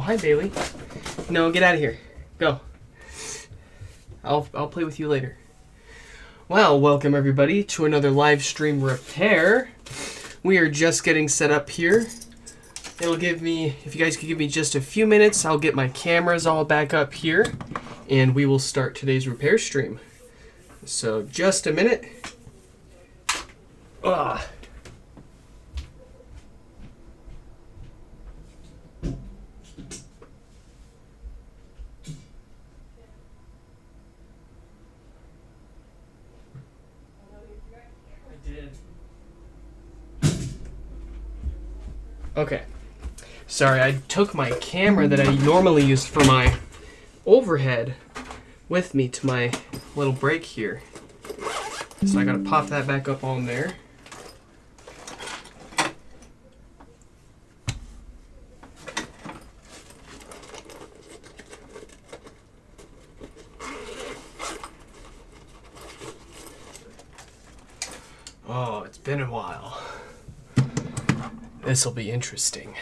hi, Bailey. No, get out of here. Go. I'll play with you later. Well, welcome everybody to another live stream repair. We are just getting set up here. It'll give me, if you guys could give me just a few minutes, I'll get my cameras all back up here, and we will start today's repair stream. So, just a minute. I did. Okay. Sorry, I took my camera that I normally use for my overhead with me to my little break here. So I gotta pop that back up on there. Oh, it's been a while. This'll be interesting.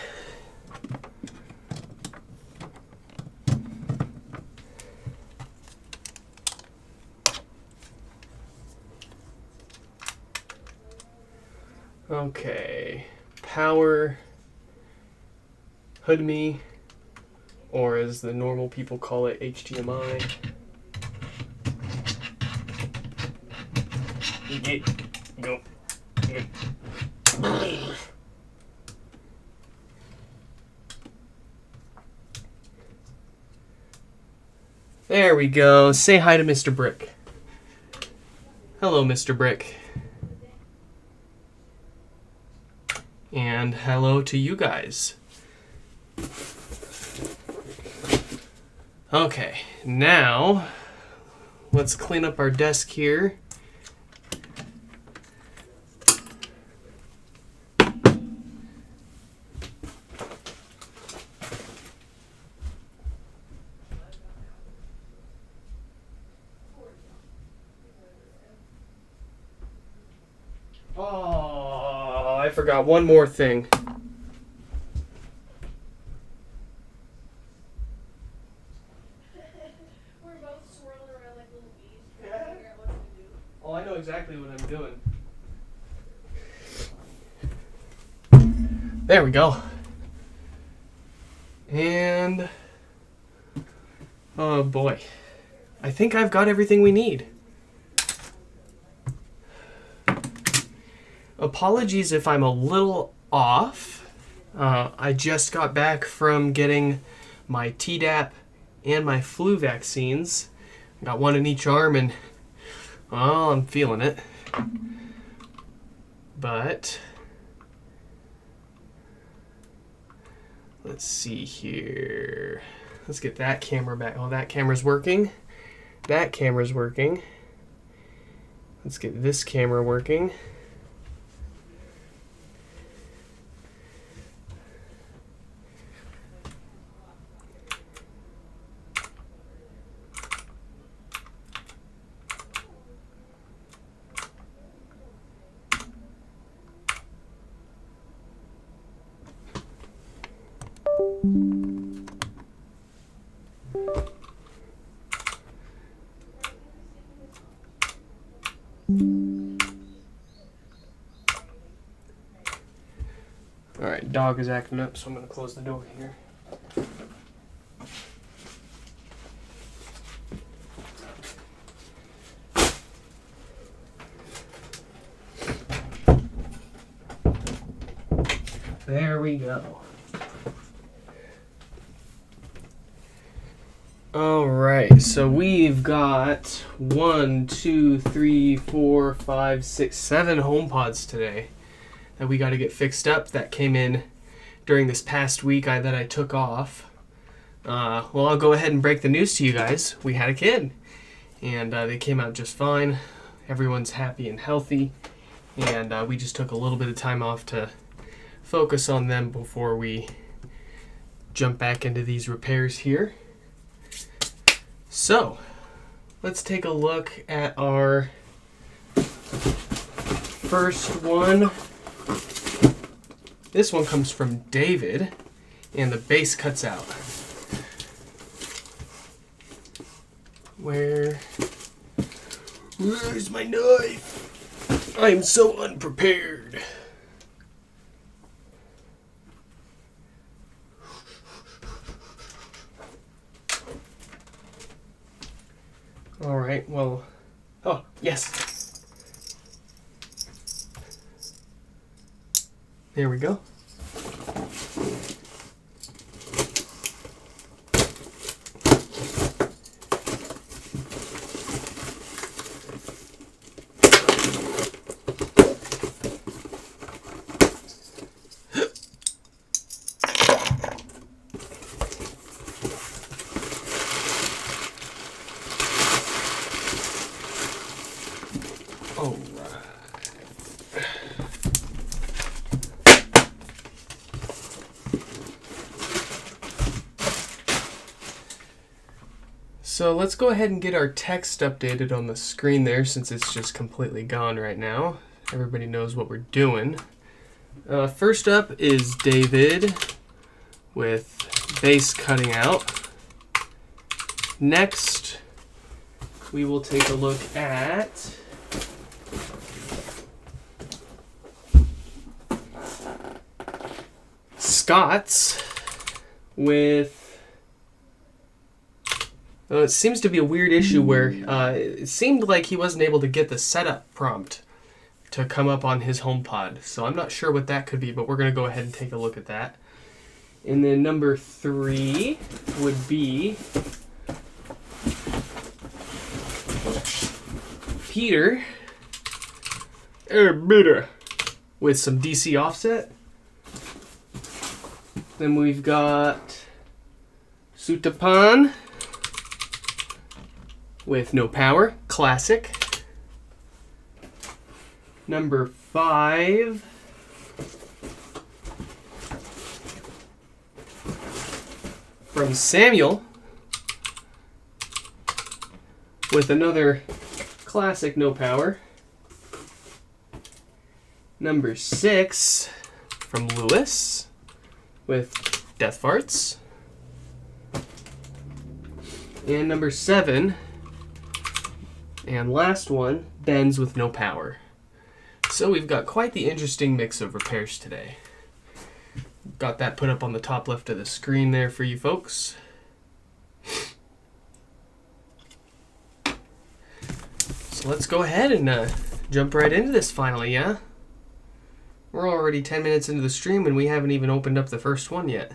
Okay, power, HoodMe, or as the normal people call it, HDMI. Go. There we go. Say hi to Mr. Brick. Hello, Mr. Brick. And hello to you guys. Okay, now let's clean up our desk here. Oh, I forgot one more thing. We're both swirling around like little bees trying to figure out what to do. Oh, I know exactly what I'm doing. There we go. And oh boy, I think I've got everything we need. Apologies if I'm a little off. I just got back from getting my Tdap and my flu vaccines. Got one in each arm and, well, I'm feeling it. But let's see here. Let's get that camera back. Oh, that camera's working. That camera's working. Let's get this camera working. Alright, dog is acting up, so I'm going to close the door here. There we go. Alright, so we've got 1, 2, 3, 4, 5, 6, 7 HomePods today that we got to get fixed up that came in during this past week that I took off. Well, I'll go ahead and break the news to you guys. We had a kid, and they came out just fine. Everyone's happy and healthy, and we just took a little bit of time off to focus on them before we jump back into these repairs here. So, let's take a look at our first one. This one comes from David, and the base cuts out. Where's my knife? I'm so unprepared. All right, well, oh, yes. There we go. All right. So let's go ahead and get our text updated on the screen there, since it's just completely gone right now. Everybody knows what we're doing. First up is David with base cutting out. Next, we will take a look at Scott's with it seems to be a weird issue where it seemed like he wasn't able to get the setup prompt to come up on his HomePod. So I'm not sure what that could be, but we're going to go ahead and take a look at that. And then number 3 would be Peter with some DC offset. Then we've got Sutapan with no power, classic. Number 5, from Samuel with another classic no power. Number 6, from Lewis with Death Farts. And number 7, and last one, Ben's with no power. So we've got quite the interesting mix of repairs today. Got that put up on the top left of the screen there for you folks. So let's go ahead and jump right into this finally, yeah? We're already 10 minutes into the stream and we haven't even opened up the first one yet.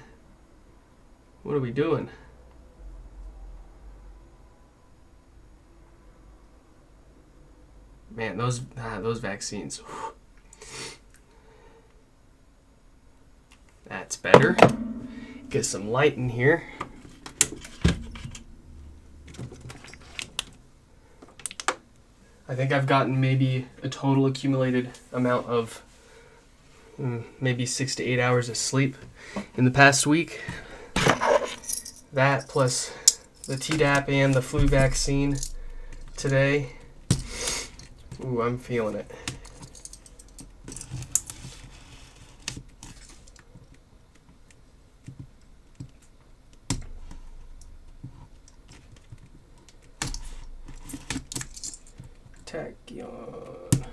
What are we doing? Man, those vaccines. Whew. That's better. Get some light in here. I think I've gotten maybe a total accumulated amount of maybe 6 to 8 hours of sleep in the past week. That plus the Tdap and the flu vaccine today. Ooh, I'm feeling it. Tachyon.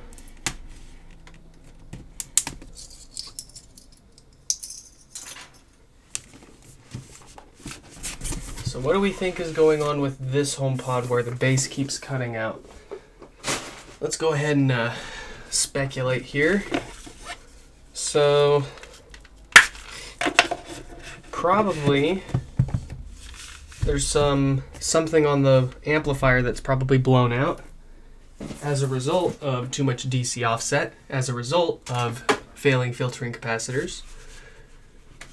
So what do we think is going on with this HomePod where the base keeps cutting out? Let's go ahead and speculate here. So, probably there's something on the amplifier that's probably blown out as a result of too much DC offset, as a result of failing filtering capacitors.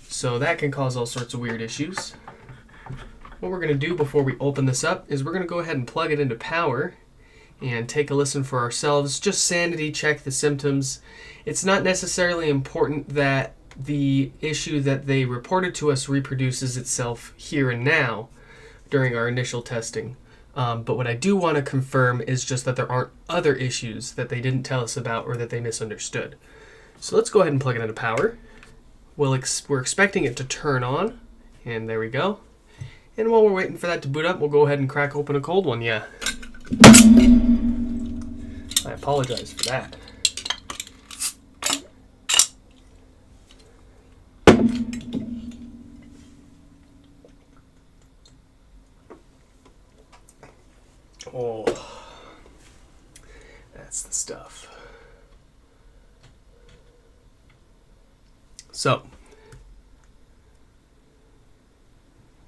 So that can cause all sorts of weird issues. What we're going to do before we open this up is we're going to go ahead and plug it into power and take a listen for ourselves. Just sanity check the symptoms. It's not necessarily important that the issue that they reported to us reproduces itself here and now during our initial testing. But what I do want to confirm is just that there aren't other issues that they didn't tell us about or that they misunderstood. So let's go ahead and plug it into power. we're expecting it to turn on, and there we go. And while we're waiting for that to boot up, we'll go ahead and crack open a cold one. Yeah. I apologize for that. Oh, that's the stuff. So,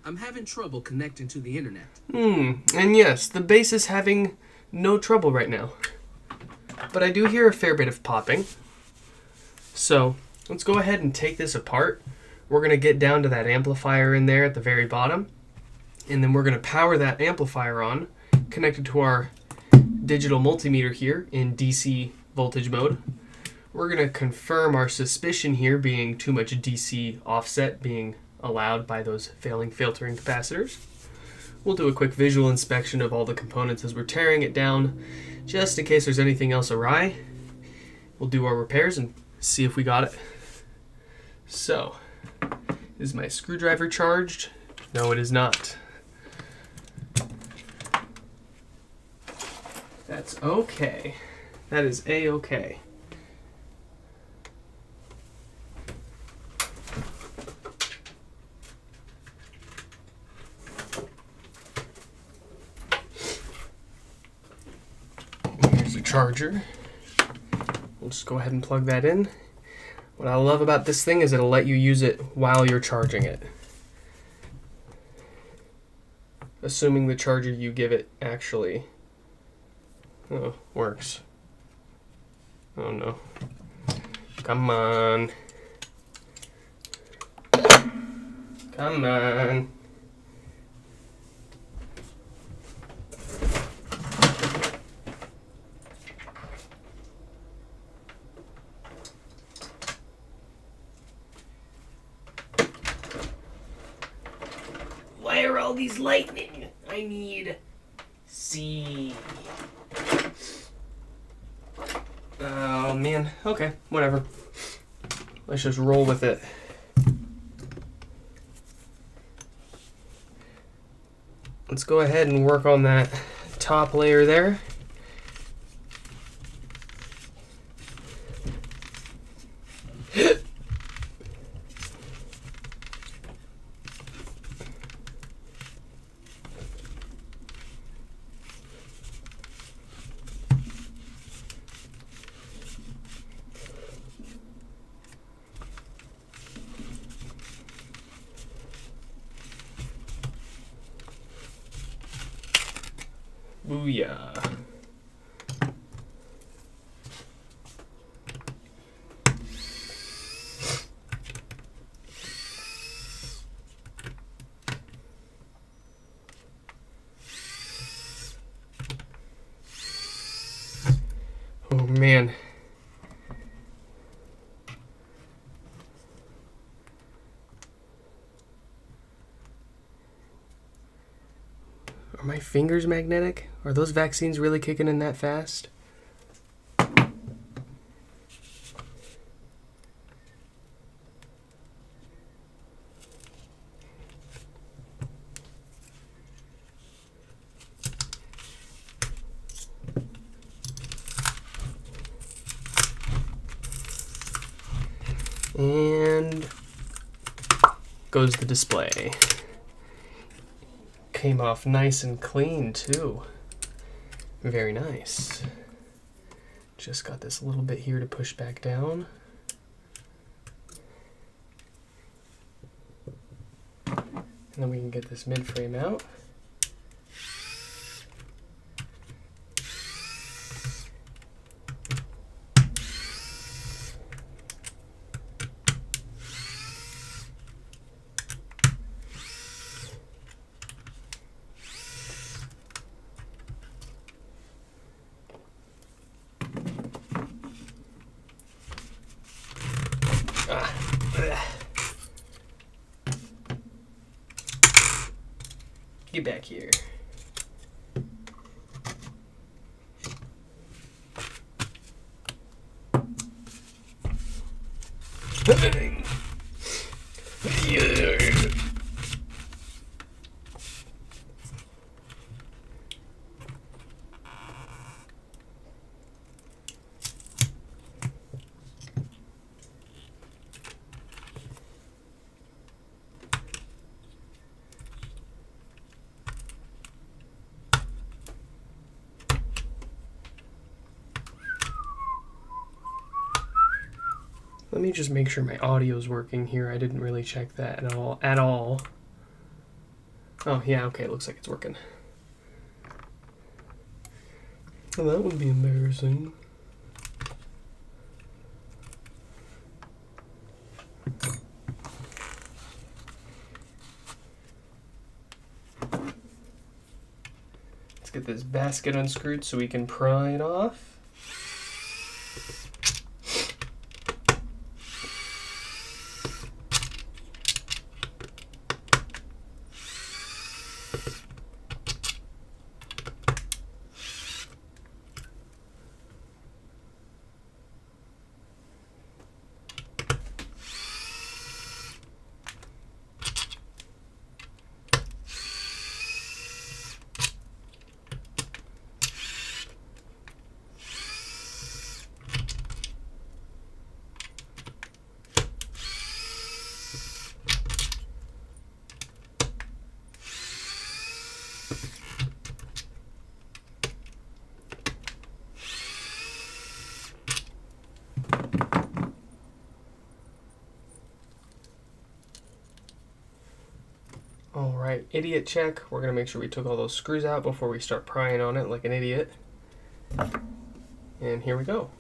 I'm having trouble connecting to the internet. And yes, the base is having no trouble right now. But I do hear a fair bit of popping. So, let's go ahead and take this apart. We're going to get down to that amplifier in there at the very bottom. And then we're going to power that amplifier on, connected to our digital multimeter here in DC voltage mode. We're going to confirm our suspicion here being too much DC offset being allowed by those failing filtering capacitors. We'll do a quick visual inspection of all the components as we're tearing it down, just in case there's anything else awry. We'll do our repairs and see if we got it. So, is my screwdriver charged? No, it is not. That's okay. That is A-okay. Here's the charger. We'll just go ahead and plug that in. What I love about this thing is it'll let you use it while you're charging it. Assuming the charger you give it actually works. Oh no. Come on. Come on. Why are all these lightning? I need C. Oh man, okay, whatever. Let's just roll with it. Let's go ahead and work on that top layer there. Booyah. Oh man. Are my fingers magnetic? Are those vaccines really kicking in that fast? And goes the display. Came off nice and clean too. Very nice. Just got this little bit here to push back down. And then we can get this mid frame out. Get back here. Let me just make sure my audio's working here. I didn't really check that at all. Oh, yeah, okay, looks like it's working. Well, that would be embarrassing. Let's get this basket unscrewed so we can pry it off. Alright, idiot check. We're going to make sure we took all those screws out before we start prying on it like an idiot. And here we go.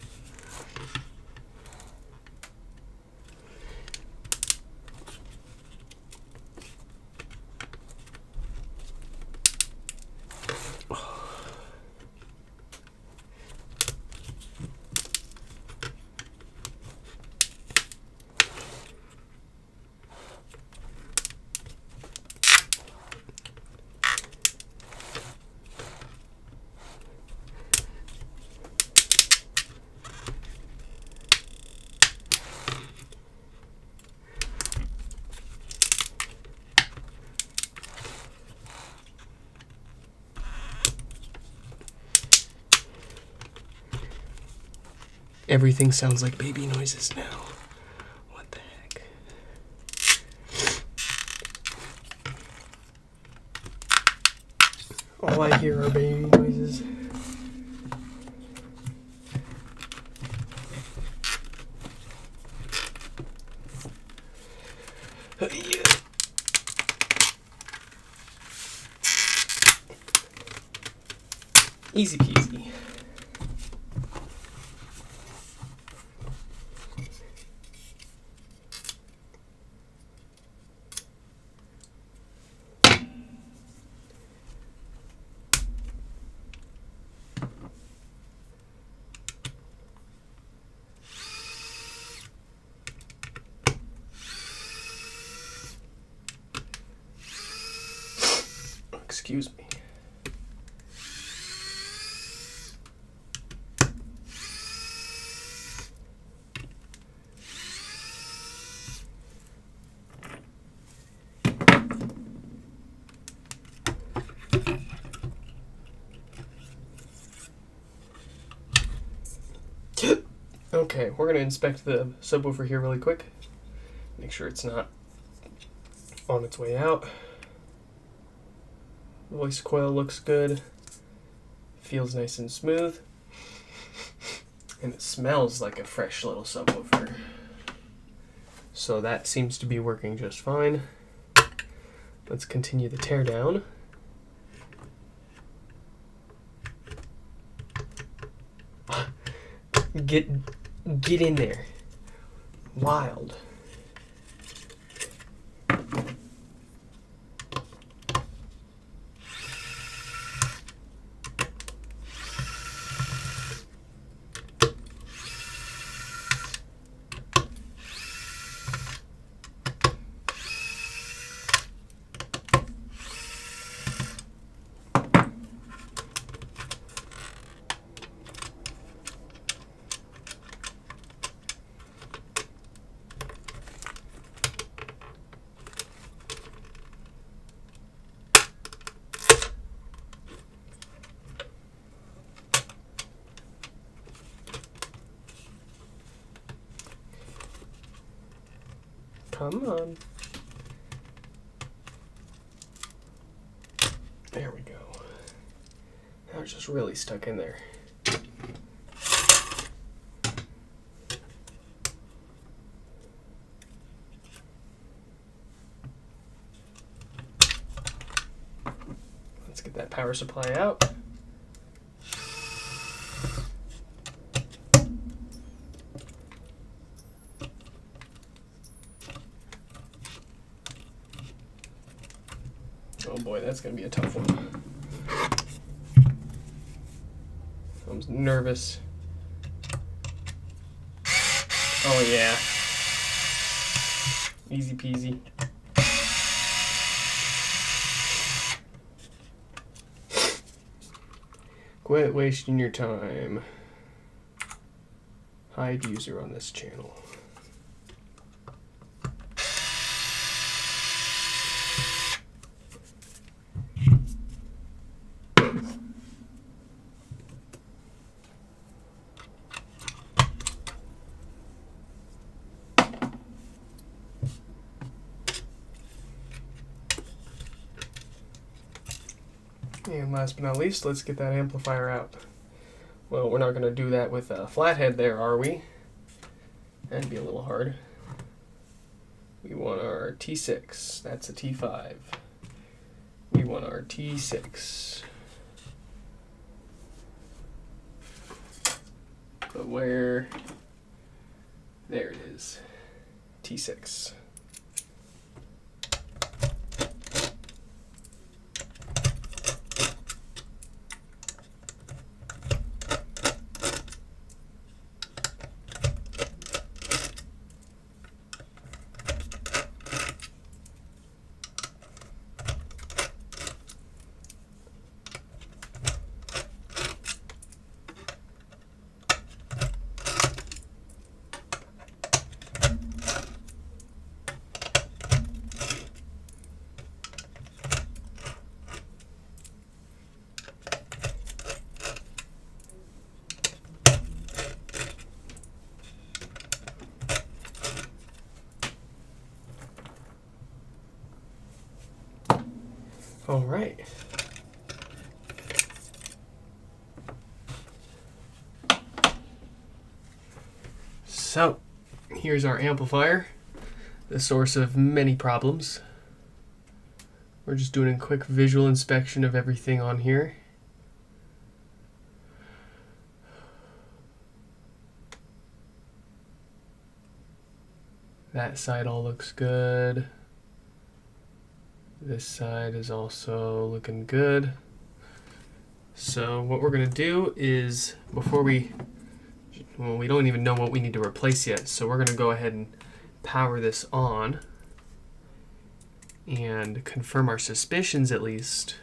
Everything sounds like baby noises now. What the heck? All I hear are baby noises. Easy peasy. Excuse me. Okay, we're going to inspect the subwoofer here really quick. Make sure it's not on its way out. Voice coil looks good. Feels nice and smooth. And it smells like a fresh little subwoofer. So that seems to be working just fine. Let's continue the teardown. Get in there. Wild. Come on. There we go. Now it's just really stuck in there. Let's get that power supply out. Oh boy, that's gonna be a tough one. I'm nervous. Oh yeah. Easy peasy. Quit wasting your time. Hide user on this channel. And last but not least, let's get that amplifier out. Well, we're not going to do that with a flathead there, are we? That'd be a little hard. We want our T6. That's a T5. We want our T6. But where? There it is. T6. All right. So, here's our amplifier, the source of many problems. We're just doing a quick visual inspection of everything on here. That side all looks good. This side is also looking good. So what we're going to do is, before we don't even know what we need to replace yet, so we're going to go ahead and power this on and confirm our suspicions at least,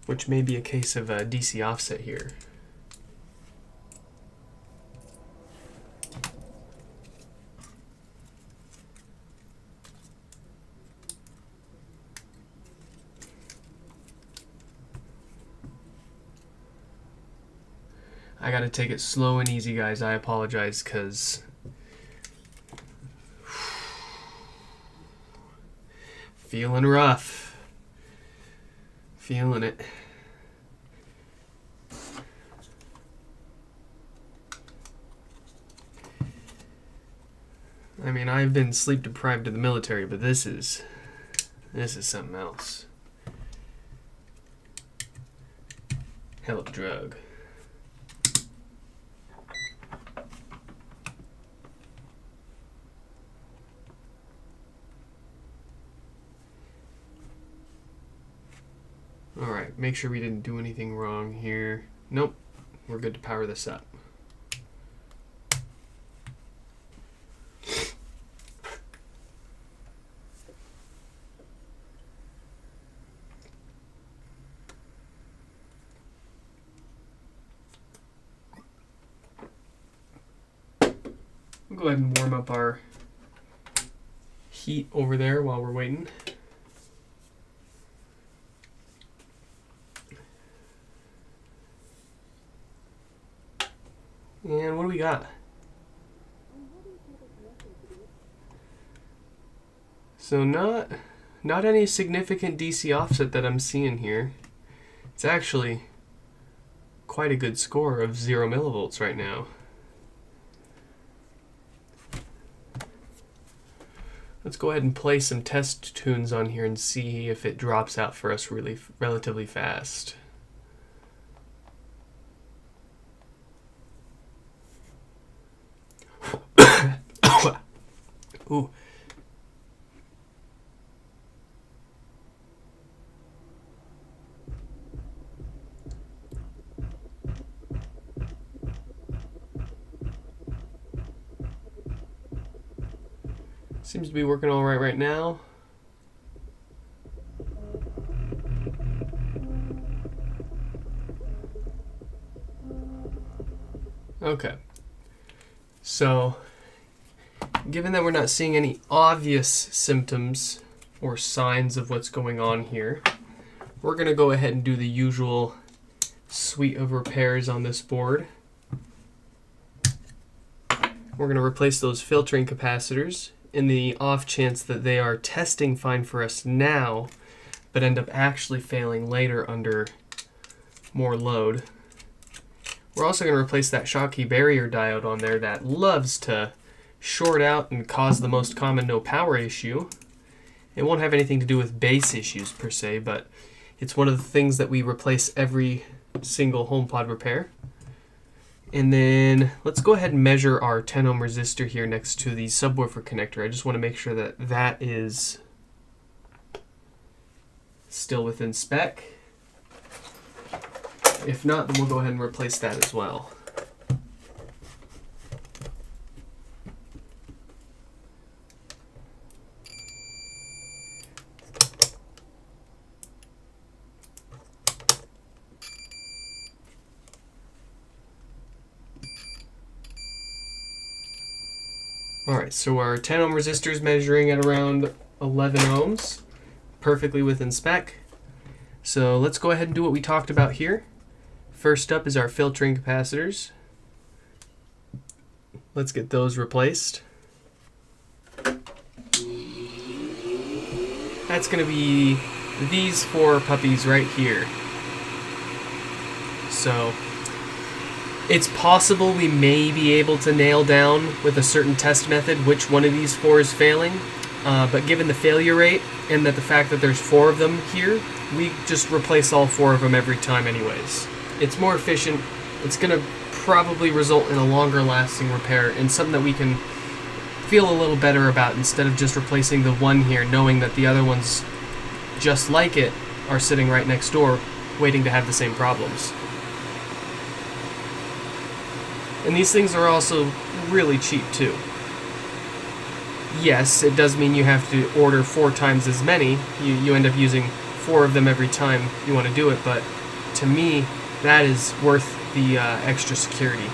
which may be a case of a DC offset here. I gotta take it slow and easy, guys. I apologize, because feeling rough. Feeling it. I mean, I've been sleep deprived in the military, but this is something else. Hell of a drug. Alright, make sure we didn't do anything wrong here. Nope, we're good to power this up. We'll go ahead and warm up our heat over there while we're waiting. And what do we got? So not any significant DC offset that I'm seeing here. It's actually quite a good score of 0 millivolts right now. Let's go ahead and play some test tunes on here and see if it drops out for us relatively fast. Ooh. Seems to be working all right now. Okay. So, given that we're not seeing any obvious symptoms or signs of what's going on here, we're going to go ahead and do the usual suite of repairs on this board. We're going to replace those filtering capacitors in the off chance that they are testing fine for us now, but end up actually failing later under more load. We're also going to replace that Schottky barrier diode on there that loves to short out and cause the most common no power issue. It won't have anything to do with base issues per se, but it's one of the things that we replace every single HomePod repair. And then let's go ahead and measure our 10 ohm resistor here next to the subwoofer connector. I just want to make sure that that is still within spec. If not, then we'll go ahead and replace that as well. Alright, so our 10 ohm resistor is measuring at around 11 ohms, perfectly within spec. So let's go ahead and do what we talked about here. First up is our filtering capacitors. Let's get those replaced. That's going to be these 4 puppies right here. So it's possible we may be able to nail down with a certain test method which one of these 4 is failing, but given the failure rate and that the fact that there's 4 of them here, we just replace all 4 of them every time anyways. It's more efficient, it's going to probably result in a longer lasting repair and something that we can feel a little better about instead of just replacing the one here knowing that the other ones just like it are sitting right next door waiting to have the same problems. And these things are also really cheap too. Yes, it does mean you have to order 4 times as many. You end up using 4 of them every time you want to do it, but to me, that is worth the extra security.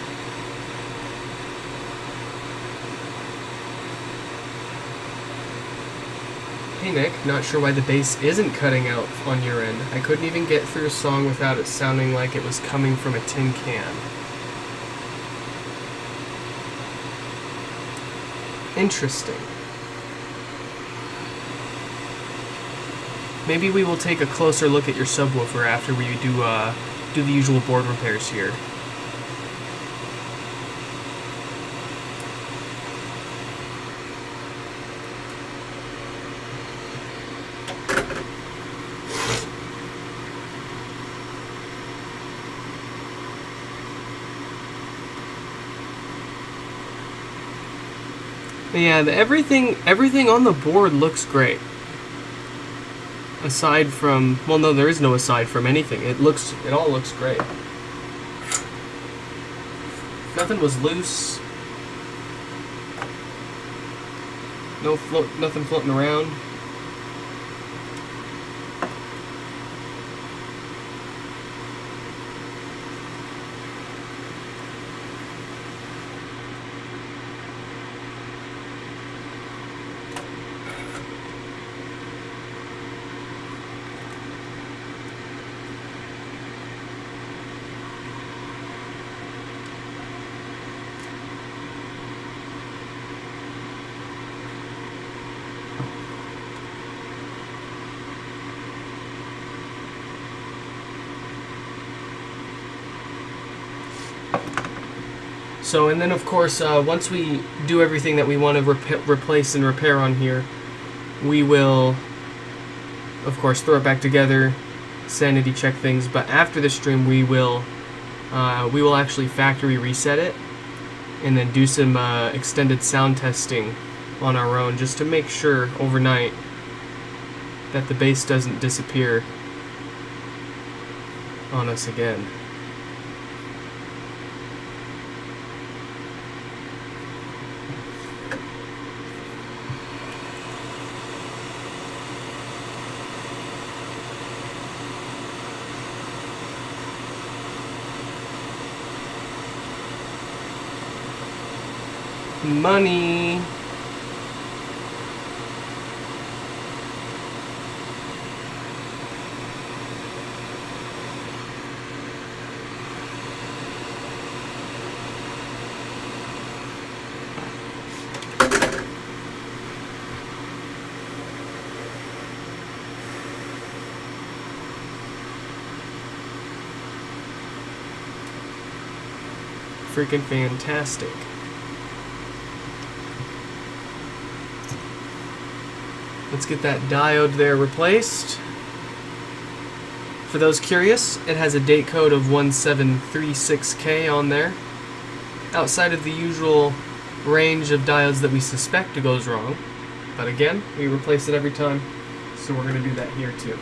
Hey Nick, not sure why the bass isn't cutting out on your end. I couldn't even get through a song without it sounding like it was coming from a tin can. Interesting. Maybe we will take a closer look at your subwoofer after we do the usual board repairs here. Yeah, everything on the board looks great. Aside from, well, no, there is no aside from anything. It all looks great. Nothing was loose. Nothing floating around. So, and then of course, once we do everything that we want to replace and repair on here, we will, of course, throw it back together, sanity check things. But after the stream, we will actually factory reset it, and then do some extended sound testing on our own, just to make sure overnight that the bass doesn't disappear on us again. Money. Freaking fantastic. Let's get that diode there replaced. For those curious, it has a date code of 1736K on there. Outside of the usual range of diodes that we suspect goes wrong. But again, we replace it every time, so we're going to do that here too.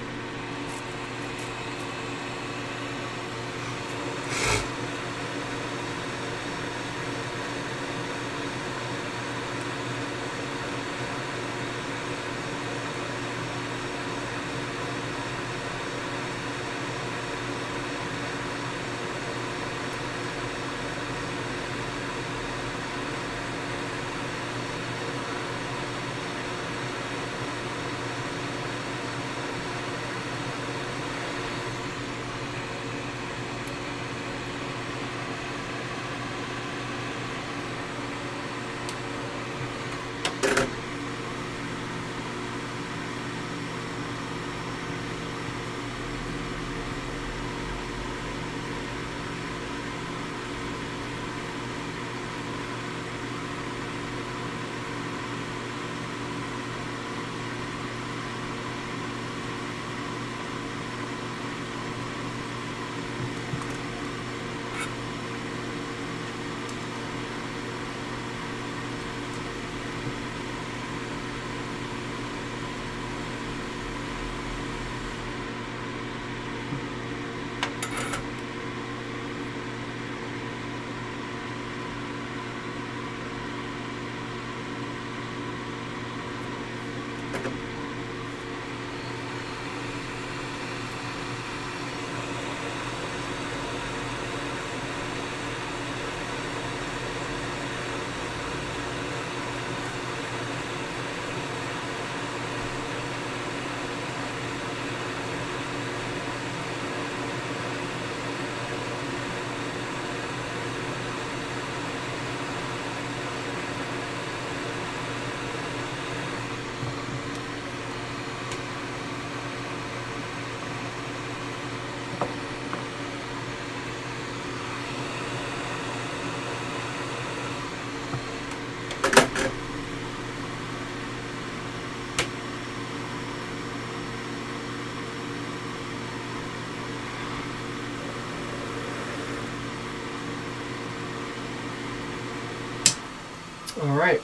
All right.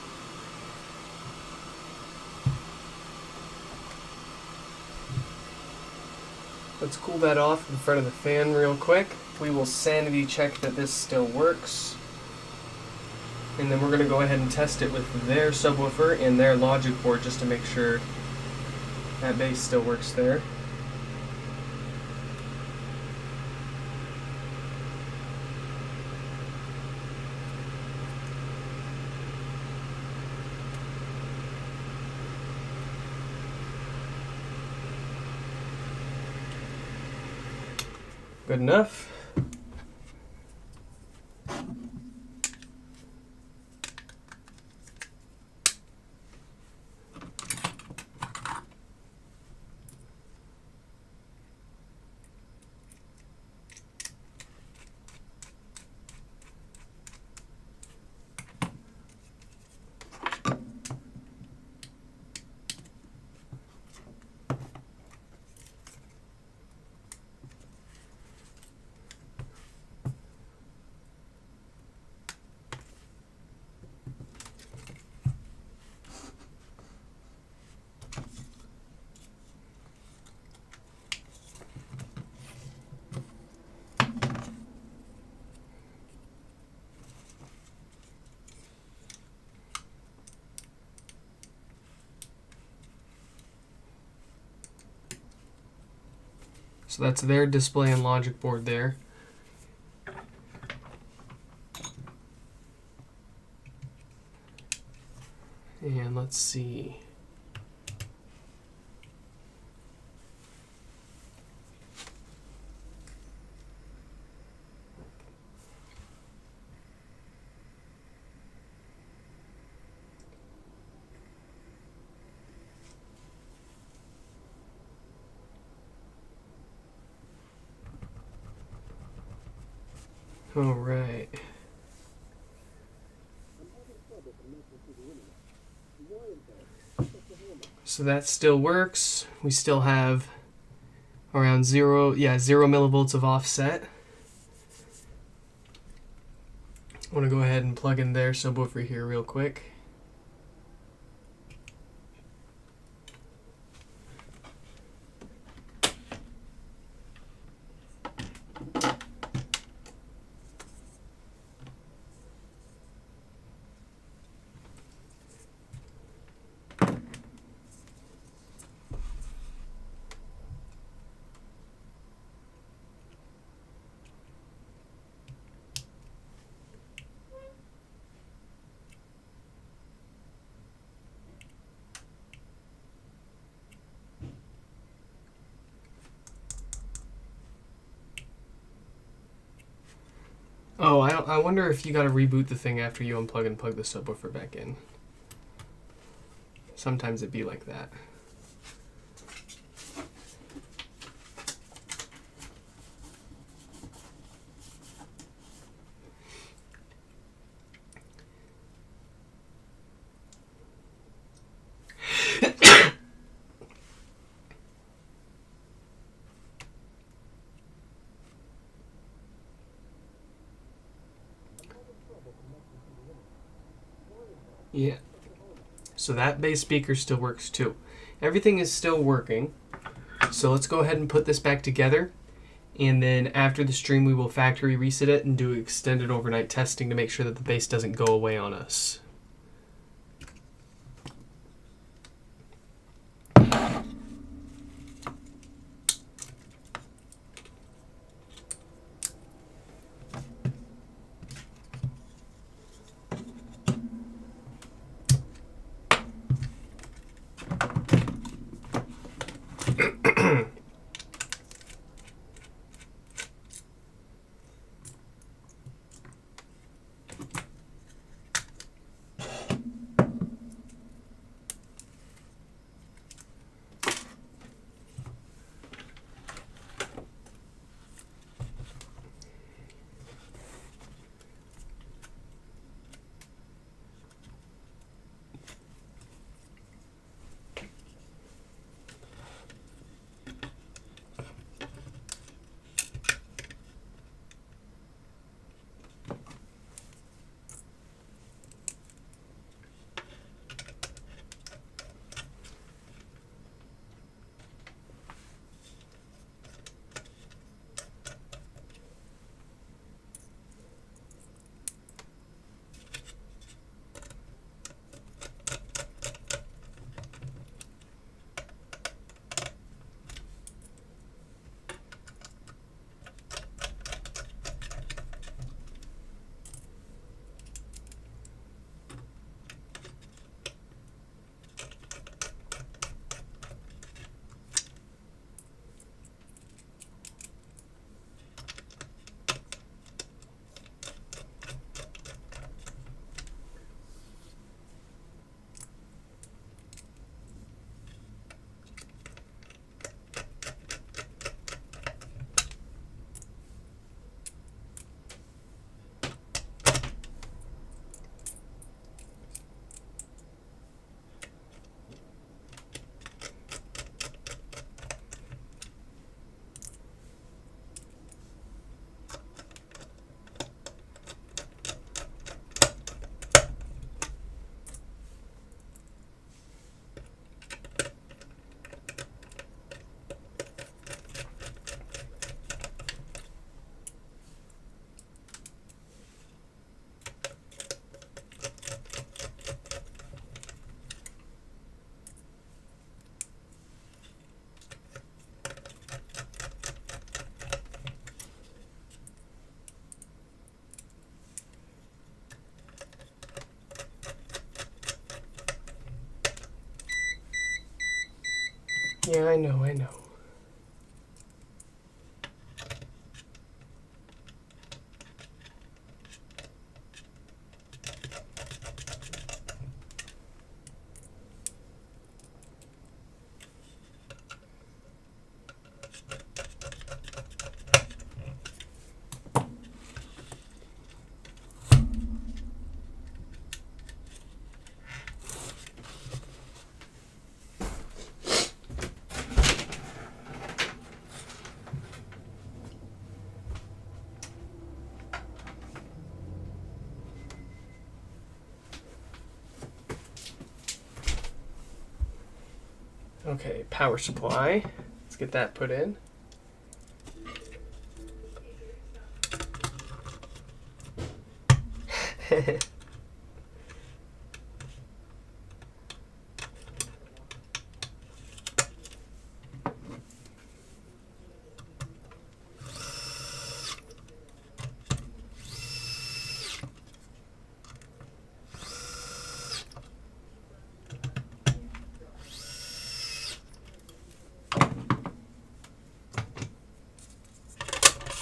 Let's cool that off in front of the fan real quick. We will sanity check that this still works. And then we're going to go ahead and test it with their subwoofer and their logic board just to make sure that bass still works there. Good enough. So that's their display and logic board there. And let's see. All right. So that still works. We still have around 0 millivolts of offset. I want to go ahead and plug in their subwoofer here real quick. Oh, I wonder if you got to reboot the thing after you unplug and plug the subwoofer back in. Sometimes it'd be like that. Yeah. So that bass speaker still works too. Everything is still working. So let's go ahead and put this back together. And then after the stream, we will factory reset it and do extended overnight testing to make sure that the bass doesn't go away on us. Yeah, I know, I know. Okay, power supply. Let's get that put in.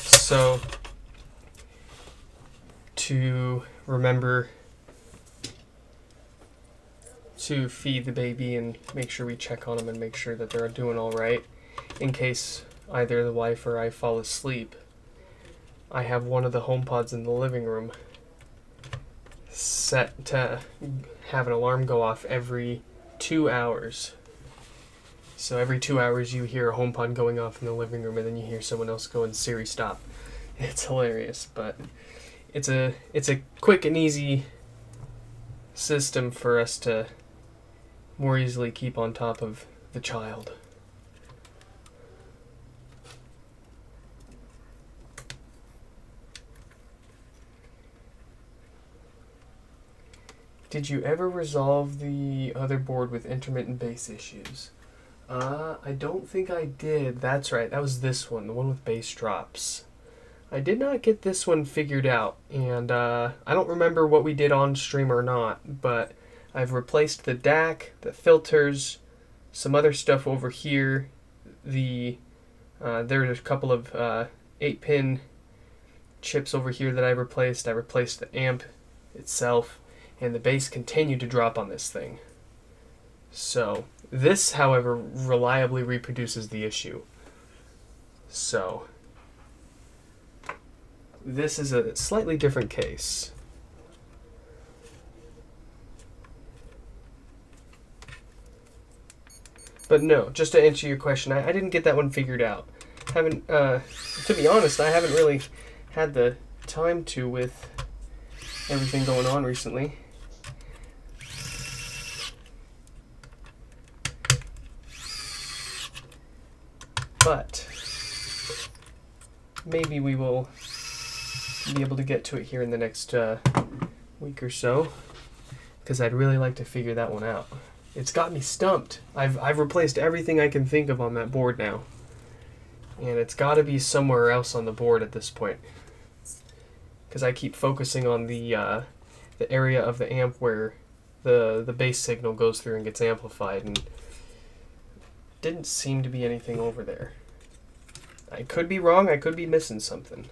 So, to remember to feed the baby and make sure we check on them and make sure that they're doing all right, in case either the wife or I fall asleep, I have one of the HomePods in the living room set to have an alarm go off every 2 hours. So every 2 hours you hear a HomePod going off in the living room, and then you hear someone else going, "Siri, stop." It's hilarious, but it's a quick and easy system for us to more easily keep on top of the child. Did you ever resolve the other board with intermittent bass issues? I don't think I did. That's right. That was this one, the one with bass drops. I did not get this one figured out, and I don't remember what we did on stream or not, but I've replaced the DAC, the filters, some other stuff over here. There's a couple of 8-pin chips over here that I replaced. I replaced the amp itself, and the bass continued to drop on this thing. So this, however, reliably reproduces the issue. So this is a slightly different case. But no, just to answer your question, I didn't get that one figured out. To be honest, I haven't really had the time to with everything going on recently. But maybe we will be able to get to it here in the next week or so, because I'd really like to figure that one out. It's got me stumped. I've replaced everything I can think of on that board now, and it's got to be somewhere else on the board at this point, because I keep focusing on the area of the amp where the bass signal goes through and gets amplified, and didn't seem to be anything over there. I could be wrong. I could be missing something.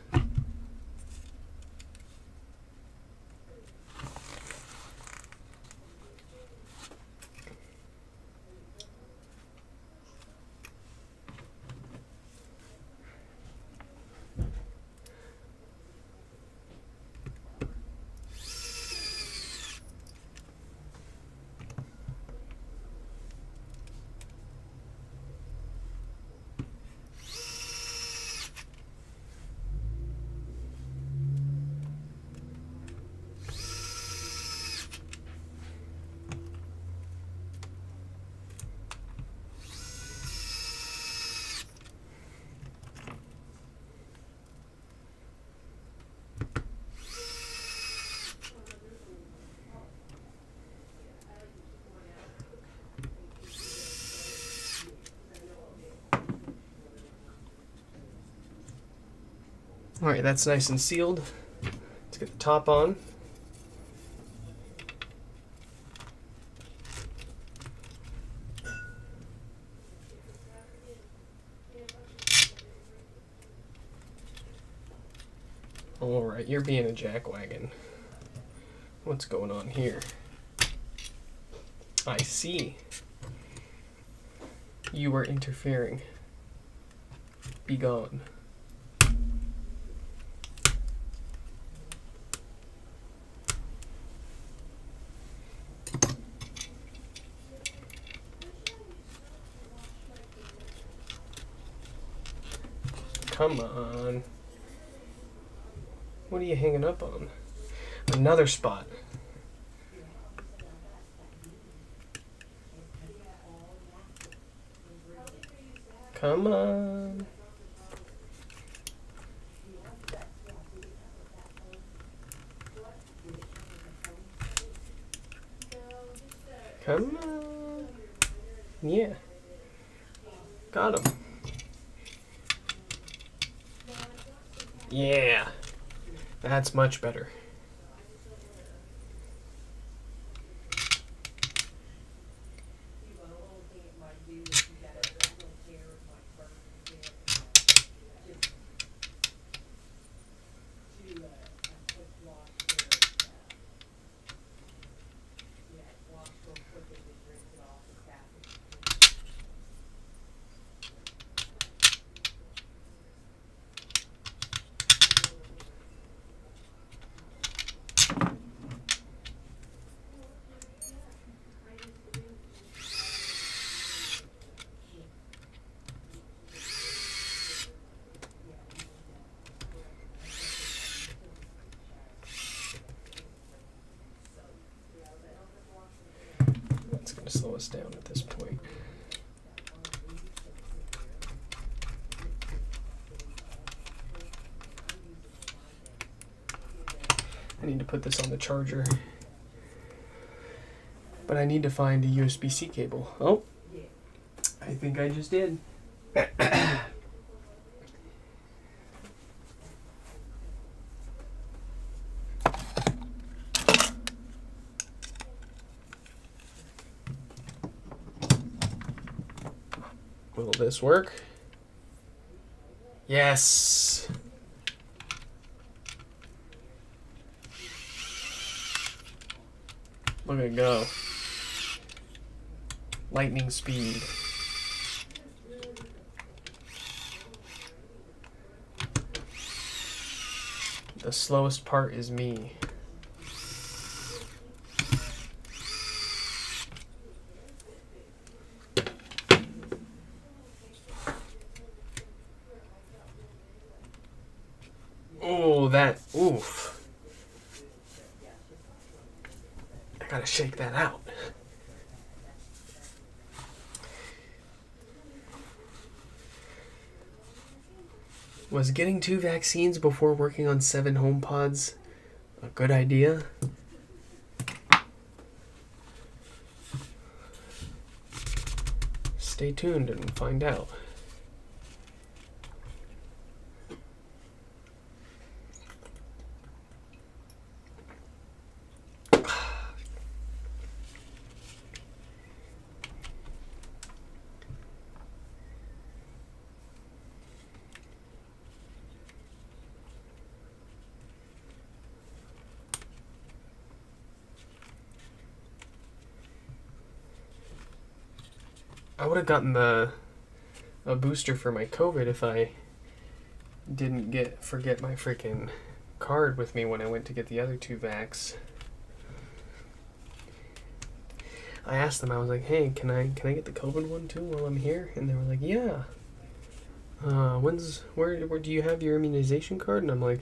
Alright, that's nice and sealed. Let's get the top on. Alright, you're being a jackwagon. What's going on here? I see. You were interfering. Be gone. Come on. What are you hanging up on? Another spot. Come on. Come on. Yeah. Got him. Yeah. That's much better. That's going to slow us down at this point. I need to put this on the charger. But I need to find a USB-C cable. Oh, I think I just did. Will this work? Yes. Look at it go. Lightning speed. The slowest part is me. Oh, that, oof. I gotta shake that out. Was getting 2 vaccines before working on 7 HomePods a good idea? Stay tuned and find out. I would have gotten a booster for my COVID if I didn't forget my freaking card with me when I went to get the other 2 vax. I asked them, I was like, hey, can I get the COVID one too while I'm here? And they were like, yeah. Where do you have your immunization card? And I'm like,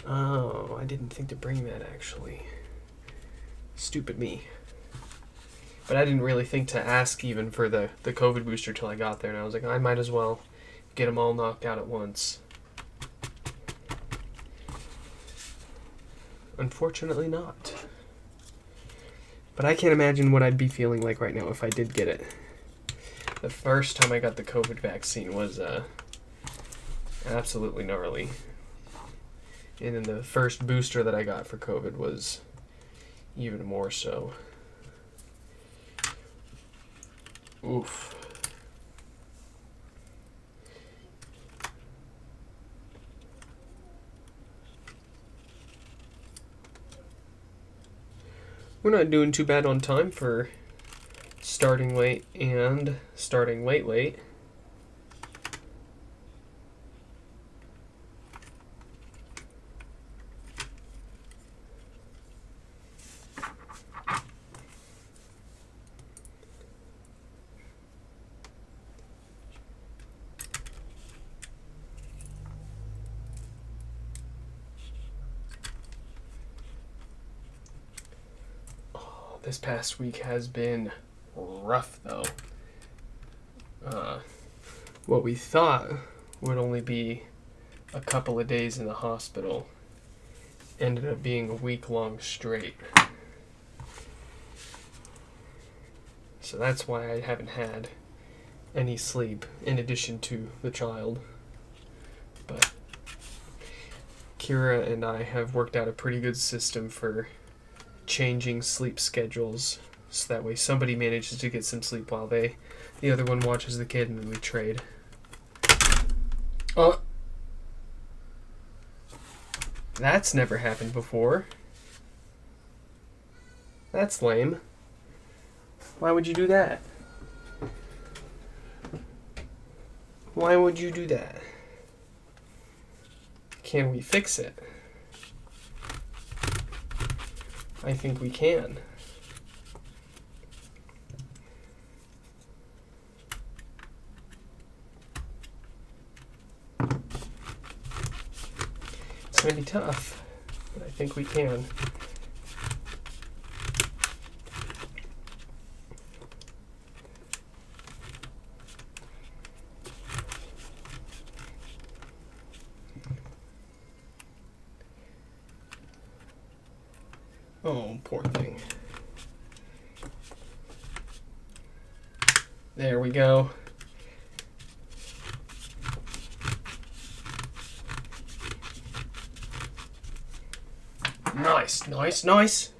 oh, I didn't think to bring that actually. Stupid me. But I didn't really think to ask even for the COVID booster till I got there, and I was like, I might as well get them all knocked out at once. Unfortunately not. But I can't imagine what I'd be feeling like right now if I did get it. The first time I got the COVID vaccine was absolutely gnarly. And then the first booster that I got for COVID was even more so. Oof. We're not doing too bad on time for starting late and starting late. This past week has been rough, though. What we thought would only be a couple of days in the hospital ended up being a week long straight. So that's why I haven't had any sleep in addition to the child. But Kira and I have worked out a pretty good system for changing sleep schedules so that way somebody manages to get some sleep while the other one watches the kid, and then we trade. Oh, that's never happened before. That's lame. Why would you do that? Why would you do that? Can we fix it? I think we can. It's going to be tough, but I think we can. Oh, poor thing. There we go. Nice, nice, nice.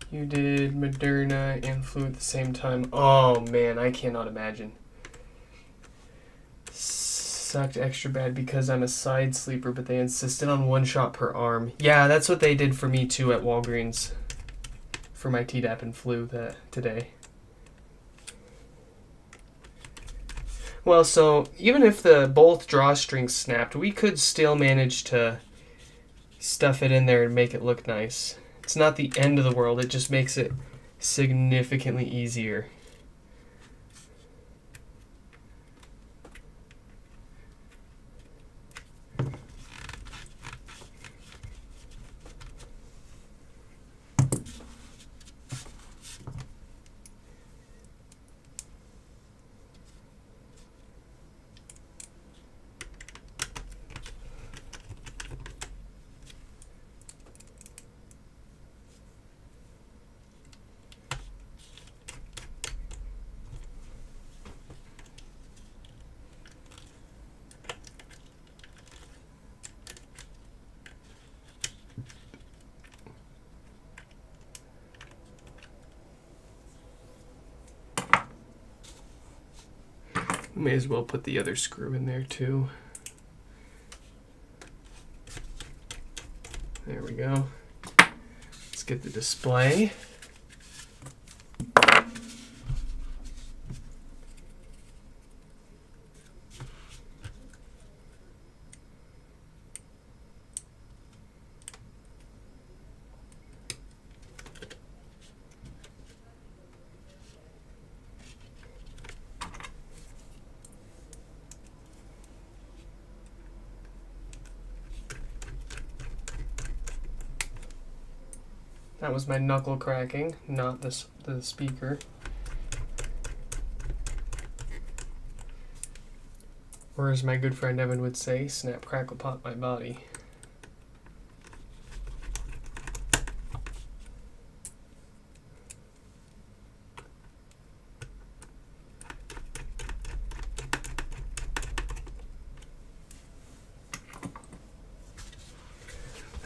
You did Moderna and flu at the same time. Oh man, I cannot imagine. Sucked extra bad because I'm a side sleeper, but they insisted on 1 shot per arm. Yeah, that's what they did for me too at Walgreens for my Tdap and flu today. Well, so even if both drawstrings snapped, we could still manage to stuff it in there and make it look nice. It's not the end of the world, it just makes it significantly easier. May as well put the other screw in there too. There we go. Let's get the display. That was my knuckle cracking, not the speaker. Or as my good friend Evan would say, snap, crackle, pop my body.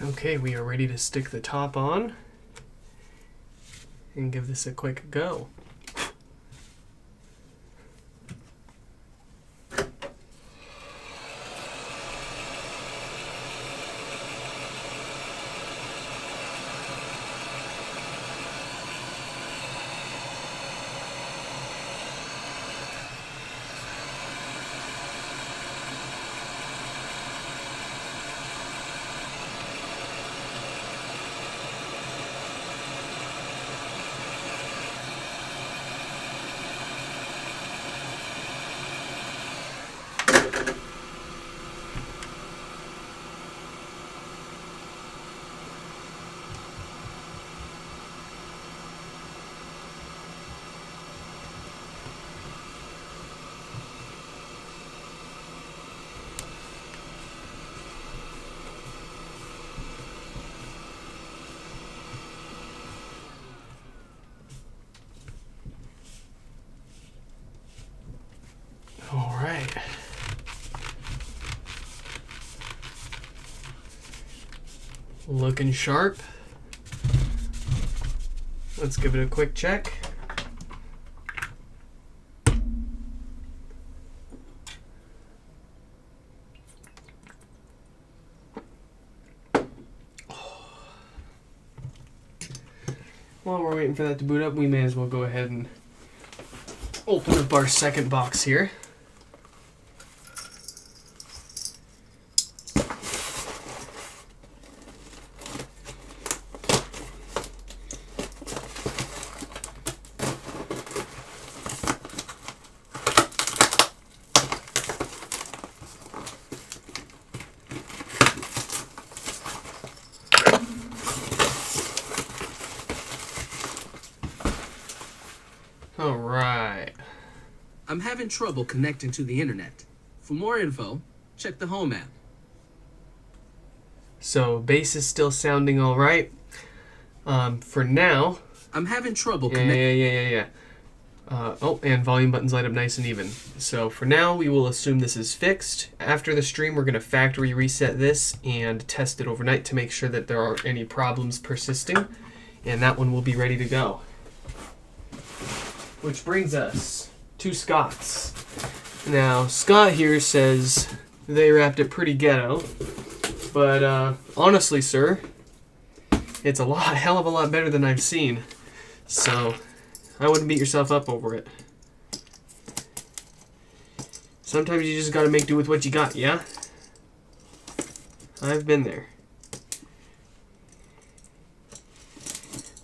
Okay, we are ready to stick the top on and give this a quick go. Looking sharp. Let's give it a quick check. While we're waiting for that to boot up, we may as well go ahead and open up our second box here. All right. I'm having trouble connecting to the internet. For more info, check the Home app. So bass is still sounding all right. For now. I'm having trouble connecting. Yeah. Oh, and volume buttons light up nice and even. So for now, we will assume this is fixed. After the stream, we're going to factory reset this and test it overnight to make sure that there aren't any problems persisting. And that one will be ready to go. Which brings us to Scott's. Now, Scott here says they wrapped it pretty ghetto. But honestly, sir, it's a hell of a lot better than I've seen. So I wouldn't beat yourself up over it. Sometimes you just gotta make do with what you got, yeah? I've been there.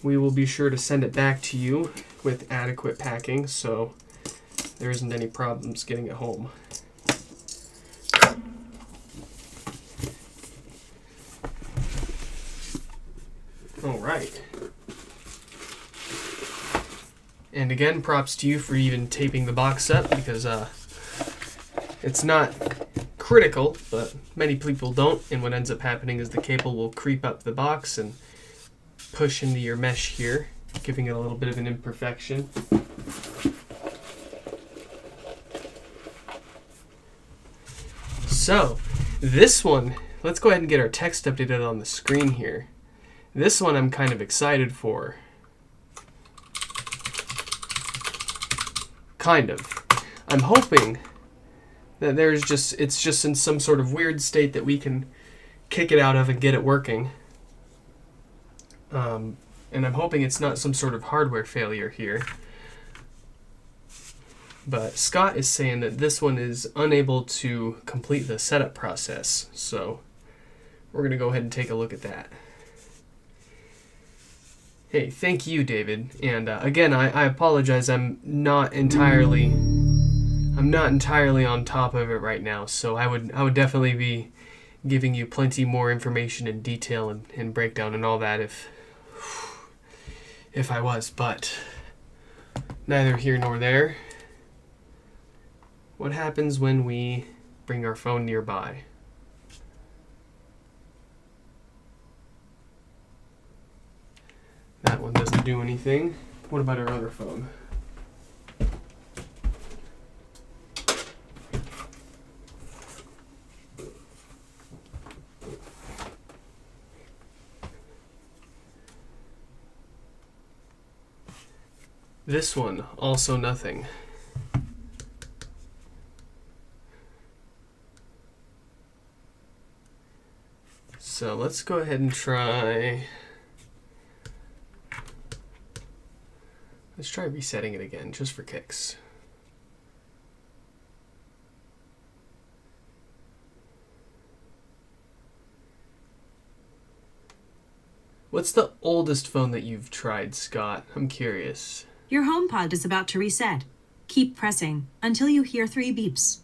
We will be sure to send it back to you with adequate packing, so there isn't any problems getting it home. All right. And again, props to you for even taping the box up, because it's not critical, but many people don't, and what ends up happening is the cable will creep up the box and push into your mesh here, giving it a little bit of an imperfection. So, this one, let's go ahead and get our text updated on the screen here. This one I'm kind of excited for. Kind of. I'm hoping that it's just in some sort of weird state that we can kick it out of and get it working. And I'm hoping it's not some sort of hardware failure here. But Scott is saying that this one is unable to complete the setup process. So we're going to go ahead and take a look at that. Hey, thank you, David. And again, I apologize. I'm not entirely on top of it right now. So I would definitely be giving you plenty more information and detail and breakdown and all that if I was. But neither here nor there. What happens when we bring our phone nearby? That one doesn't do anything. What about our other phone? This one, also nothing. So let's go ahead and try... Let's try resetting it again, just for kicks. What's the oldest phone that you've tried, Scott? I'm curious. Your HomePod is about to reset. Keep pressing until you hear 3 beeps.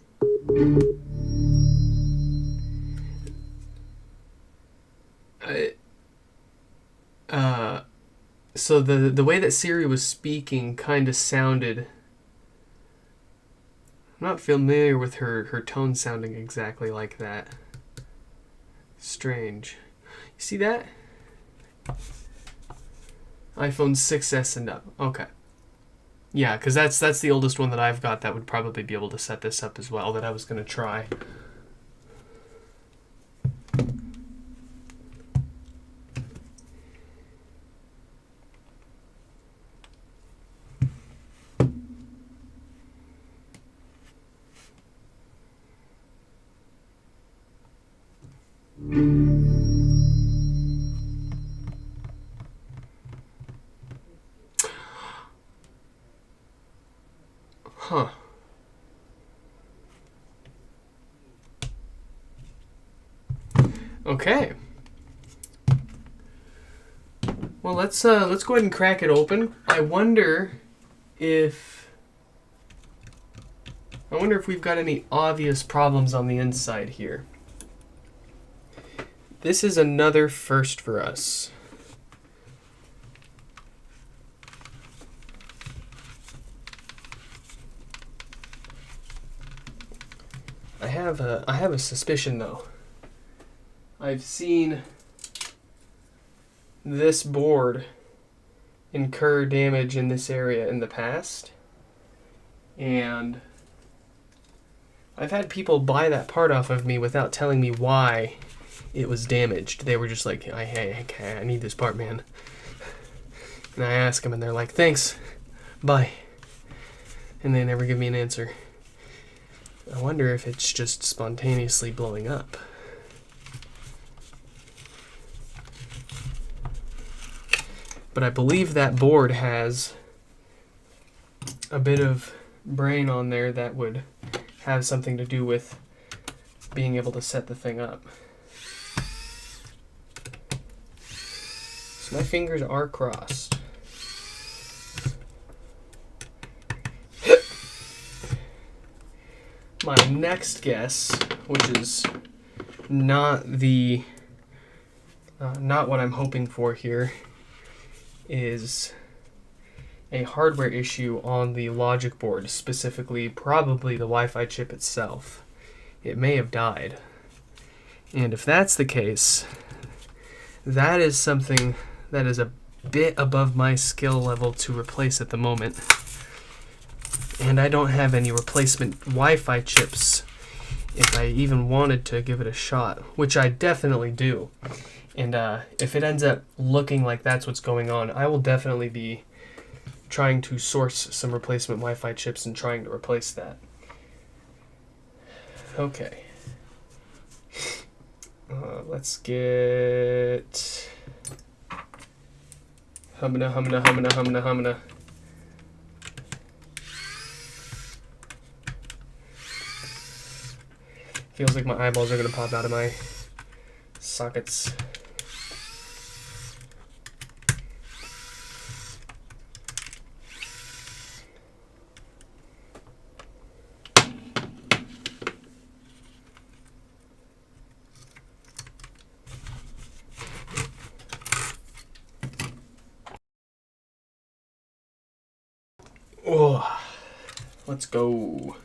So the way that Siri was speaking kind of sounded... I'm not familiar with her tone sounding exactly like that. Strange. You see that? iPhone 6S and up. Okay. Yeah, because that's the oldest one that I've got that would probably be able to set this up as well, that I was going to try. Huh. Okay. Well, let's go ahead and crack it open. I wonder if we've got any obvious problems on the inside here. This is another first for us. I have a suspicion though. I've seen this board incur damage in this area in the past, and I've had people buy that part off of me without telling me why it was damaged. They were just like, hey, I need this part, man. And I ask them and they're like, thanks, bye. And they never give me an answer. I wonder if it's just spontaneously blowing up. But I believe that board has a bit of brain on there that would have something to do with being able to set the thing up. So my fingers are crossed. My next guess, which is not what I'm hoping for here, is a hardware issue on the logic board, specifically probably the Wi-Fi chip itself. It may have died. And if that's the case, that is something that is a bit above my skill level to replace at the moment. And I don't have any replacement Wi-Fi chips if I even wanted to give it a shot, which I definitely do. And if it ends up looking like that's what's going on, I will definitely be trying to source some replacement Wi-Fi chips and trying to replace that. Okay. Let's get... Humana. Feels like my eyeballs are going to pop out of my sockets. Oh, let's go.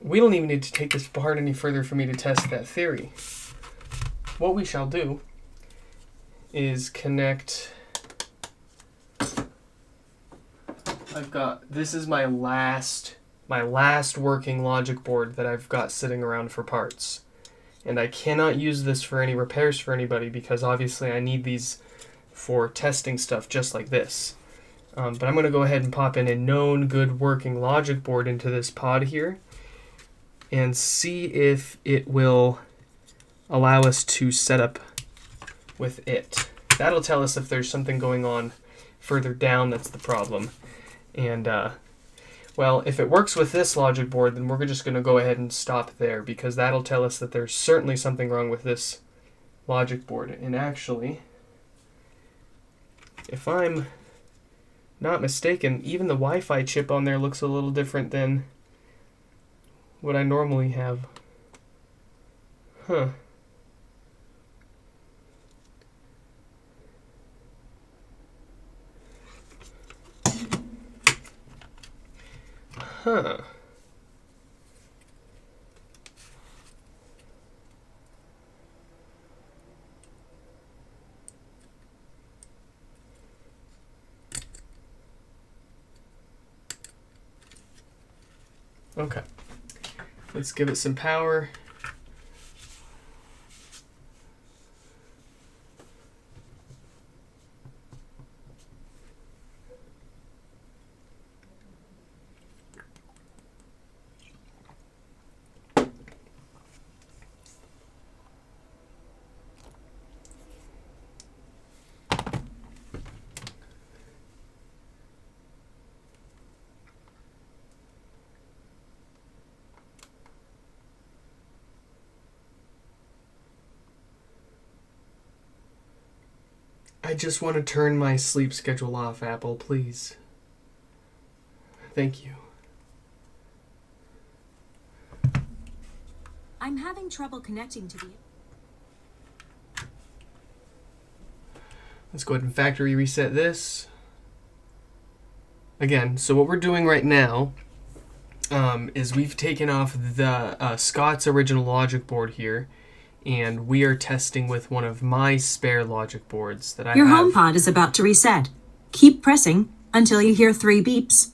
We don't even need to take this apart any further for me to test that theory. What we shall do is connect... this is my last working logic board that I've got sitting around for parts. And I cannot use this for any repairs for anybody because obviously I need these for testing stuff just like this. But I'm going to go ahead and pop in a known good working logic board into this pod here and see if it will allow us to set up with it. That'll tell us if there's something going on further down that's the problem. And well, if it works with this logic board, then we're just going to go ahead and stop there because that'll tell us that there's certainly something wrong with this logic board. And actually, if I'm not mistaken, even the Wi-Fi chip on there looks a little different than what I normally have. Huh. Huh. Okay. Let's give it some power. I just want to turn my sleep schedule off, Apple, please. Thank you. I'm having trouble connecting to the. Let's go ahead and factory reset this. Again, so what we're doing right now is we've taken off the Scott's original logic board here, and we are testing with one of my spare logic boards that I Your have. HomePod is about to reset. Keep pressing until you hear 3 beeps.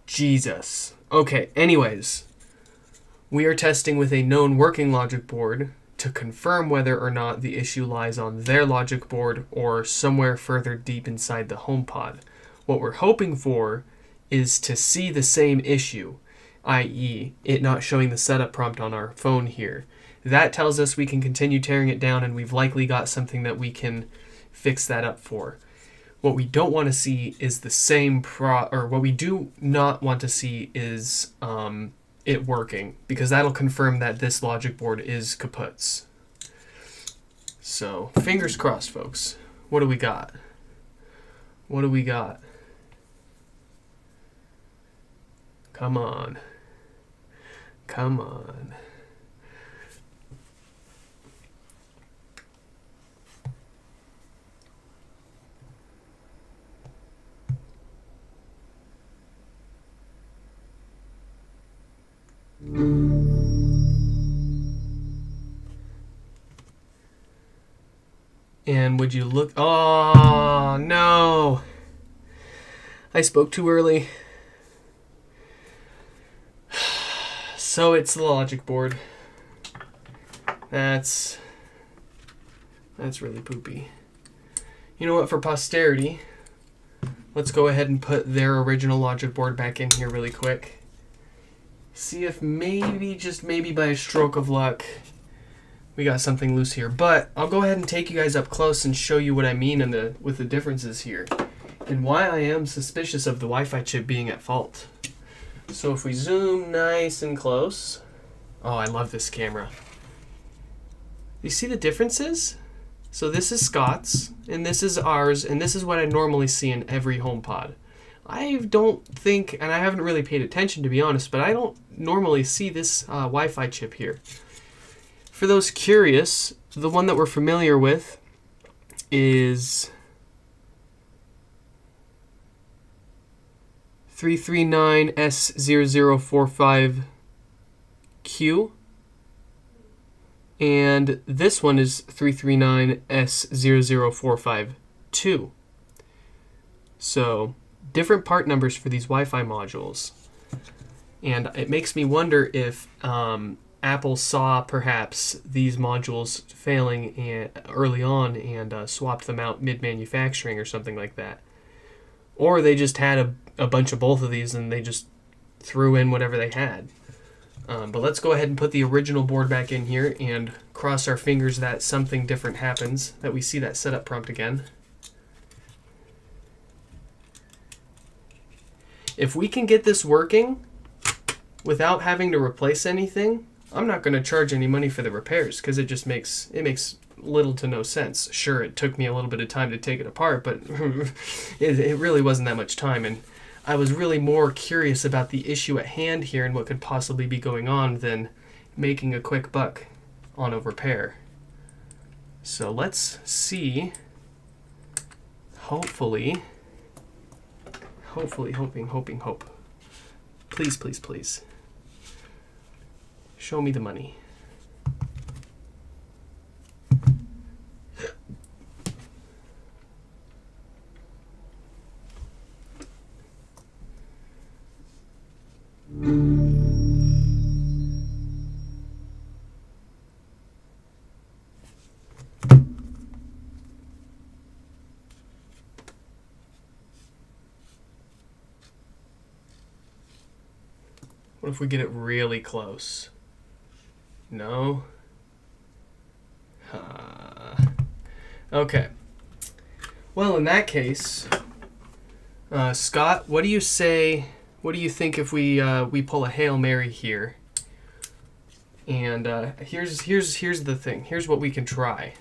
Jesus. Okay, anyways. We are testing with a known working logic board to confirm whether or not the issue lies on their logic board or somewhere further deep inside the HomePod. What we're hoping for is to see the same issue, i.e. it not showing the setup prompt on our phone here. That tells us we can continue tearing it down, and we've likely got something that we can fix that up for. What we don't want to see is the same what we do not want to see is it working, because that'll confirm that this logic board is kaputs. So, fingers crossed, folks. What do we got? What do we got? Come on. Come on. And would you look? Oh, no. I spoke too early. So it's the logic board. That's really poopy. You know what, for posterity, let's go ahead and put their original logic board back in here really quick. See if maybe, just maybe by a stroke of luck, we got something loose here. But I'll go ahead and take you guys up close and show you what I mean with the differences here, and why I am suspicious of the Wi-Fi chip being at fault. So if we zoom nice and close, oh, I love this camera. You see the differences? So this is Scott's, and this is ours, and this is what I normally see in every HomePod. I don't think, and I haven't really paid attention to be honest, but I don't normally see this Wi-Fi chip here. For those curious, the one that we're familiar with is 339S0045Q, and this one is 339S00452. So different part numbers for these Wi-Fi modules, and it makes me wonder if Apple saw perhaps these modules failing early on and swapped them out mid-manufacturing or something like that, or they just had a bunch of both of these and they just threw in whatever they had. But let's go ahead and put the original board back in here and cross our fingers that something different happens, that we see that setup prompt again. If we can get this working without having to replace anything, I'm not going to charge any money for the repairs, because it makes little to no sense. Sure, it took me a little bit of time to take it apart, but it really wasn't that much time, and I was really more curious about the issue at hand here and what could possibly be going on than making a quick buck on a repair. So let's see. Hoping. Please, please, please. Show me the money. What if we get it really close? No? Okay. Well, in that case, Scott, what do you say? What do you think if we pull a Hail Mary here? And here's the thing. Here's what we can try.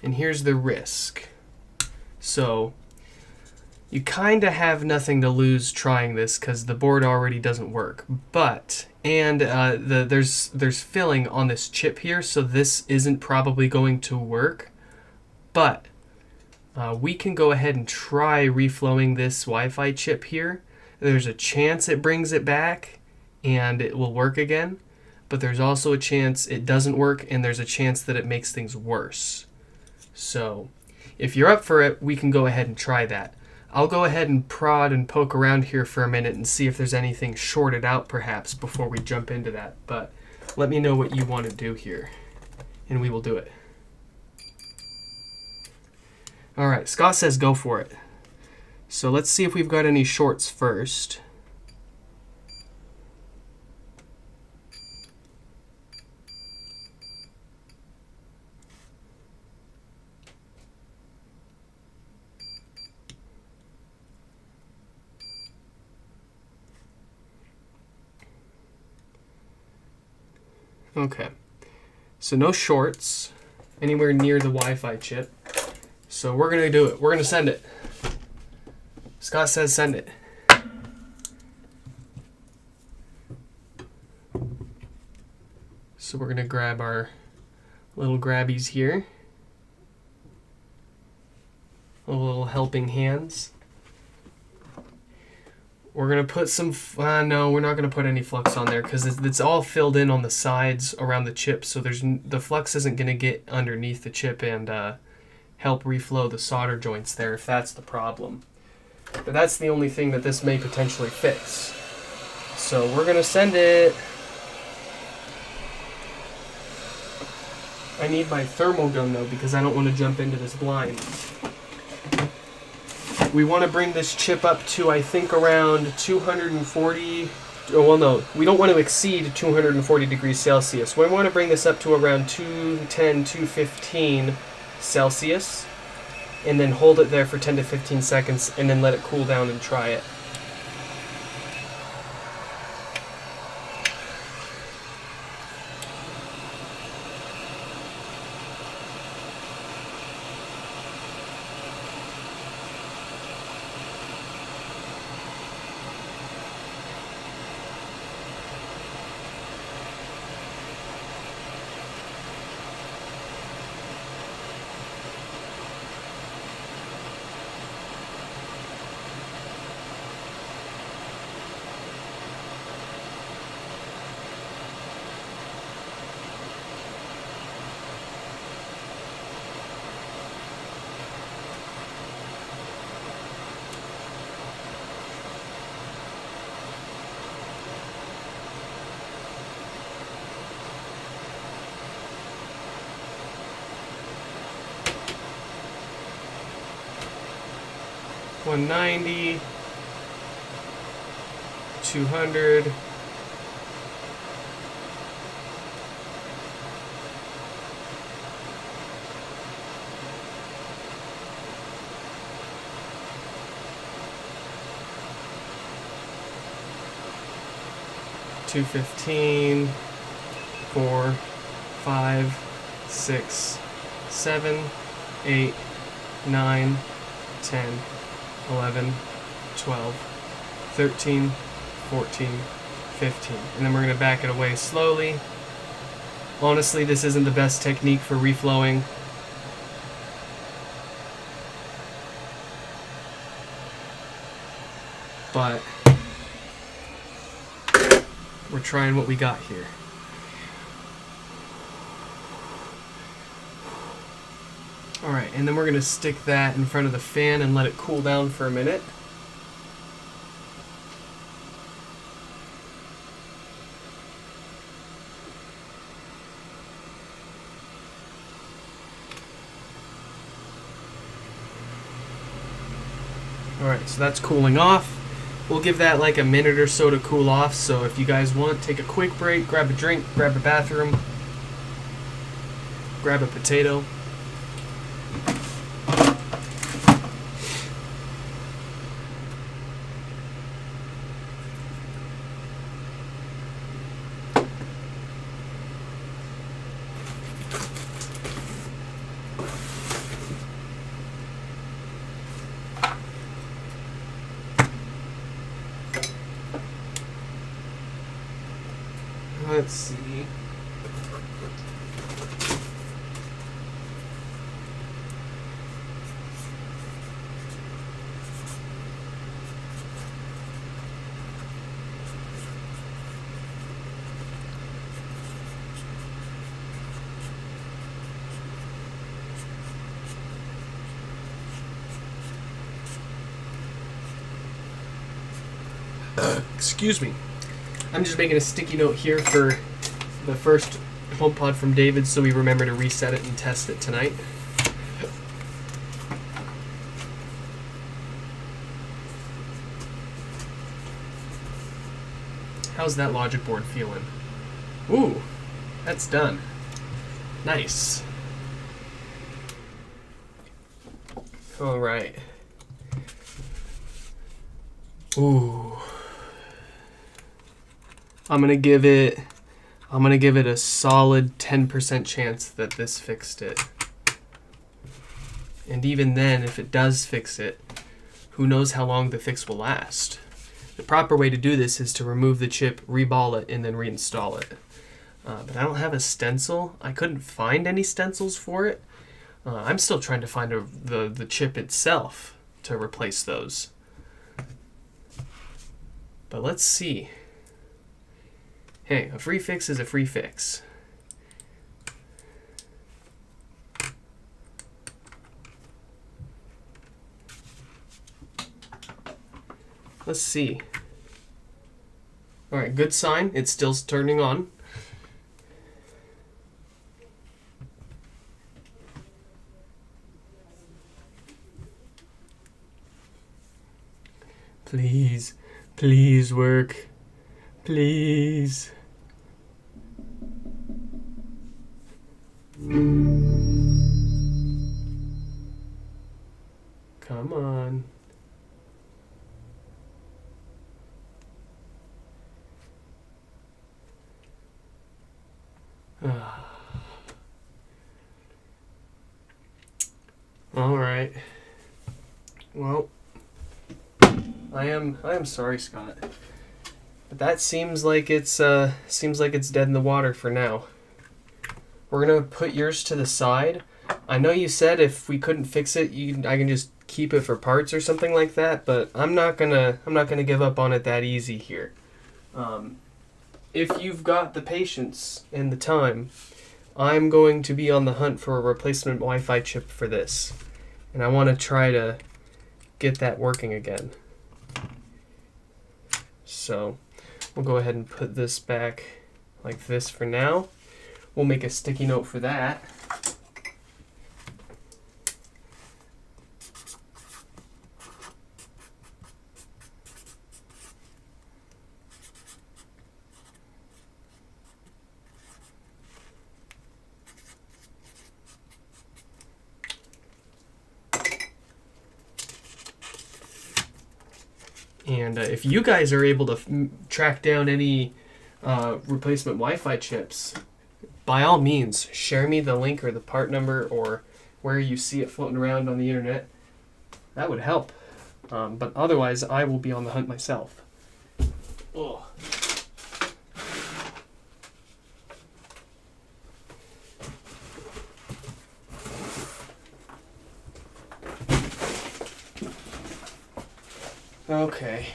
And here's the risk. So you kind of have nothing to lose trying this because the board already doesn't work. But, and there's filling on this chip here, so this isn't probably going to work. But we can go ahead and try reflowing this Wi-Fi chip here. There's a chance it brings it back and it will work again. But there's also a chance it doesn't work, and there's a chance that it makes things worse. So if you're up for it, we can go ahead and try that. I'll go ahead and prod and poke around here for a minute and see if there's anything shorted out perhaps before we jump into that. But let me know what you want to do here, and we will do it. All right, Scott says go for it. So let's see if we've got any shorts first. Okay, so no shorts anywhere near the Wi-Fi chip. So we're gonna do it. We're gonna send it. Scott says send it. So we're gonna grab our little grabbies here. Little helping hands. We're going to put some, no, we're not going to put any flux on there because it's all filled in on the sides around the chip, so the flux isn't going to get underneath the chip and help reflow the solder joints there if that's the problem. But that's the only thing that this may potentially fix. So we're going to send it. I need my thermal gun though because I don't want to jump into this blind. We want to bring this chip up to, I think, around 240. Oh, well, no, we don't want to exceed 240 degrees Celsius. We want to bring this up to around 210, 215 Celsius, and then hold it there for 10 to 15 seconds, and then let it cool down and try it. $190, $200, $215, 4, 5, 6, 7, 8, 9, 10, 11, 12, 13, 14, 15. And then we're going to back it away slowly. Honestly, this isn't the best technique for reflowing. But we're trying what we got here. Alright, and then we're going to stick that in front of the fan and let it cool down for a minute. Alright, so that's cooling off. We'll give that like a minute or so to cool off, so if you guys want, take a quick break, grab a drink, grab a bathroom, grab a potato. Let's see. Excuse me. I'm just making a sticky note here for the first HomePod from David so we remember to reset it and test it tonight. How's that logic board feeling? Ooh, that's done. Nice. All right. Ooh. I'm gonna give it a solid 10% chance that this fixed it. And even then, if it does fix it, who knows how long the fix will last. The proper way to do this is to remove the chip, reball it, and then reinstall it. But I don't have a stencil. I couldn't find any stencils for it. I'm still trying to find the chip itself to replace those. But let's see. Hey, a free fix is a free fix. Let's see. All right, good sign. It's still turning on. Please, please work. Please. Come on. All right. Well, I am sorry, Scott. But that seems like it's dead in the water for now. We're gonna put yours to the side. I know you said if we couldn't fix it, I can just keep it for parts or something like that, but I'm not gonna give up on it that easy here. If you've got the patience and the time, I'm going to be on the hunt for a replacement Wi-Fi chip for this, and I want to try to get that working again. So we'll go ahead and put this back like this for now. We'll make a sticky note for that. And if you guys are able to track down any replacement Wi-Fi chips, by all means, share me the link or the part number or where you see it floating around on the internet. That would help. But otherwise, I will be on the hunt myself. Ugh. Okay.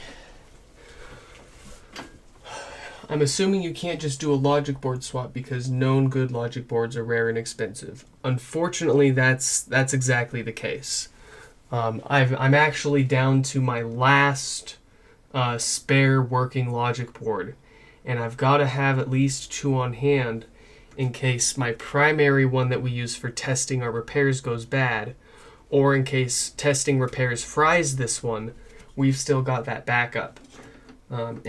I'm assuming you can't just do a logic board swap because known good logic boards are rare and expensive. Unfortunately, that's exactly the case. I'm actually down to my last spare working logic board, and I've got to have at least 2 on hand in case my primary one that we use for testing our repairs goes bad, or in case testing repairs fries this one. We've still got that backup. And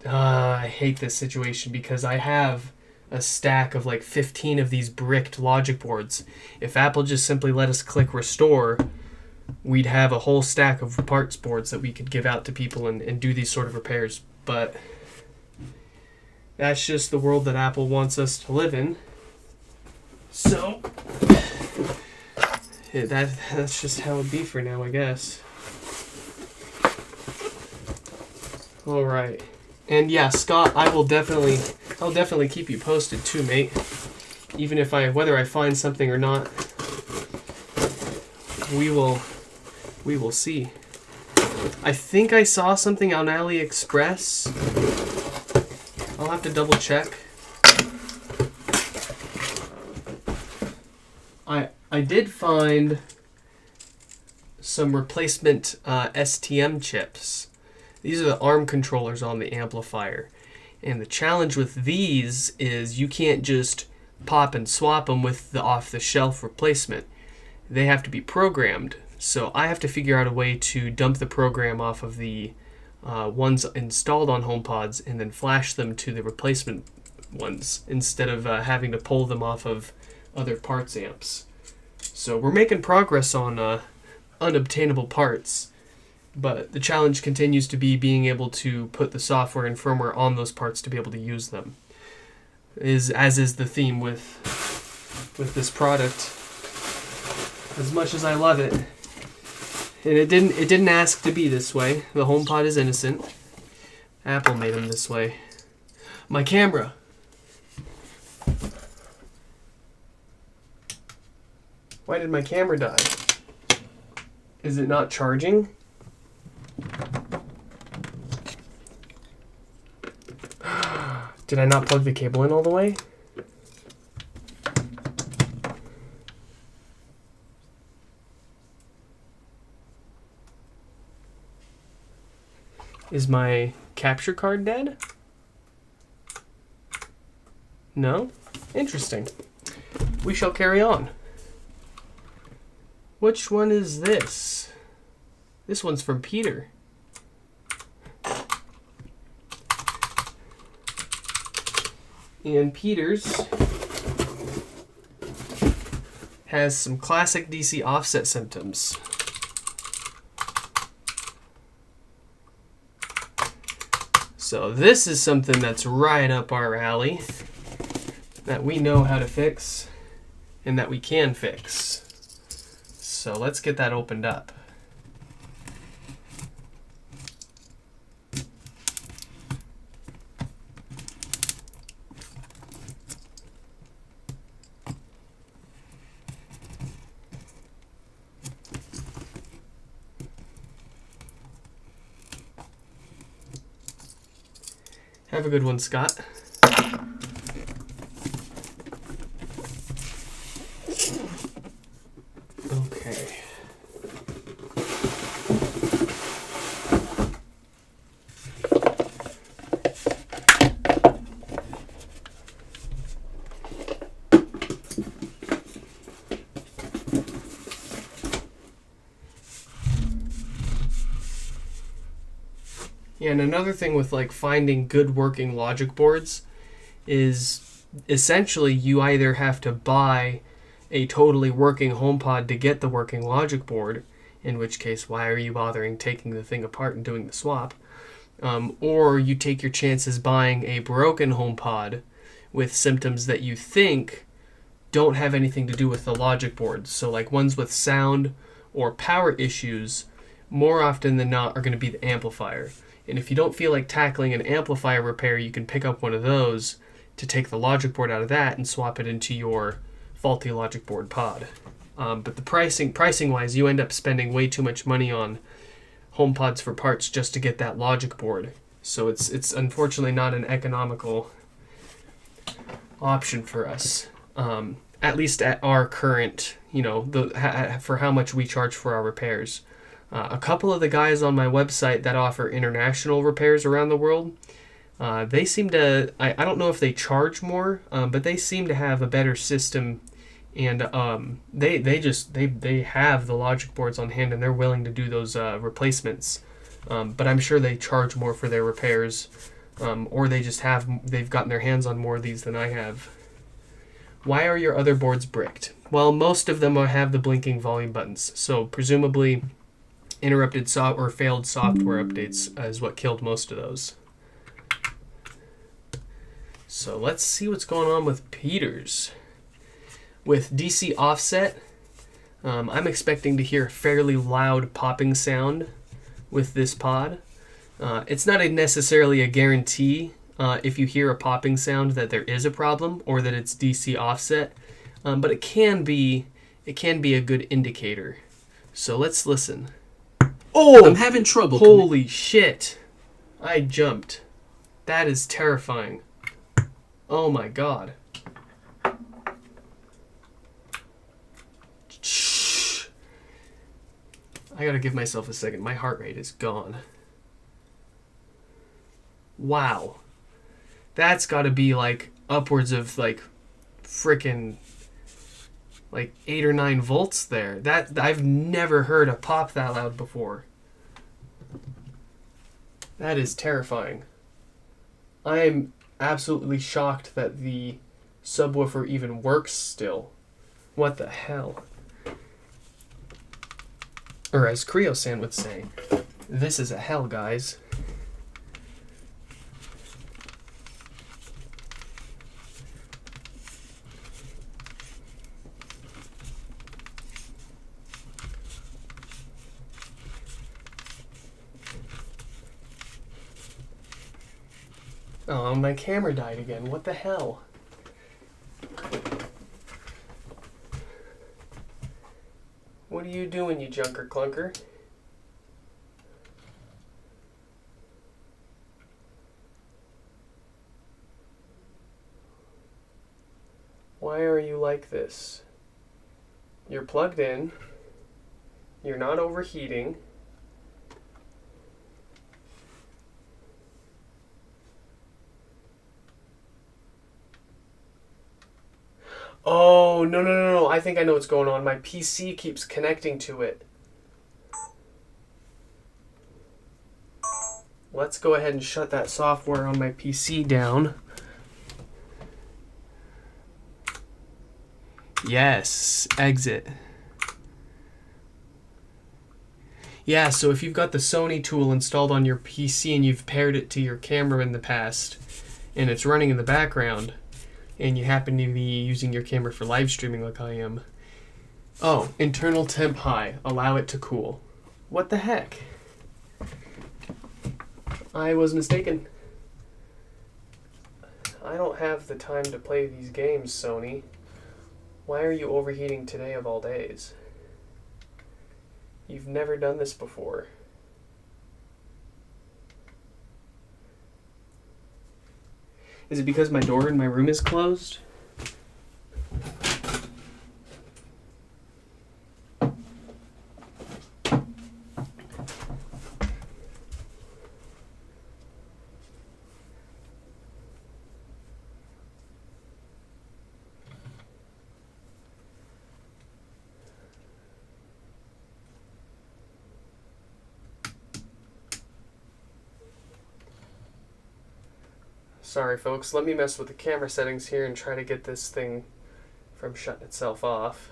I hate this situation because I have a stack of like 15 of these bricked logic boards. If Apple just simply let us click restore, we'd have a whole stack of parts boards that we could give out to people and do these sort of repairs. But that's just the world that Apple wants us to live in. So that's just how it be for now, I guess. All right. And yeah, Scott, I will definitely I'll definitely keep you posted too, mate. Even if whether I find something or not, we will see. I think I saw something on AliExpress. I'll have to double check. I did find some replacement STM chips. These are the ARM controllers on the amplifier. And the challenge with these is you can't just pop and swap them with the off-the-shelf replacement. They have to be programmed. So I have to figure out a way to dump the program off of the ones installed on HomePods and then flash them to the replacement ones instead of having to pull them off of other parts amps. So we're making progress on unobtainable parts, but the challenge continues to be being able to put the software and firmware on those parts to be able to use them. As is the theme with this product. As much as I love it, and it didn't ask to be this way. The HomePod is innocent. Apple made them this way. My camera. Why did my camera die? Is it not charging? Did I not plug the cable in all the way? Is my capture card dead? No? Interesting. We shall carry on. Which one is this? This one's from Peter. And Peter's has some classic DC offset symptoms. So this is something that's right up our alley, that we know how to fix and that we can fix. So let's get that opened up. Have a good one, Scott. Okay. Yeah, and another thing with like finding good working logic boards is essentially you either have to buy a totally working HomePod to get the working logic board, in which case why are you bothering taking the thing apart and doing the swap, or you take your chances buying a broken HomePod with symptoms that you think don't have anything to do with the logic board. So like ones with sound or power issues more often than not are going to be the amplifier. And if you don't feel like tackling an amplifier repair, you can pick up one of those to take the logic board out of that and swap it into your faulty logic board pod. But the pricing wise, you end up spending way too much money on HomePods for parts just to get that logic board. So it's unfortunately not an economical option for us. At least at our current, for how much we charge for our repairs. A couple of the guys on my website that offer international repairs around the world, they seem to, I don't know if they charge more, but they seem to have a better system, and they have the logic boards on hand and they're willing to do those replacements. But I'm sure they charge more for their repairs, or they've gotten their hands on more of these than I have. Why are your other boards bricked? Well, most of them have the blinking volume buttons, so presumably interrupted or failed software updates is what killed most of those. So let's see what's going on with Peter's. With DC offset, I'm expecting to hear a fairly loud popping sound with this pod. It's not necessarily a guarantee, if you hear a popping sound that there is a problem or that it's DC offset. But it can be a good indicator. So let's listen. Oh! I'm having trouble. Holy shit. I jumped. That is terrifying. Oh my god. Shh. I gotta give myself a second. My heart rate is gone. Wow. That's gotta be like upwards of like frickin' like 8 or 9 volts there. That I've never heard a pop that loud before. That is terrifying. I am absolutely shocked that the subwoofer even works still. What the hell? Or as Creo-san would say, this is a hell, guys. Oh, my camera died again. What the hell? What are you doing, you junker clunker? Why are you like this? You're plugged in. You're not overheating. Oh, no. I think I know what's going on. My PC keeps connecting to it. Let's go ahead and shut that software on my PC down. Yes, exit. Yeah, so if you've got the Sony tool installed on your PC and you've paired it to your camera in the past, and it's running in the background, and you happen to be using your camera for live streaming like I am. Oh, internal temp high. Allow it to cool. What the heck? I was mistaken. I don't have the time to play these games, Sony. Why are you overheating today of all days? You've never done this before. Is it because my door in my room is closed? Sorry folks, let me mess with the camera settings here and try to get this thing from shutting itself off.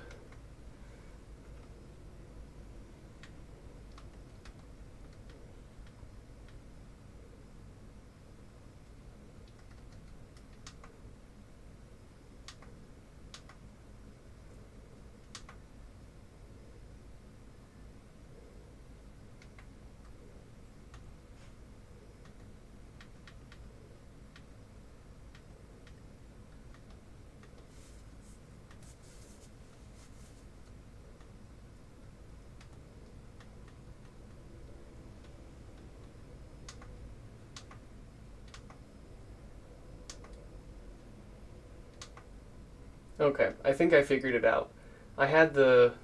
Okay, I think I figured it out. I had the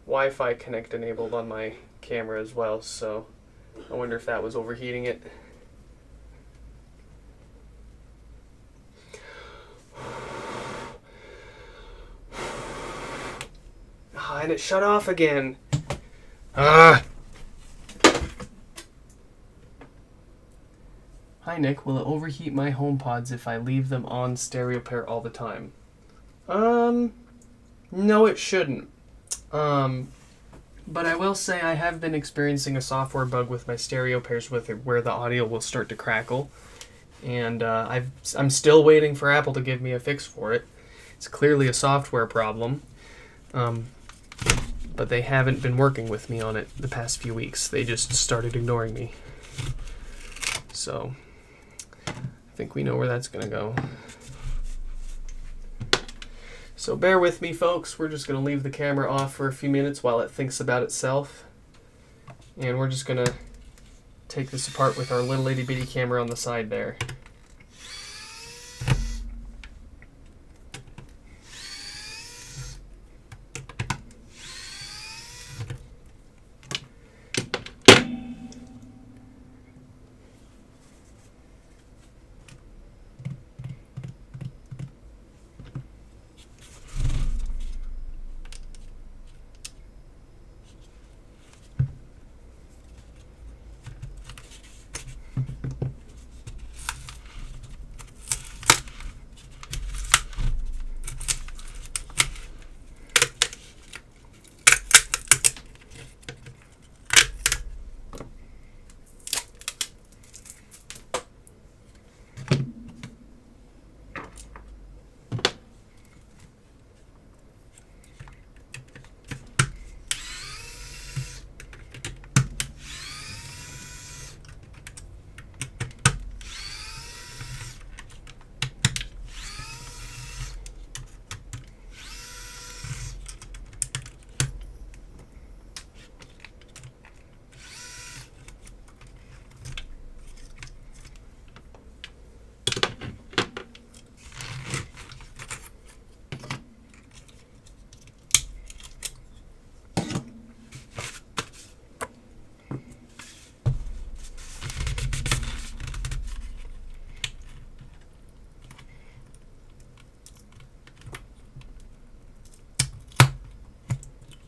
Wi-Fi Connect enabled on my camera as well, so I wonder if that was overheating it. Ah, and it shut off again. Ah! Hi Nick, will it overheat my HomePods if I leave them on stereo pair all the time? No it shouldn't. But I will say I have been experiencing a software bug with my stereo pairs with it where the audio will start to crackle. And I'm still waiting for Apple to give me a fix for it. It's clearly a software problem. But they haven't been working with me on it the past few weeks. They just started ignoring me. So, I think we know where that's gonna go. So bear with me, folks. We're just gonna leave the camera off for a few minutes while it thinks about itself. And we're just gonna take this apart with our little itty bitty camera on the side there.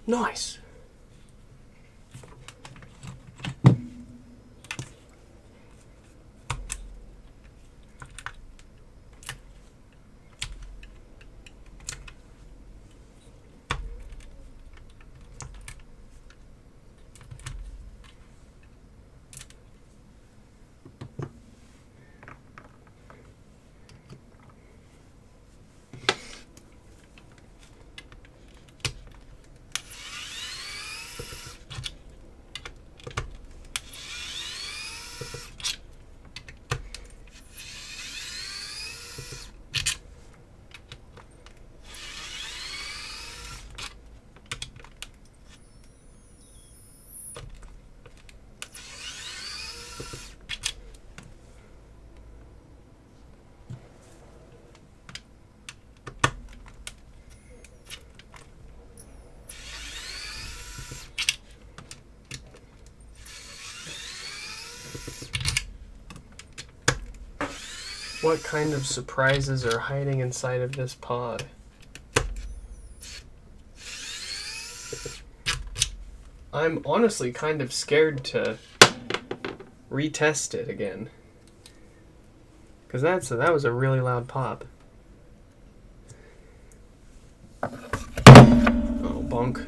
Nice. What kind of surprises are hiding inside of this pod? I'm honestly kind of scared to retest it again. Because that was a really loud pop. Oh, bonk.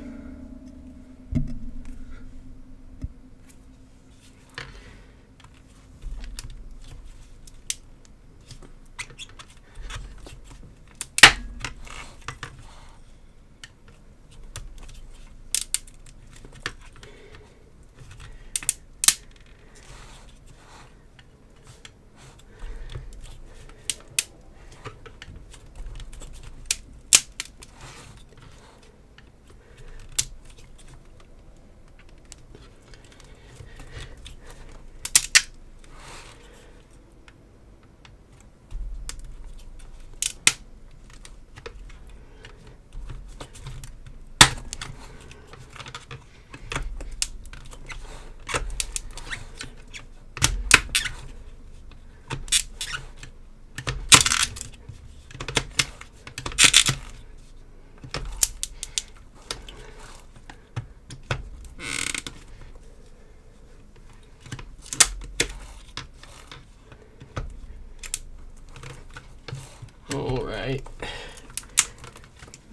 Alright.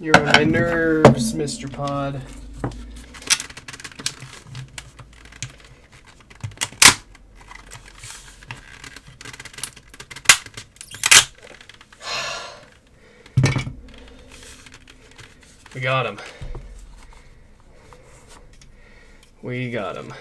You're on my nerves, Mr. Pod. We got him. We got him.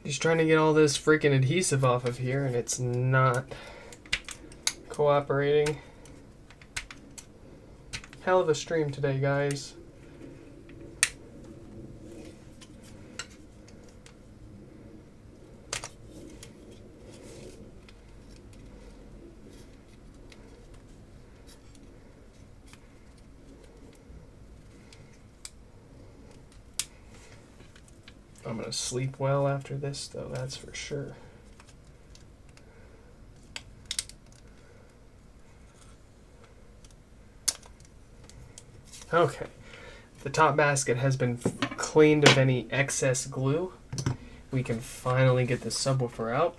He's trying to get all this freaking adhesive off of here, and it's not cooperating. Hell of a stream today, guys. I'm gonna sleep well after this, though, that's for sure. Okay, the top basket has been cleaned of any excess glue. We can finally get the subwoofer out.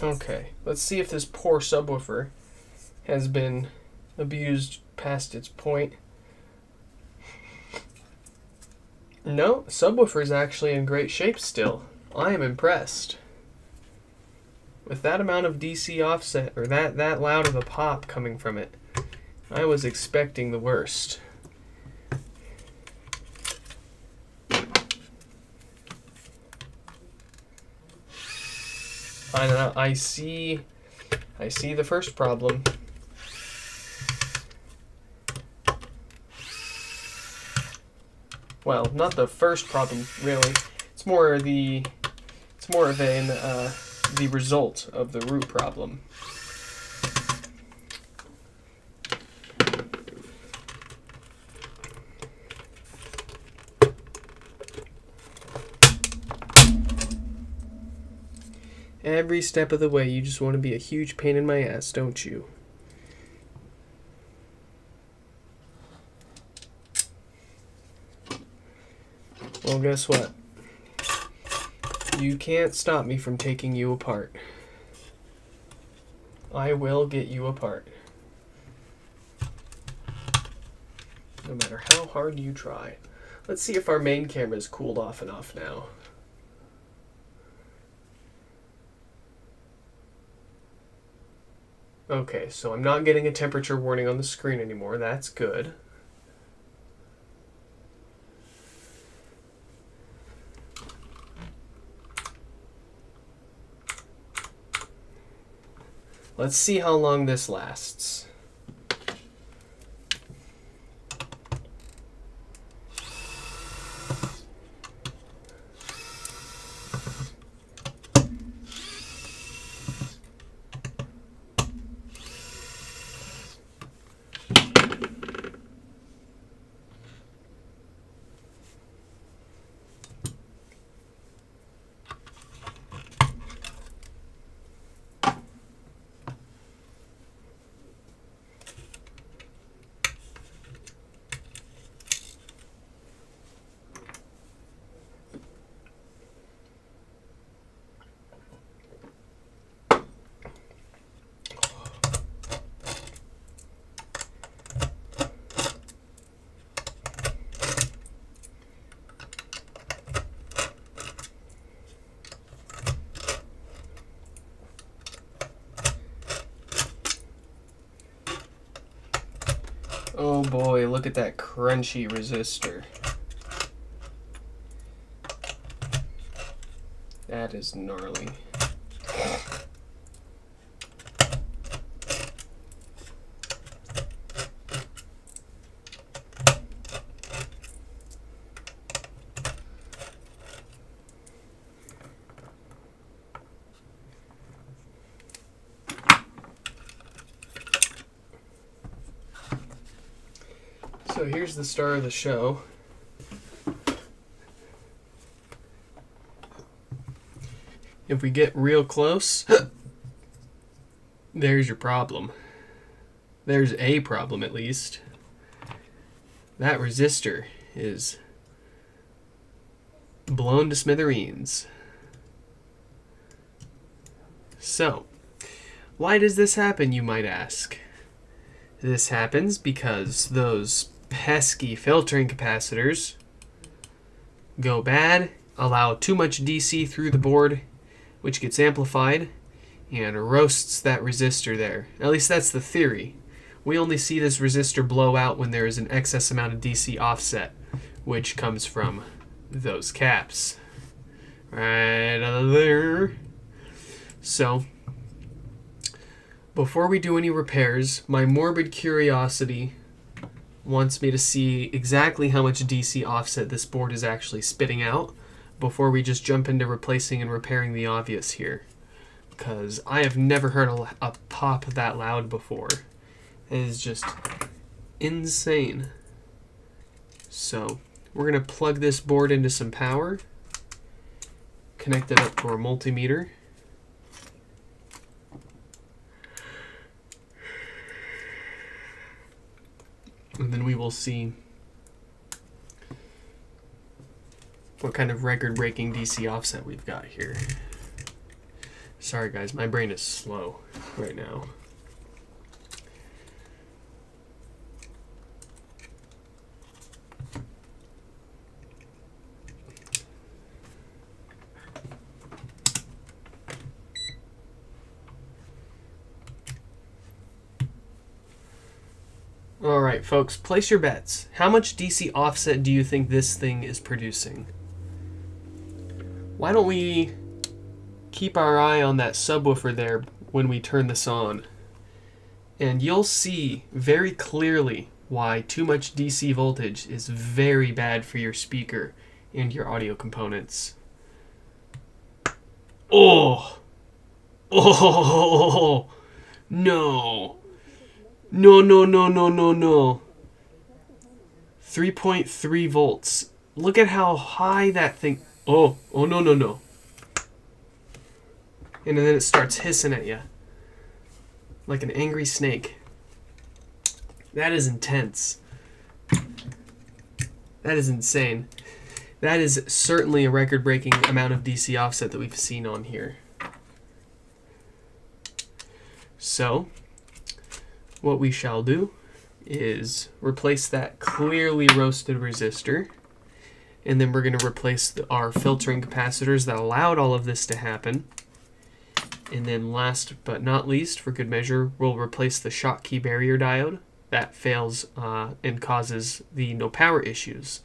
Okay, let's see if this poor subwoofer has been abused past its point. No, subwoofer is actually in great shape still. I am impressed. With that amount of DC offset, or that loud of a pop coming from it, I was expecting the worst. I see the first problem. Well, not the first problem really. It's more of the result of the root problem. Every step of the way, you just want to be a huge pain in my ass, don't you? Well, guess what? You can't stop me from taking you apart. I will get you apart. No matter how hard you try. Let's see if our main camera's cooled off enough now. Okay, so I'm not getting a temperature warning on the screen anymore. That's good. Let's see how long this lasts. Oh boy, look at that crunchy resistor. That is gnarly. So here's the star of the show. If we get real close, there's your problem. There's a problem at least. That resistor is... blown to smithereens. So, why does this happen, you might ask? This happens because those pesky filtering capacitors go bad, allow too much DC through the board, which gets amplified and roasts that resistor there. At least that's the theory. We only see this resistor blow out when there is an excess amount of DC offset, which comes from those caps. Right out of there. So, before we do any repairs, my morbid curiosity wants me to see exactly how much DC offset this board is actually spitting out before we just jump into replacing and repairing the obvious here. Because I have never heard a pop that loud before. It is just insane. So, we're going to plug this board into some power, connect it up to our multimeter. And then we will see what kind of record-breaking DC offset we've got here. Sorry guys, my brain is slow right now. Alright folks, place your bets. How much DC offset do you think this thing is producing? Why don't we keep our eye on that subwoofer there when we turn this on? And you'll see very clearly why too much DC voltage is very bad for your speaker and your audio components. Oh! Oh! No! No, no, no, no, no, no. 3.3 volts. Look at how high that thing... Oh, oh, no, no, no. And then it starts hissing at you. Like an angry snake. That is intense. That is insane. That is certainly a record-breaking amount of DC offset that we've seen on here. So, what we shall do is replace that clearly roasted resistor, and then we're going to replace our filtering capacitors that allowed all of this to happen. And then last but not least, for good measure, we'll replace the Schottky barrier diode that fails and causes the no power issues.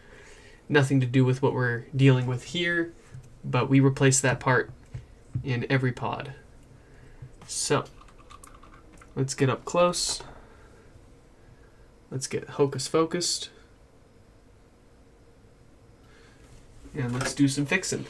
Nothing to do with what we're dealing with here, but we replace that part in every pod. So, let's get up close. Let's get hocus focused. And let's do some fixing.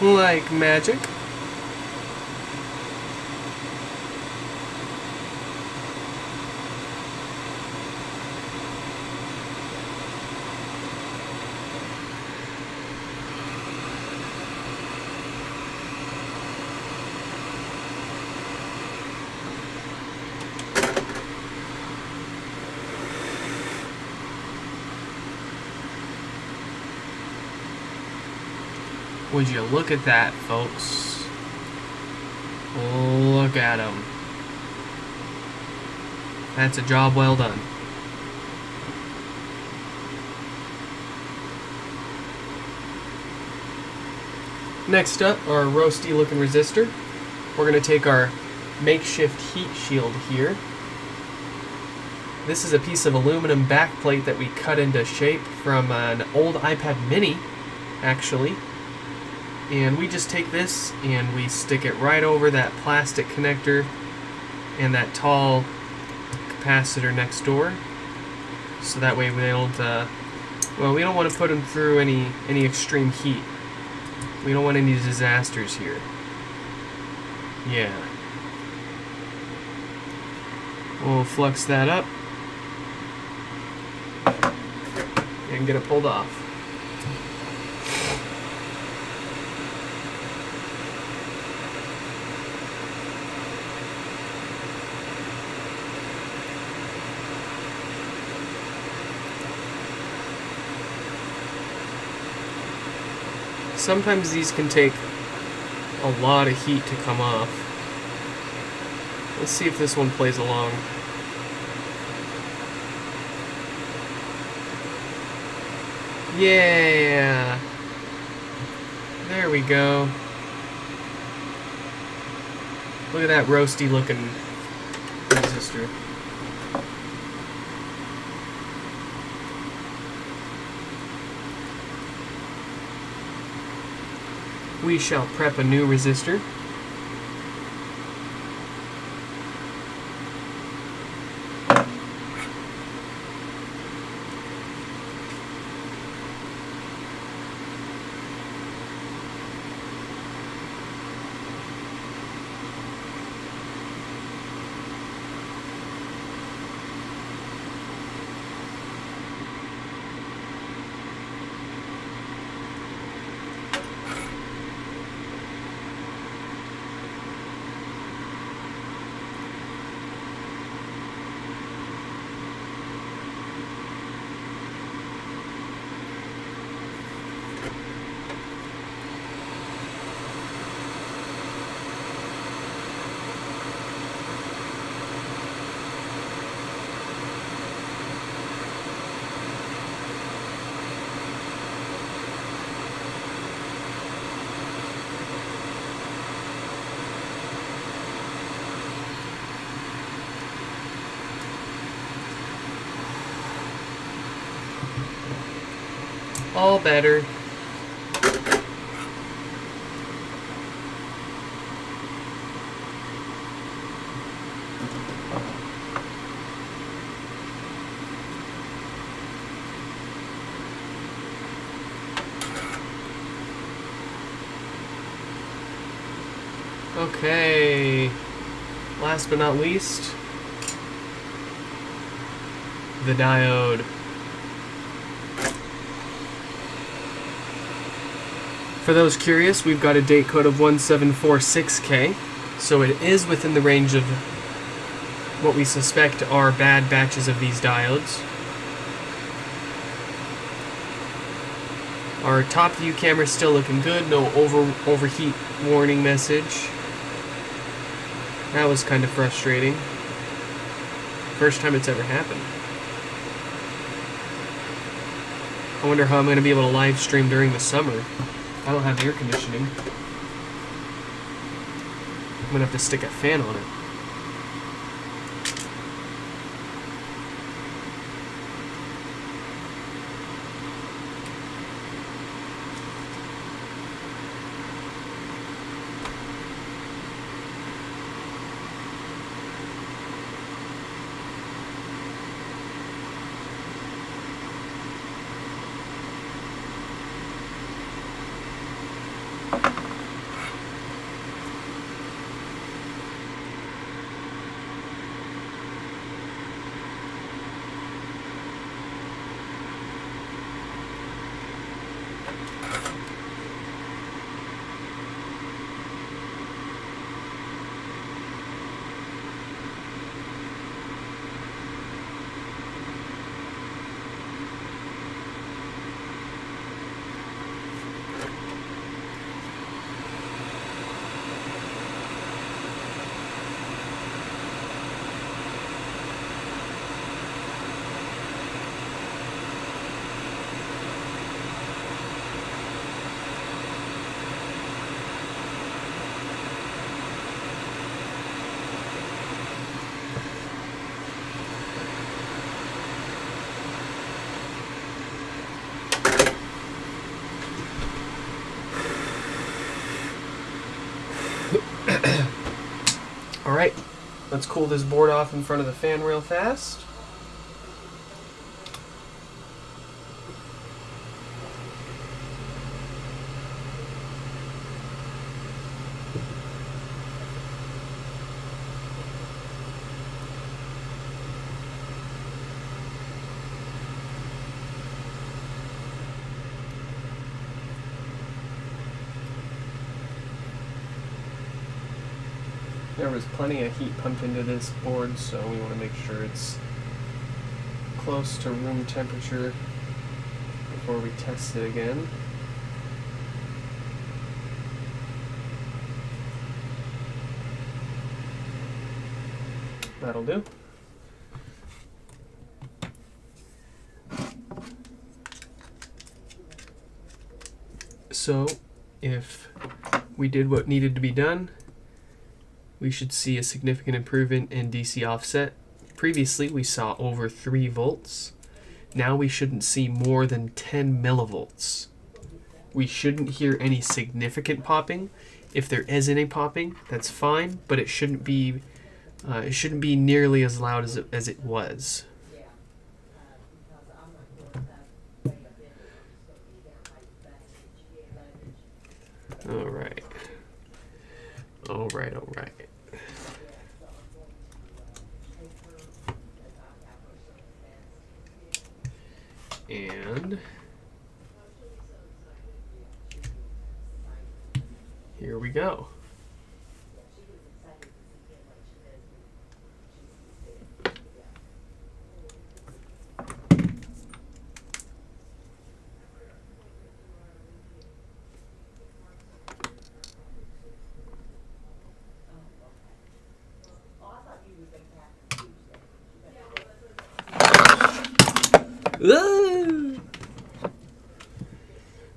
Like magic. Would you look at that, folks? Look at him. That's a job well done. Next up, our roasty looking resistor. We're going to take our makeshift heat shield here. This is a piece of aluminum backplate that we cut into shape from an old iPad mini, actually. And we just take this and we stick it right over that plastic connector and that tall capacitor next door. So that way we don't, well, we don't want to put them through any extreme heat. We don't want any disasters here. Yeah. We'll flux that up and get it pulled off. Sometimes these can take a lot of heat to come off. Let's see if this one plays along. Yeah! There we go. Look at that roasty looking resistor. We shall prep a new resistor. All better. Okay. Last but not least, the diode. For those curious, we've got a date code of 1746K, so it is within the range of what we suspect are bad batches of these diodes. Our top view camera is still looking good, no overheat warning message. That was kind of frustrating. First time it's ever happened. I wonder how I'm going to be able to live stream during the summer. I don't have air conditioning. I'm going to have to stick a fan on it. Let's cool this board off in front of the fan real fast. There was plenty of heat pumped into this board, so we want to make sure it's close to room temperature before we test it again. That'll do. So, if we did what needed to be done, we should see a significant improvement in DC offset. Previously, we saw over 3 volts. Now we shouldn't see more than 10 millivolts. We shouldn't hear any significant popping. If there is any popping, that's fine, but it shouldn't be nearly as loud as it was. All right. All right. All right. And here we go.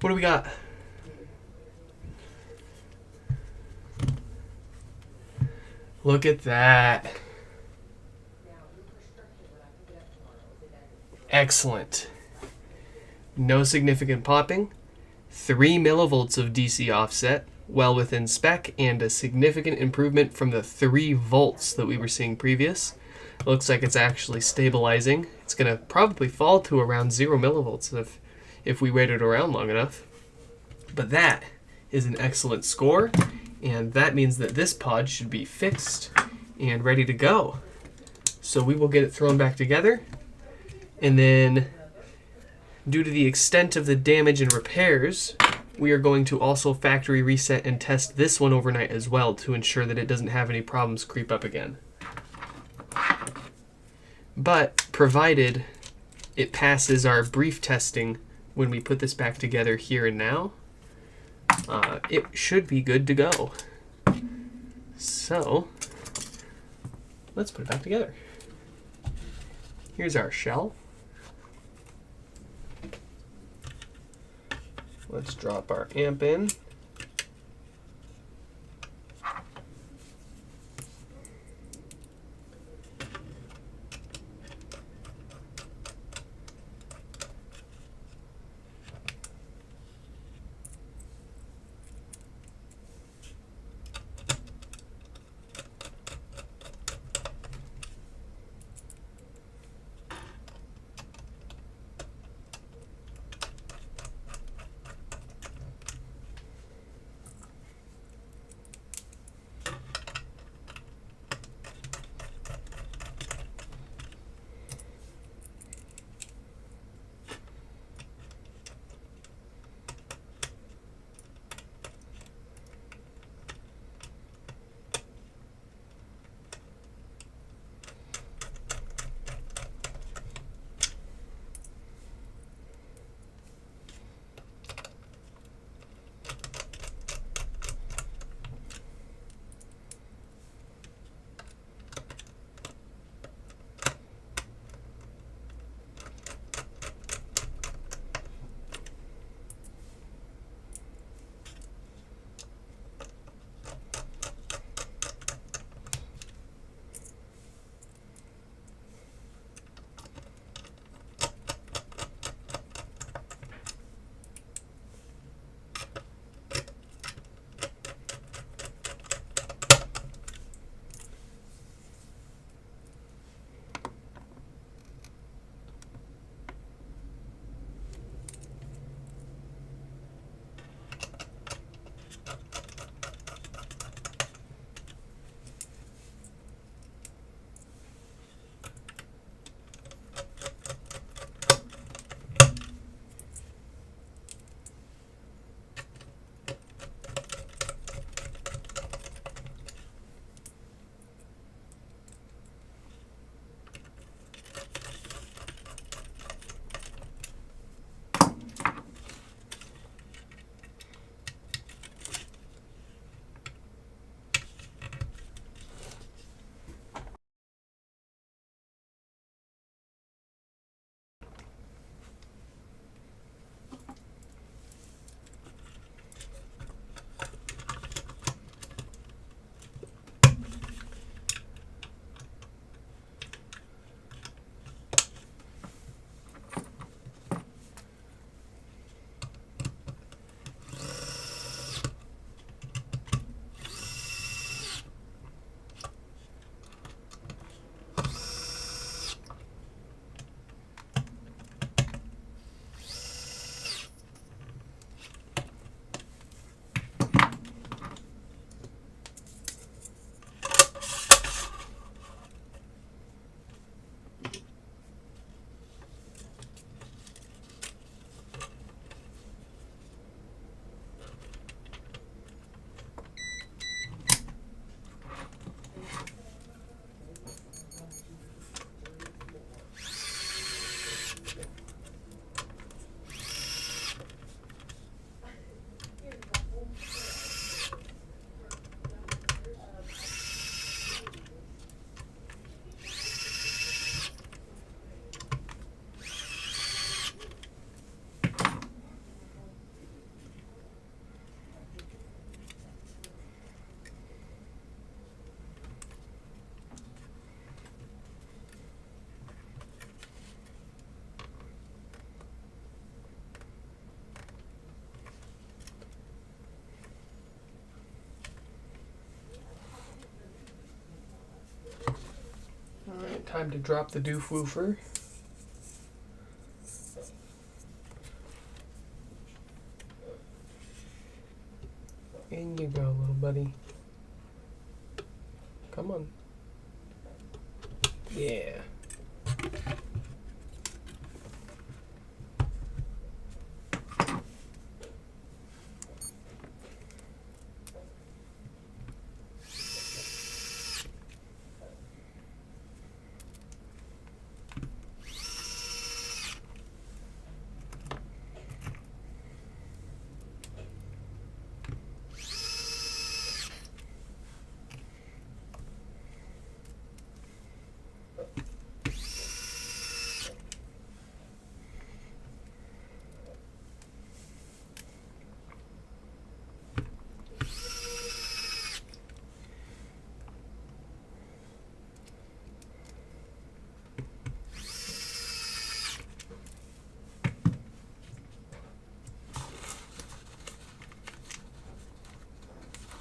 What do we got? Look at that. Excellent. No significant popping. 3 millivolts of DC offset, well within spec, and a significant improvement from the 3 volts that we were seeing previous. Looks like it's actually stabilizing. It's going to probably fall to around 0 millivolts if we waited around long enough. But that is an excellent score, and that means that this pod should be fixed and ready to go. So we will get it thrown back together, and then due to the extent of the damage and repairs, we are going to also factory reset and test this one overnight as well to ensure that it doesn't have any problems creep up again. But provided it passes our brief testing when we put this back together here and now, it should be good to go. So let's put it back together. Here's our shell. Let's drop our amp in. Time to drop the doof woofer. In you go, little buddy. Come on. Yeah.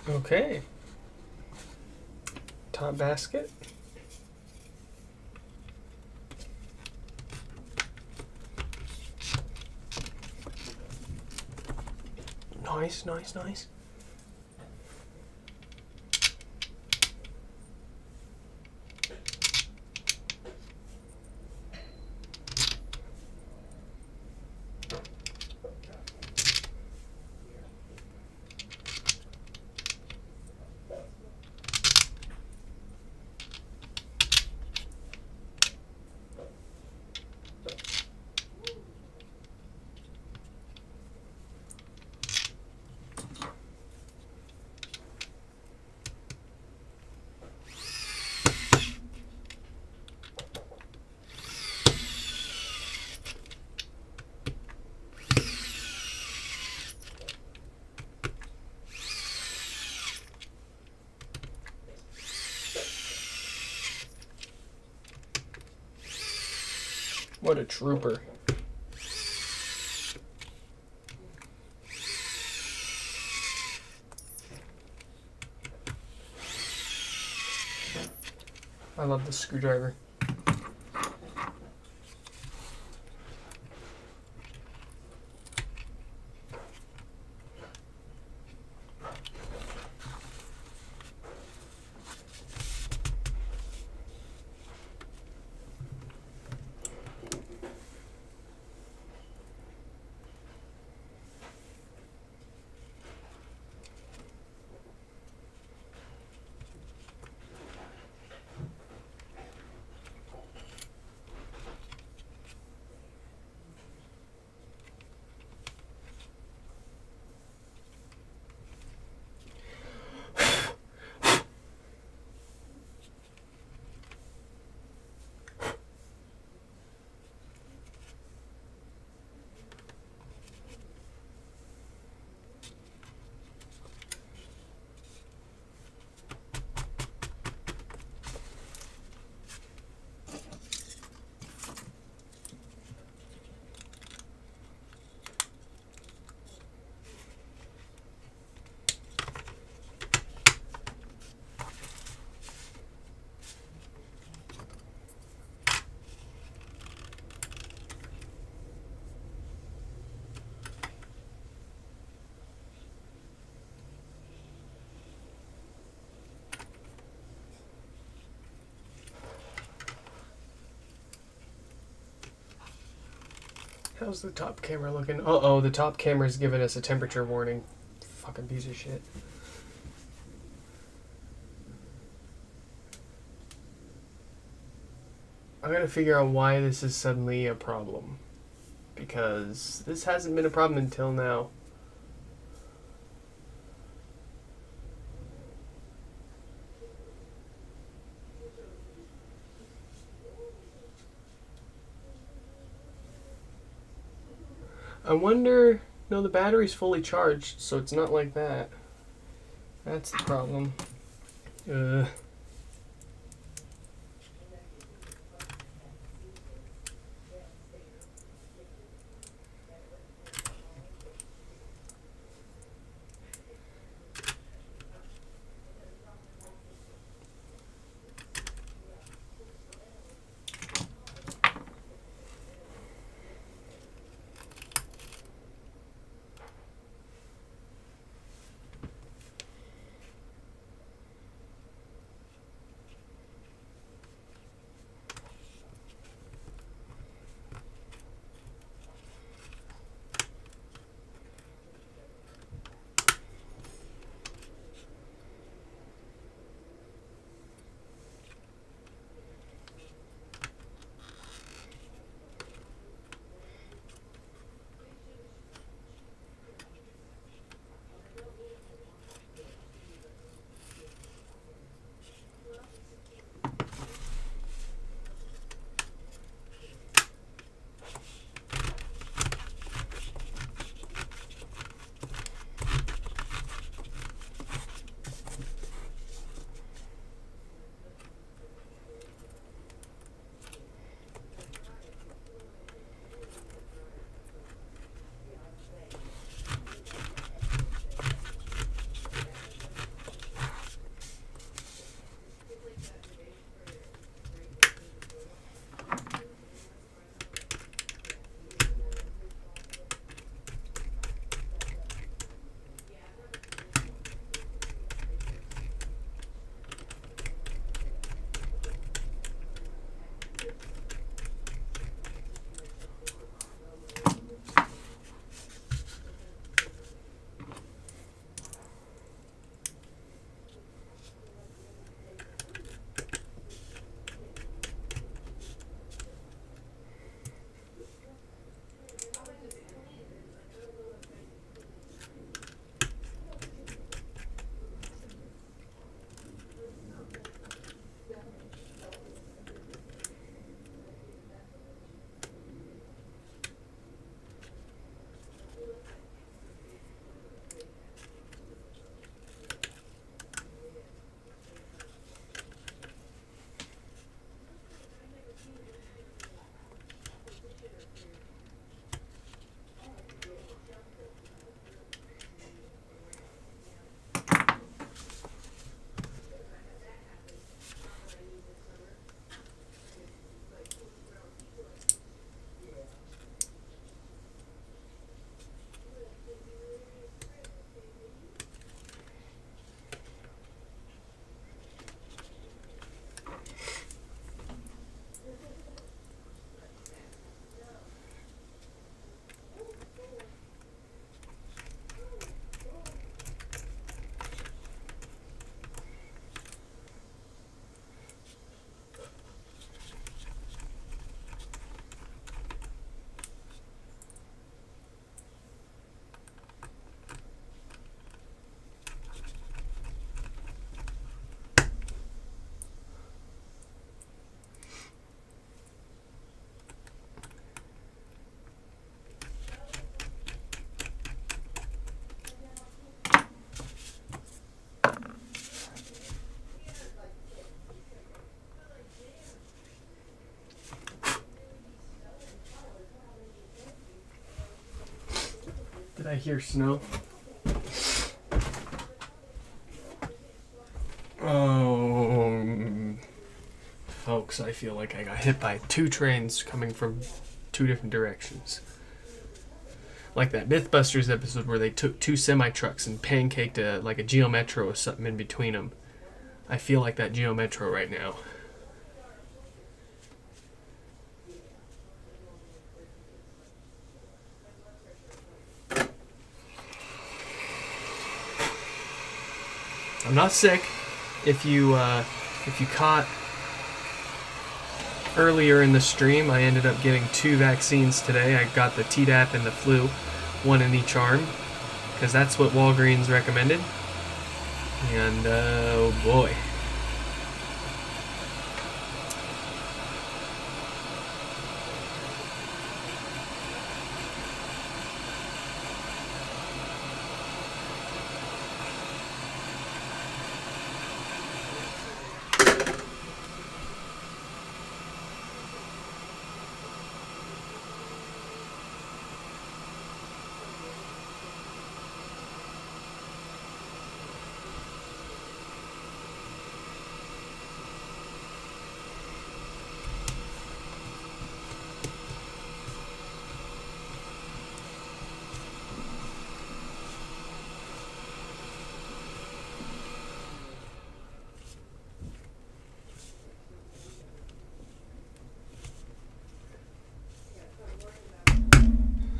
Okay. Top basket. Nice, nice, nice. What a trooper. I love this screwdriver. How's the top camera looking? Uh-oh, the top camera's giving us a temperature warning. Fucking piece of shit. I gotta figure out why this is suddenly a problem. Because this hasn't been a problem until now. I wonder... No, the battery's fully charged, so it's not like that. That's the problem. Did I hear snow? Oh, folks, I feel like I got hit by 2 trains coming from 2 different directions. Like that Mythbusters episode where they took 2 semi-trucks and pancaked a Geo Metro or something in between them. I feel like that Geo Metro right now. I'm not sick. If you caught earlier in the stream, I ended up getting 2 vaccines today. I got the Tdap and the flu, 1 in each arm, because that's what Walgreens recommended. And oh boy.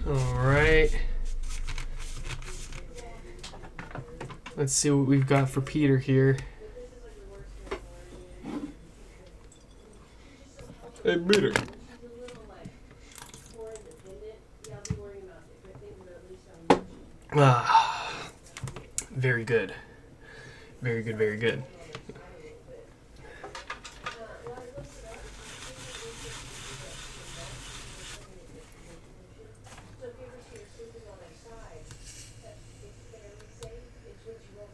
Alright. Let's see what we've got for Peter here. Hey, Peter. Ah, very good. Very good, very good.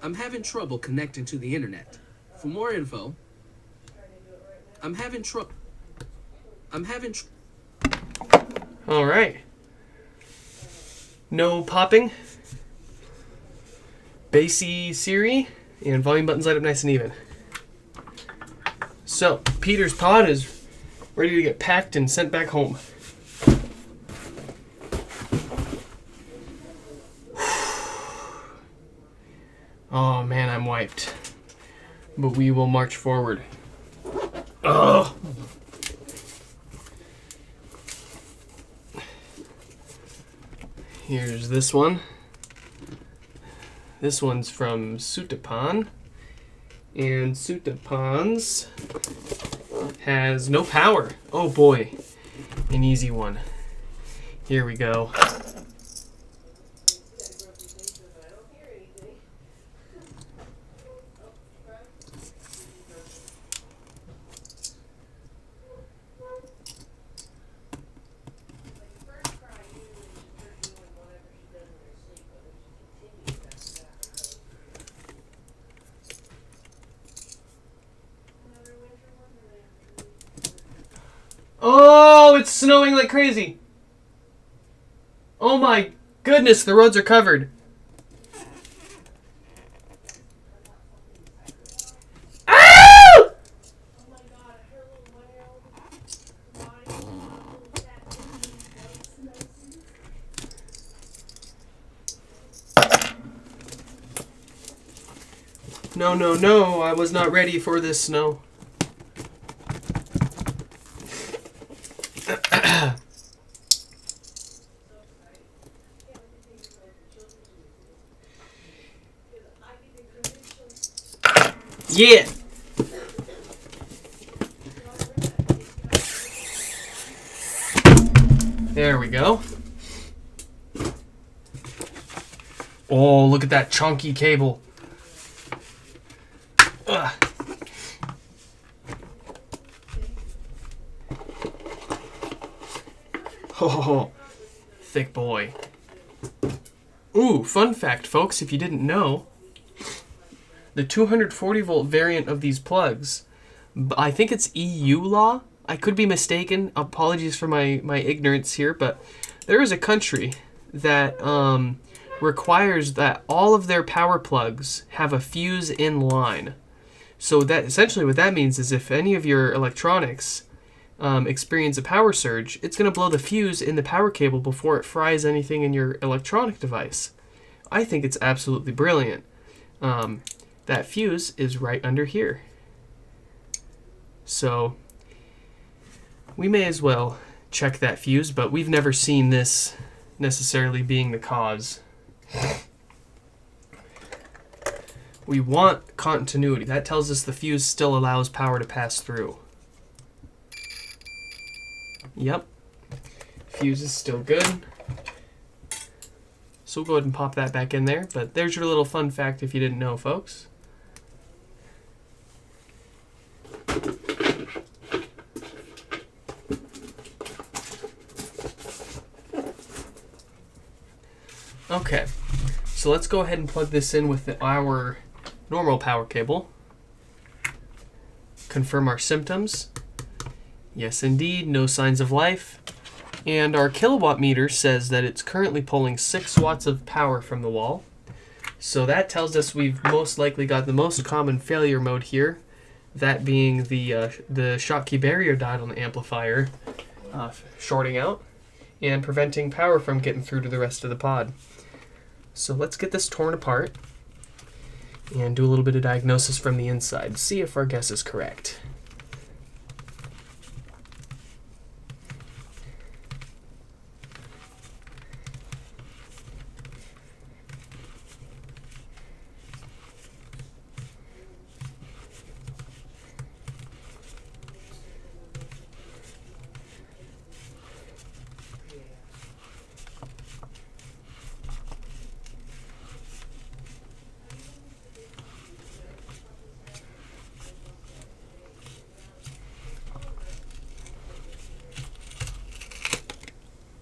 I'm having trouble connecting to the internet. For more info, All right. No popping. Bassy Siri, and volume buttons light up nice and even. So, Peter's pod is ready to get packed and sent back home. Oh man, I'm wiped. But we will march forward. Ugh. Here's this one. This one's from Sutapan. And Sutapan's has no power. Oh boy. An easy one. Here we go. Oh, it's snowing like crazy. Oh my goodness, the roads are covered. Ah! No, no, no, I was not ready for this snow. Yeah. There we go. Oh, look at that chunky cable. Ugh. Oh, thick boy. Ooh, fun fact, folks, if you didn't know, the 240 volt variant of these plugs, I think it's EU law. I could be mistaken. Apologies for my ignorance here, but there is a country that requires that all of their power plugs have a fuse in line. So that essentially what that means is if any of your electronics experience a power surge, it's going to blow the fuse in the power cable before it fries anything in your electronic device. I think it's absolutely brilliant. That fuse is right under here. So we may as well check that fuse, but we've never seen this necessarily being the cause. We want continuity. That tells us the fuse still allows power to pass through. Yep. Fuse is still good. So we'll go ahead and pop that back in there. But there's your little fun fact if you didn't know, folks. Okay, so let's go ahead and plug this in with our normal power cable. Confirm our symptoms. Yes, indeed, no signs of life. And our kilowatt meter says that it's currently pulling 6 watts of power from the wall. So that tells us we've most likely got the most common failure mode here, that being the Schottky barrier diode on the amplifier shorting out and preventing power from getting through to the rest of the pod. So let's get this torn apart and do a little bit of diagnosis from the inside. See if our guess is correct.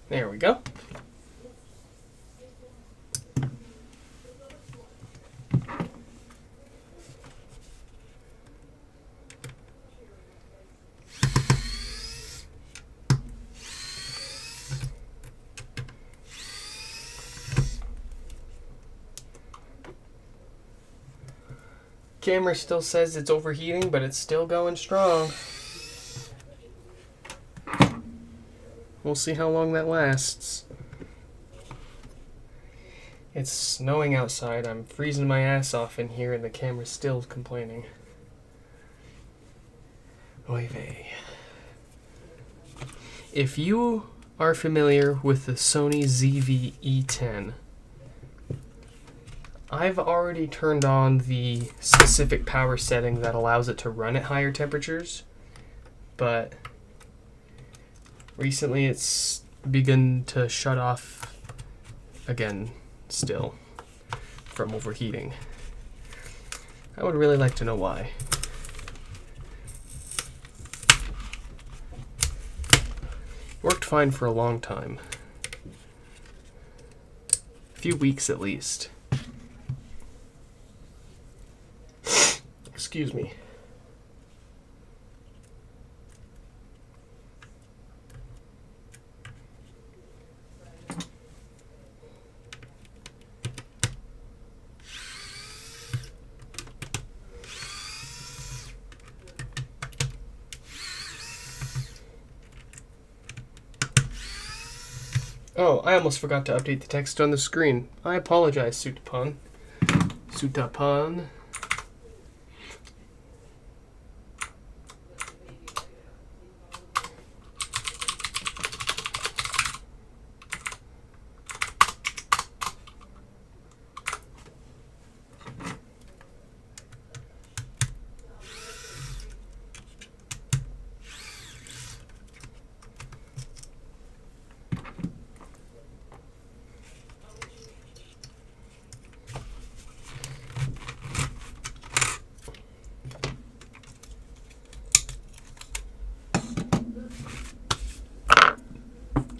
There we go. Camera still says it's overheating, but it's still going strong. We'll see how long that lasts. It's snowing outside. I'm freezing my ass off in here and the camera's still complaining. Oy vey. If you are familiar with the Sony ZV-E10, I've already turned on the specific power setting that allows it to run at higher temperatures, but recently it's begun to shut off again still from overheating. I would really like to know why. Worked fine for a long time. A few weeks at least. Excuse me. Oh, I almost forgot to update the text on the screen. I apologize, Sutapon. Sutapon.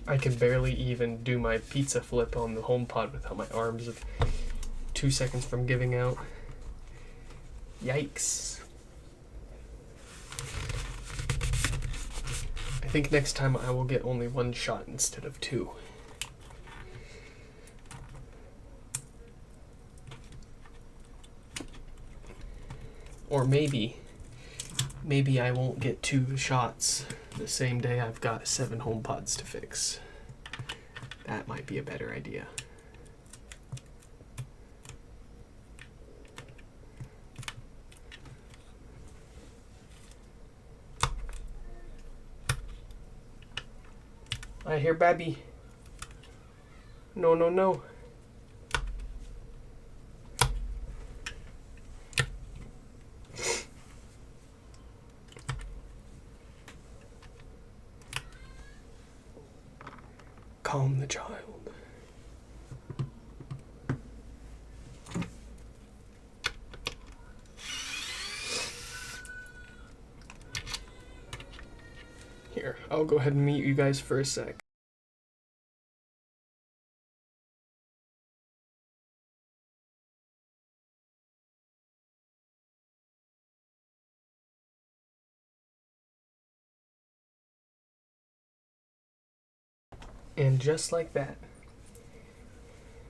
I can barely even do my pizza flip on the HomePod without my arms of 2 seconds from giving out. Yikes. I think next time I will get only 1 shot instead of 2. Or maybe I won't get 2 shots the same day I've got 7 HomePods to fix. That might be a better idea. I hear Babby. No, no, no. Calm the child. Here, I'll go ahead and mute you guys for a sec. And just like that,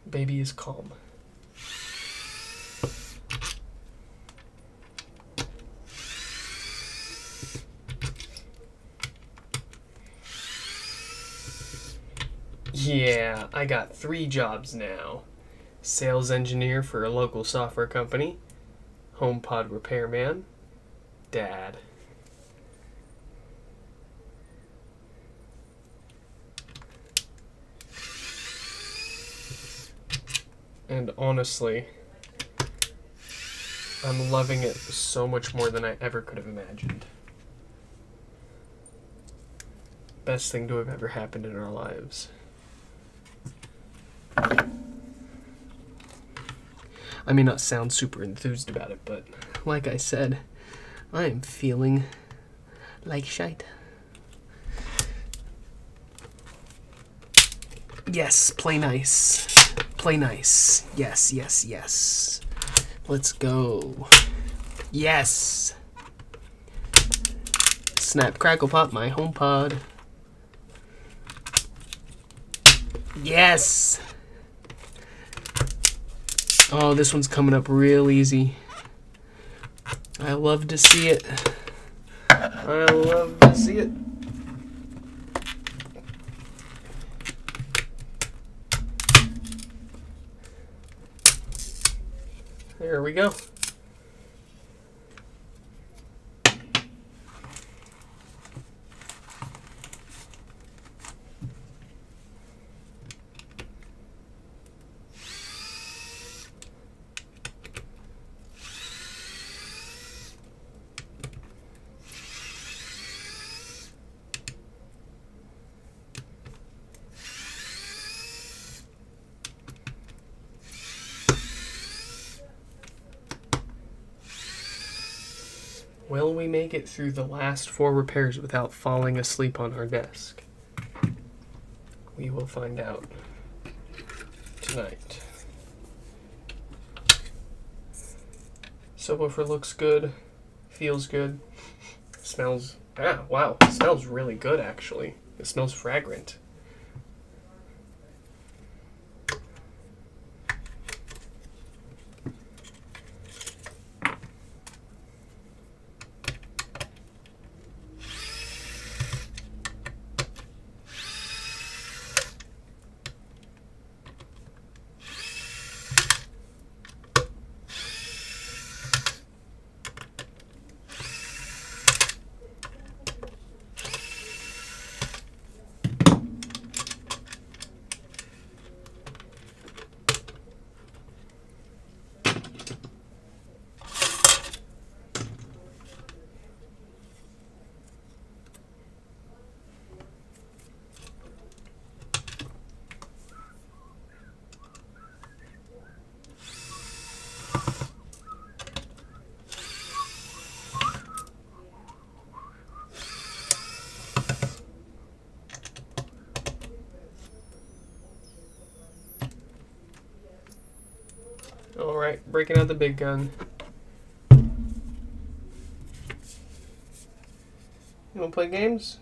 baby is calm. Yeah, I got 3 jobs now. Sales engineer for a local software company, HomePod repairman, dad. And honestly, I'm loving it so much more than I ever could have imagined. Best thing to have ever happened in our lives. I may not sound super enthused about it, but like I said, I am feeling like shite. Yes, play nice. Play nice. Yes, yes, yes. Let's go. Yes. Snap, crackle, pop, my HomePod. Yes. Oh, this one's coming up real easy. I love to see it. I love to see it. There we go. Will we make it through the last 4 repairs without falling asleep on our desk? We will find out tonight. Subwoofer looks good, feels good, smells, wow, it smells really good actually. It smells fragrant. Alright, breaking out the big gun. You wanna play games?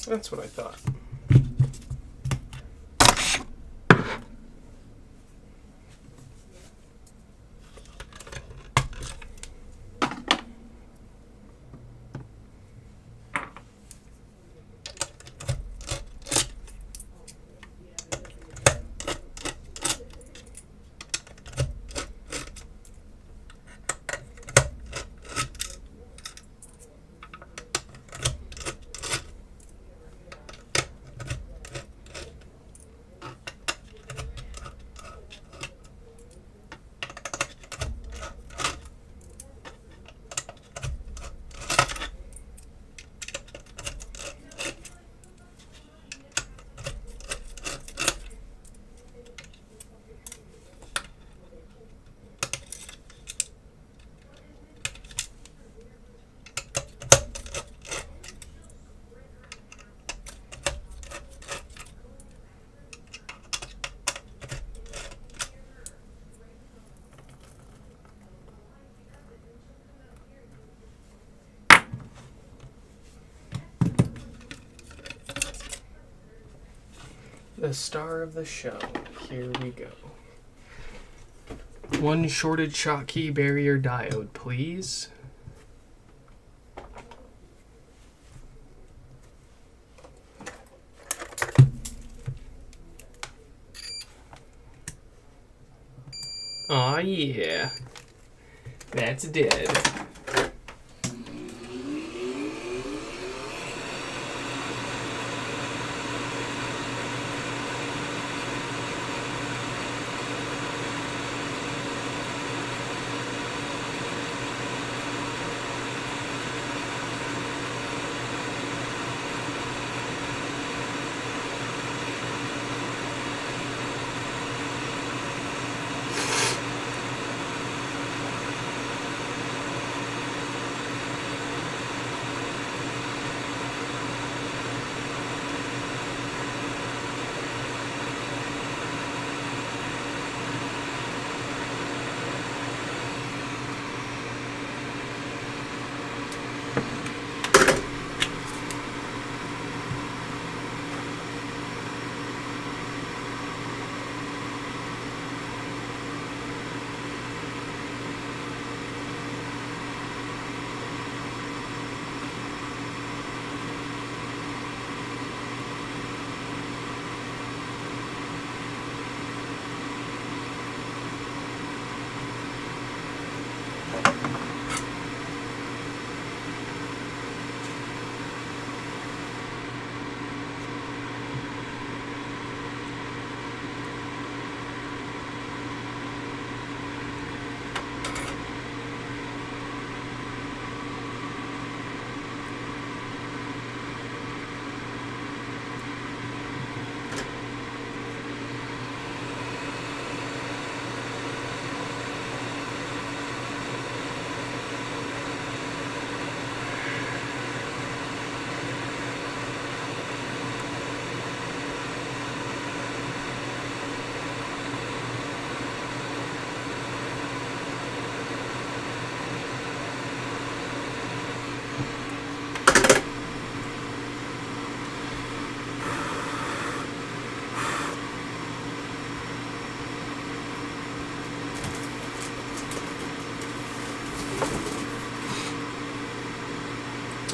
That's what I thought. The star of the show. Here we go. One shorted Schottky barrier diode, please. Aw, yeah. That's dead.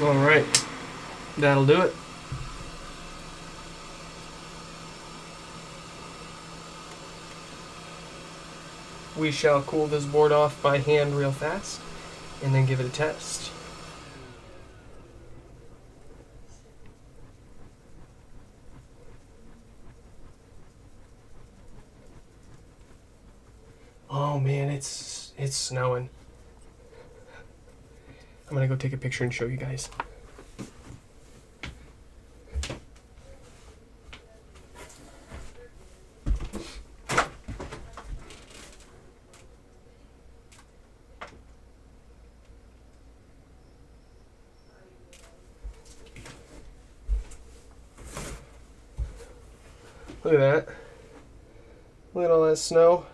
Alright, that'll do it. We shall cool this board off by hand real fast and then give it a test. Oh man, it's snowing. I'm gonna go take a picture and show you guys. Look at that. Look at all that snow.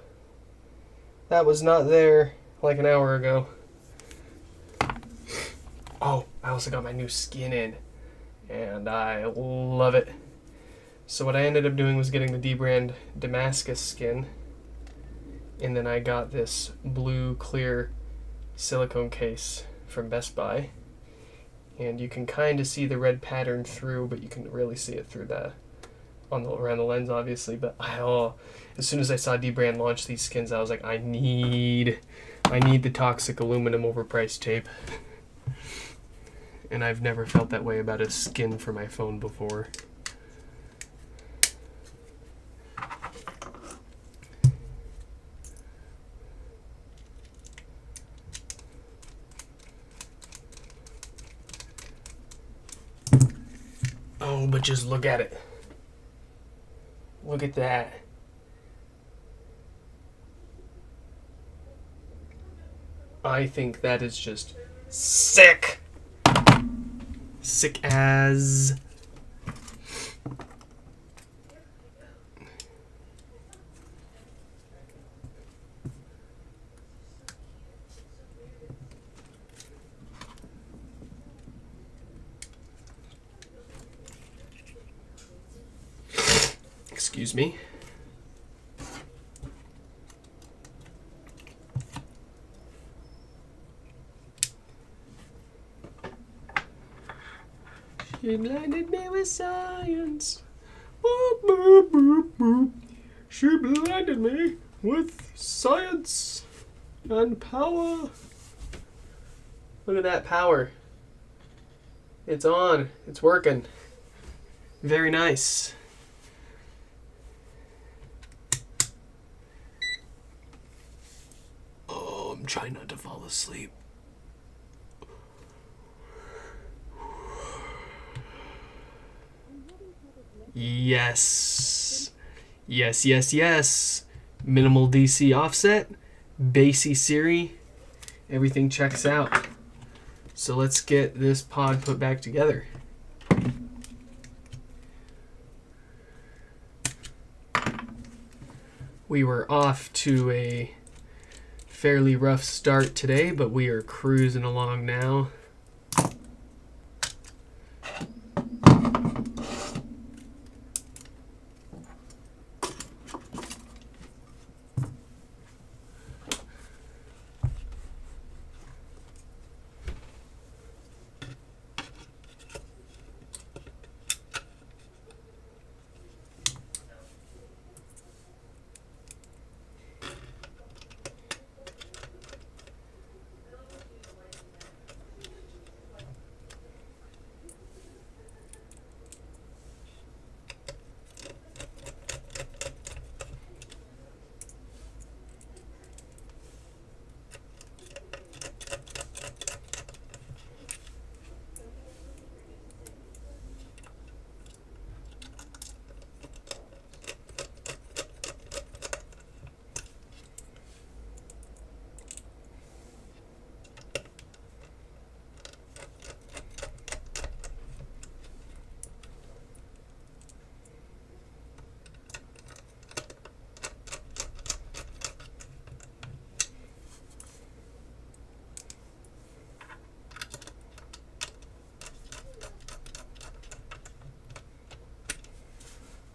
That was not there like an hour ago. Oh, I also got my new skin in, and I love it. So what I ended up doing was getting the D-brand Damascus skin, and then I got this blue clear silicone case from Best Buy, and you can kind of see the red pattern through, but you can really see it through the around the lens, obviously. But as soon as I saw D-brand launch these skins, I was like, I need the toxic aluminum overpriced tape. And I've never felt that way about a skin for my phone before. Oh, but just look at it. Look at that. I think that is just sick. Sick as. Excuse me. She blinded me with science. Boop, boop, boop, boop. She blinded me with science and power. Look at that power. It's on. It's working. Very nice. Oh, I'm trying not to fall asleep. Yes. Yes, yes, yes. Minimal DC offset. Bassy Siri. Everything checks out. So let's get this pod put back together. We were off to a fairly rough start today, but we are cruising along now.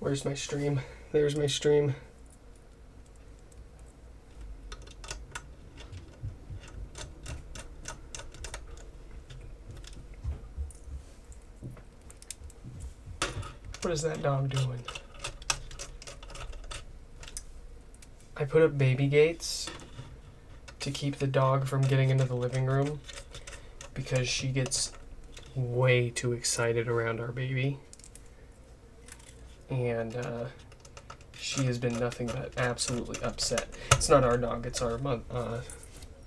Where's my stream? There's my stream. What is that dog doing? I put up baby gates to keep the dog from getting into the living room because she gets way too excited around our baby. And she has been nothing but absolutely upset. It's not our dog. It's our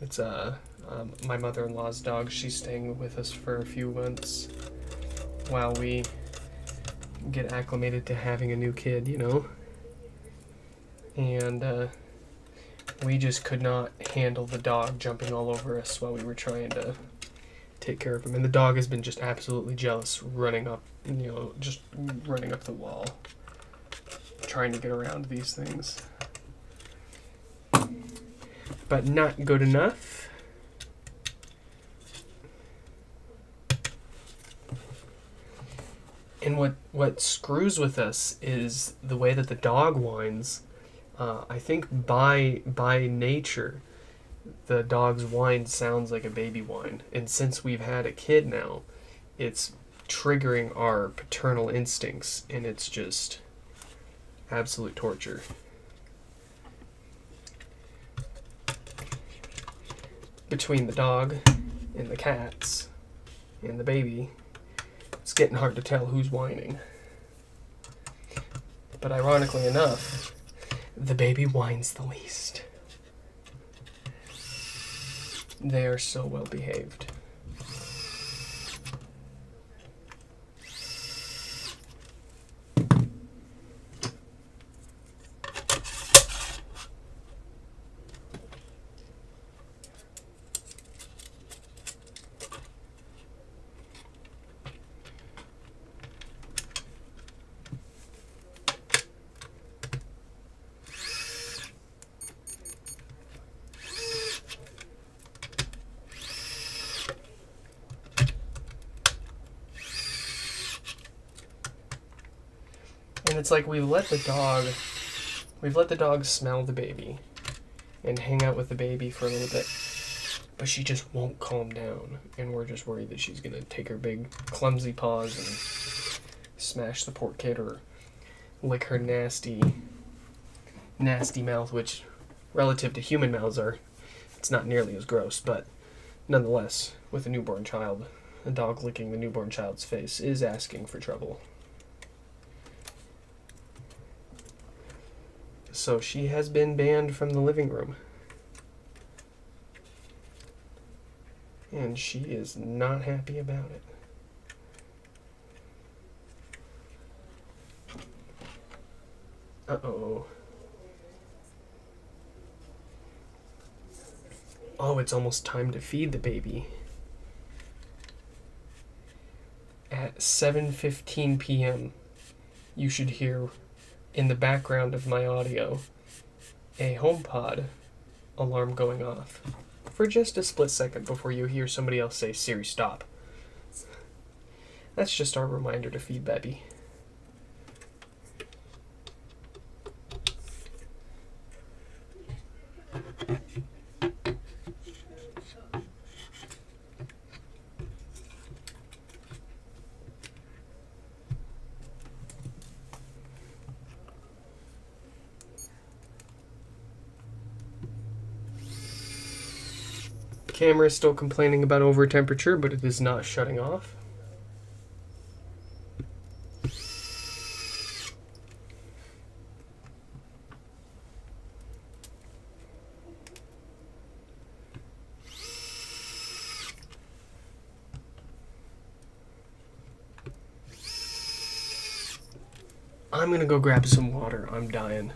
it's my mother-in-law's dog. She's staying with us for a few months while we get acclimated to having a new kid, you know. And we just could not handle the dog jumping all over us while we were trying to take care of him. And the dog has been just absolutely jealous, running up, you know, just running up the wall, trying to get around these things. But not good enough. And what screws with us is the way that the dog whines. I think by nature, the dog's whine sounds like a baby whine. And since we've had a kid now, it's triggering our paternal instincts, and it's just absolute torture. Between the dog and the cats and the baby, it's getting hard to tell who's whining. But ironically enough, the baby whines the least. They are so well behaved. And it's like we've let the dog smell the baby and hang out with the baby for a little bit, but she just won't calm down, and we're just worried that she's gonna take her big clumsy paws and smash the poor kid or lick her nasty mouth, which relative to human mouths it's not nearly as gross, but nonetheless, with a newborn child, a dog licking the newborn child's face is asking for trouble. So she has been banned from the living room. And she is not happy about it. Uh-oh. Oh, it's almost time to feed the baby. At 7:15 p.m., you should hear in the background of my audio a HomePod alarm going off for just a split second before you hear somebody else say, "Siri, stop." That's just our reminder to feed baby. Camera is still complaining about over temperature, but it is not shutting off. I'm gonna go grab some water. I'm dying.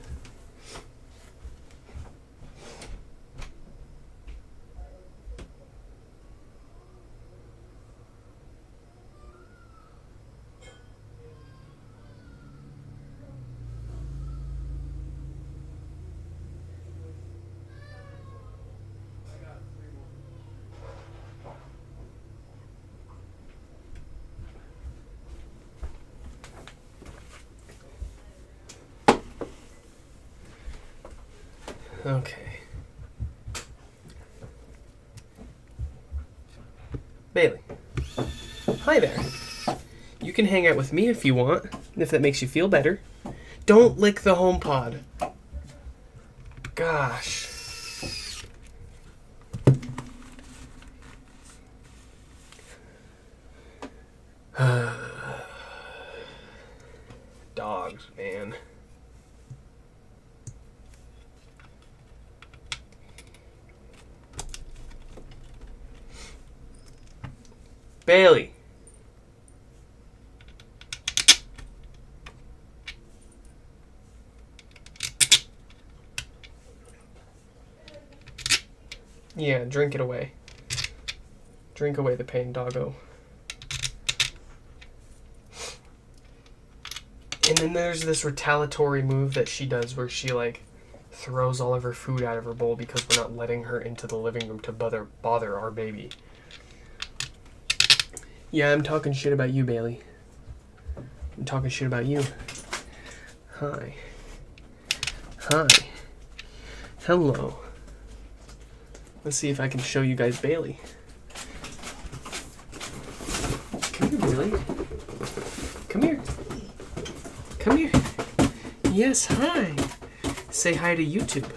Okay. Bailey. Hi there. You can hang out with me if you want, if that makes you feel better. Don't lick the HomePod. Gosh. Dogs, man. Bailey. Yeah, drink it away. Drink away the pain, doggo. And then there's this retaliatory move that she does where she, like, throws all of her food out of her bowl because we're not letting her into the living room to bother our baby. Yeah, I'm talking shit about you, Bailey. I'm talking shit about you. Hi. Hi. Hello. Let's see if I can show you guys Bailey. Come here, Bailey. Come here. Come here. Yes, hi. Say hi to YouTube.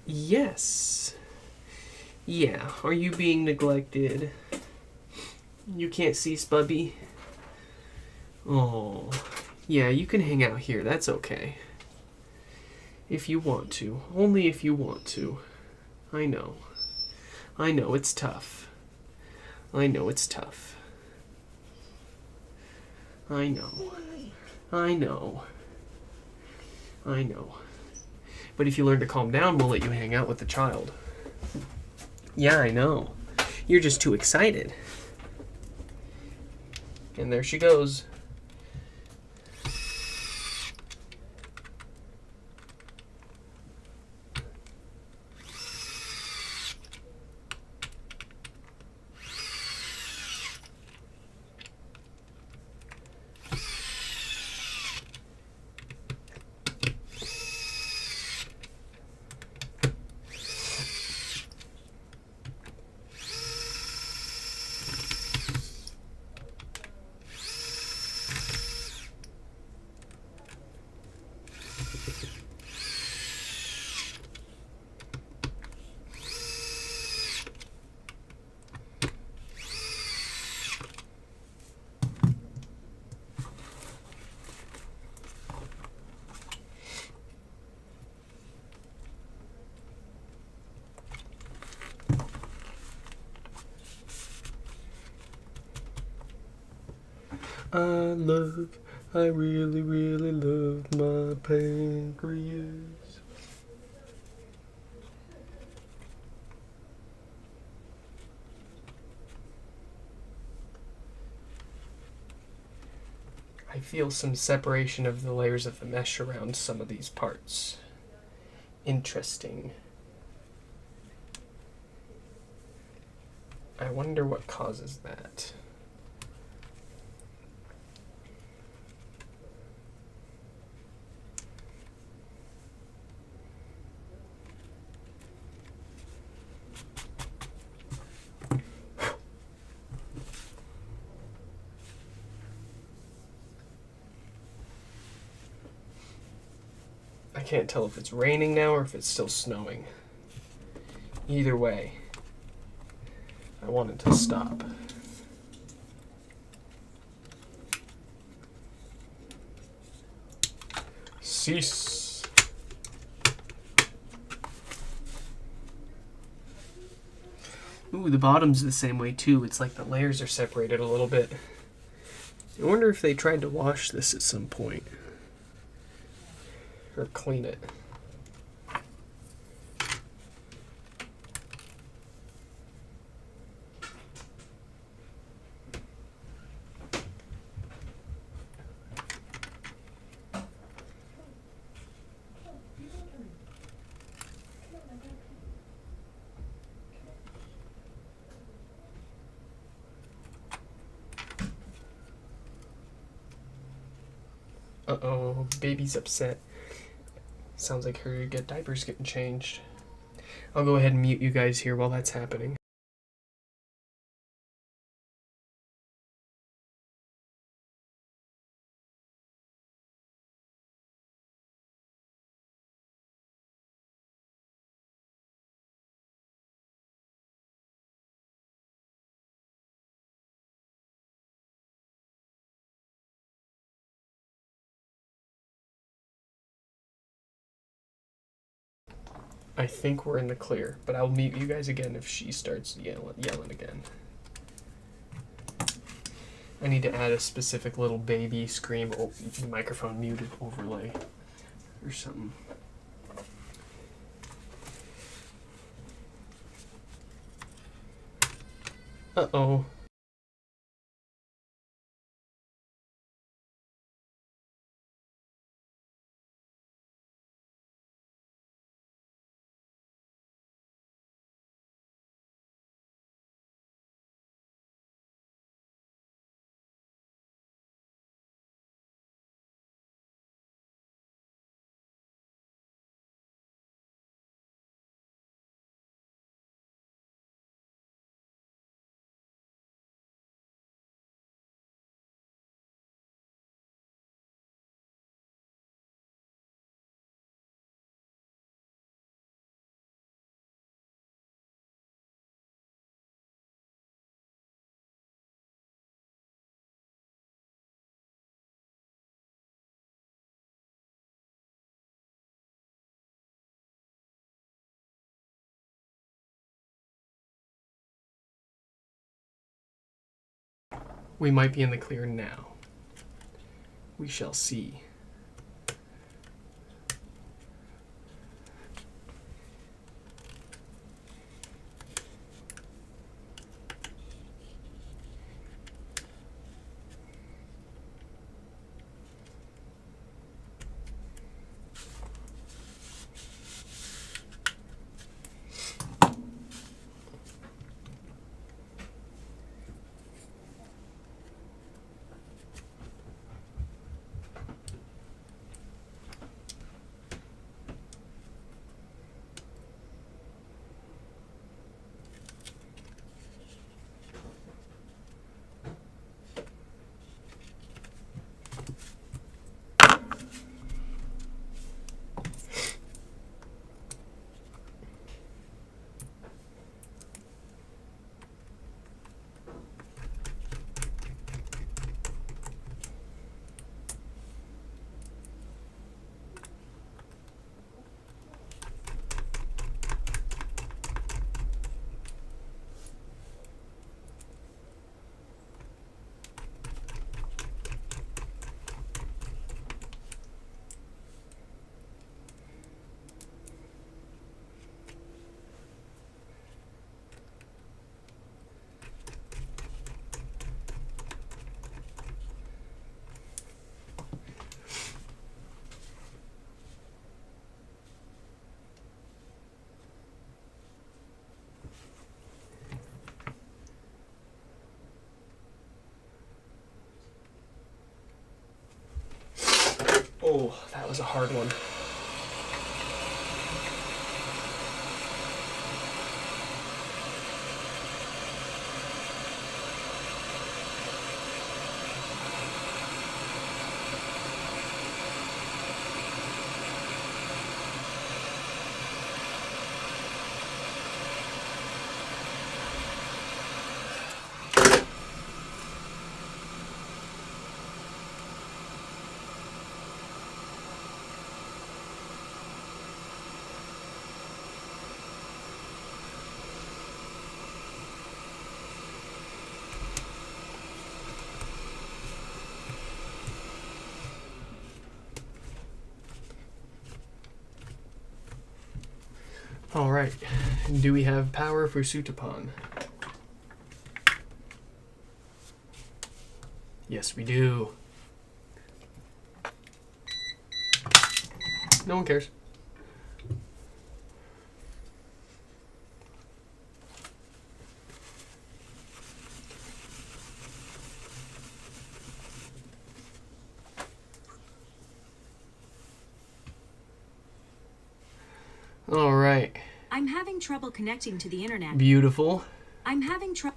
Yes. Yeah, are you being neglected? You can't see Spubby? Oh, yeah, you can hang out here. That's okay. If you want to. Only if you want to. I know. I know, it's tough. I know it's tough. I know. I know. I know. But if you learn to calm down, we'll let you hang out with the child. Yeah, I know. You're just too excited. And there she goes. I really, really love my pancreas. I feel some separation of the layers of the mesh around some of these parts. Interesting. I wonder what causes that. I can't tell if it's raining now or if it's still snowing. Either way, I want it to stop. Cease. Ooh, the bottom's the same way too. It's like the layers are separated a little bit. I wonder if they tried to wash this at some point. Or clean it. Uh-oh, baby's upset. Sounds like her diaper's getting changed. I'll go ahead and mute you guys here while that's happening. I think we're in the clear, but I'll mute you guys again if she starts yelling again. I need to add a specific little baby scream microphone muted overlay or something. Uh-oh. We might be in the clear now. We shall see. Oh, that was a hard one. All right. Do we have power for Sutapon? Yes, we do. No one cares. All right. I'm having trouble connecting to the internet. Beautiful I'm having trouble.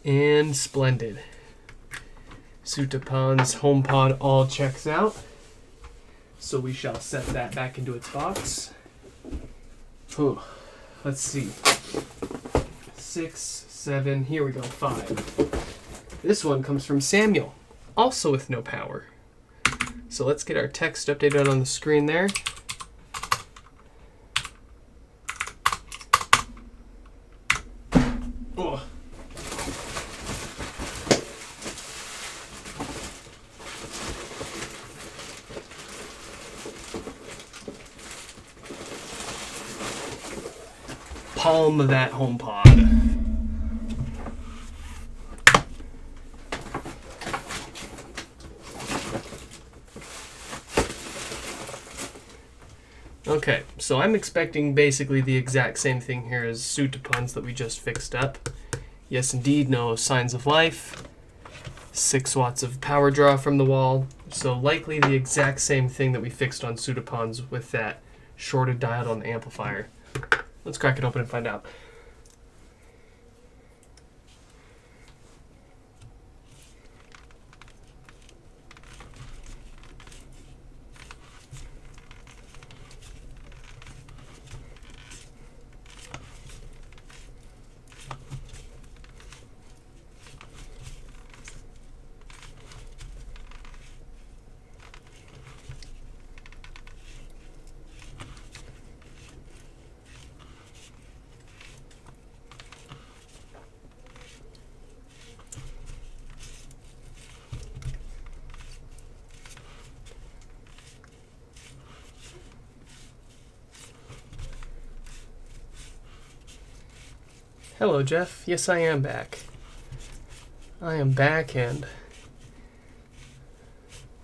and splendid. Sutapon's HomePod all checks out. So we shall set that back into its box. Whew. Let's see. 6, 7, here we go, 5. This one comes from Samuel, also with no power. So let's get our text updated on the screen there. Oh. Palm that HomePod. Okay, so I'm expecting basically the exact same thing here as Sutapon's that we just fixed up. Yes, indeed, no signs of life. 6 watts of power draw from the wall. So likely the exact same thing that we fixed on Sutapon's with that shorted diode on the amplifier. Let's crack it open and find out. Hello, Jeff. Yes, I am back. I am back and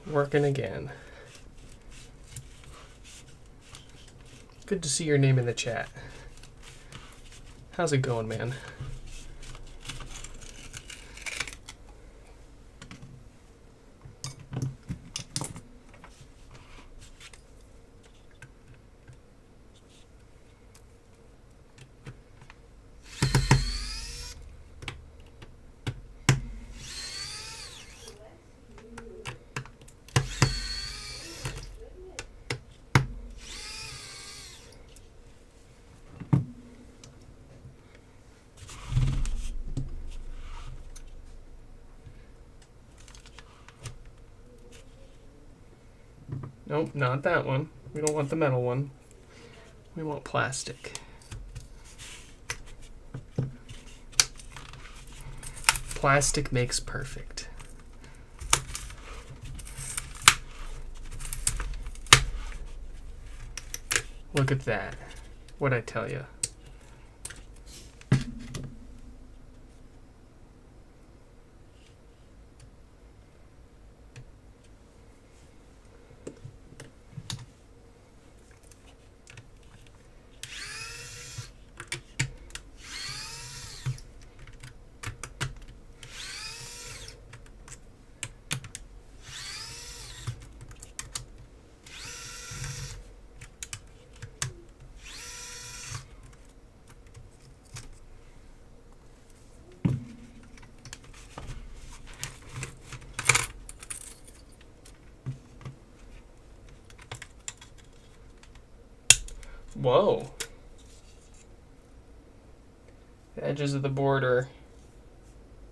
working again. Good to see your name in the chat. How's it going, man? Nope, not that one. We don't want the metal one. We want plastic. Plastic makes perfect. Look at that. What'd I tell you? Whoa. The edges of the board are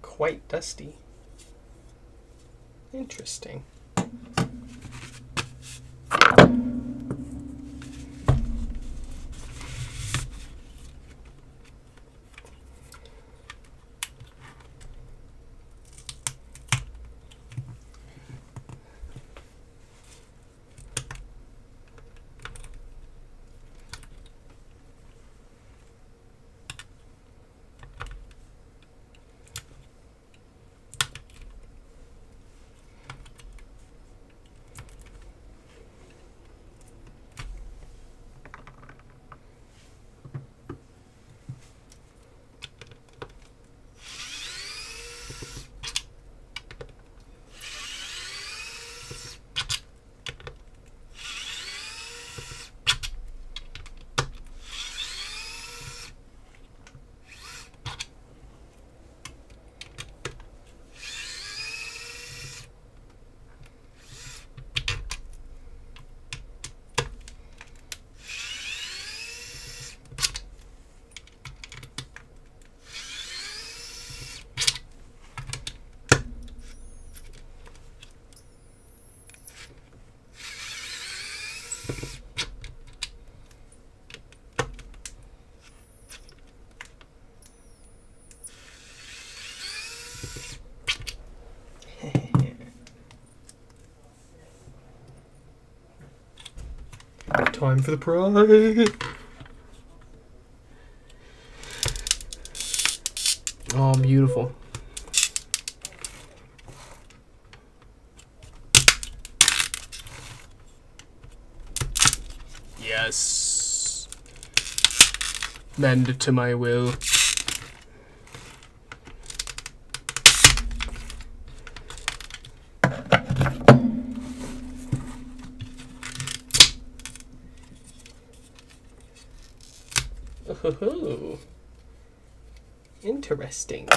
quite dusty. Interesting. Time for the prize. Oh, beautiful. Yes. Bend to my will. Oh, interesting.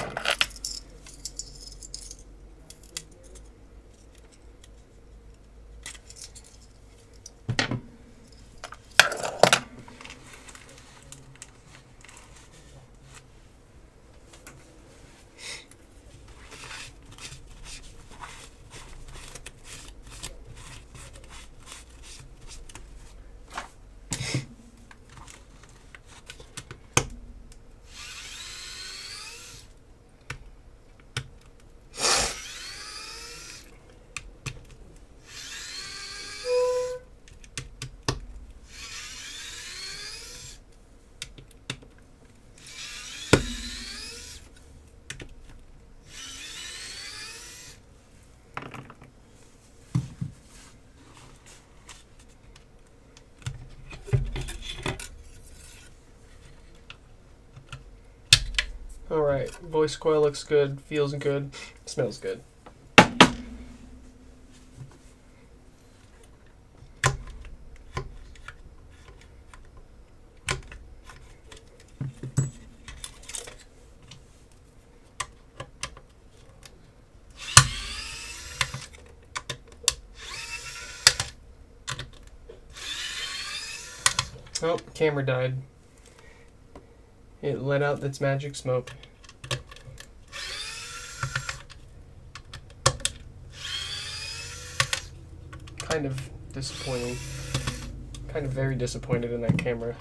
Alright, voice coil looks good, feels good, smells good. Oh, camera died. It let out its magic smoke. Kind of disappointing. Kind of very disappointed in that camera.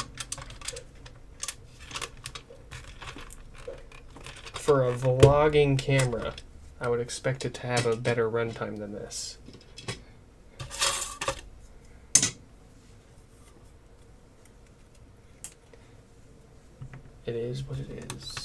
For a vlogging camera, I would expect it to have a better runtime than this. It is what it is.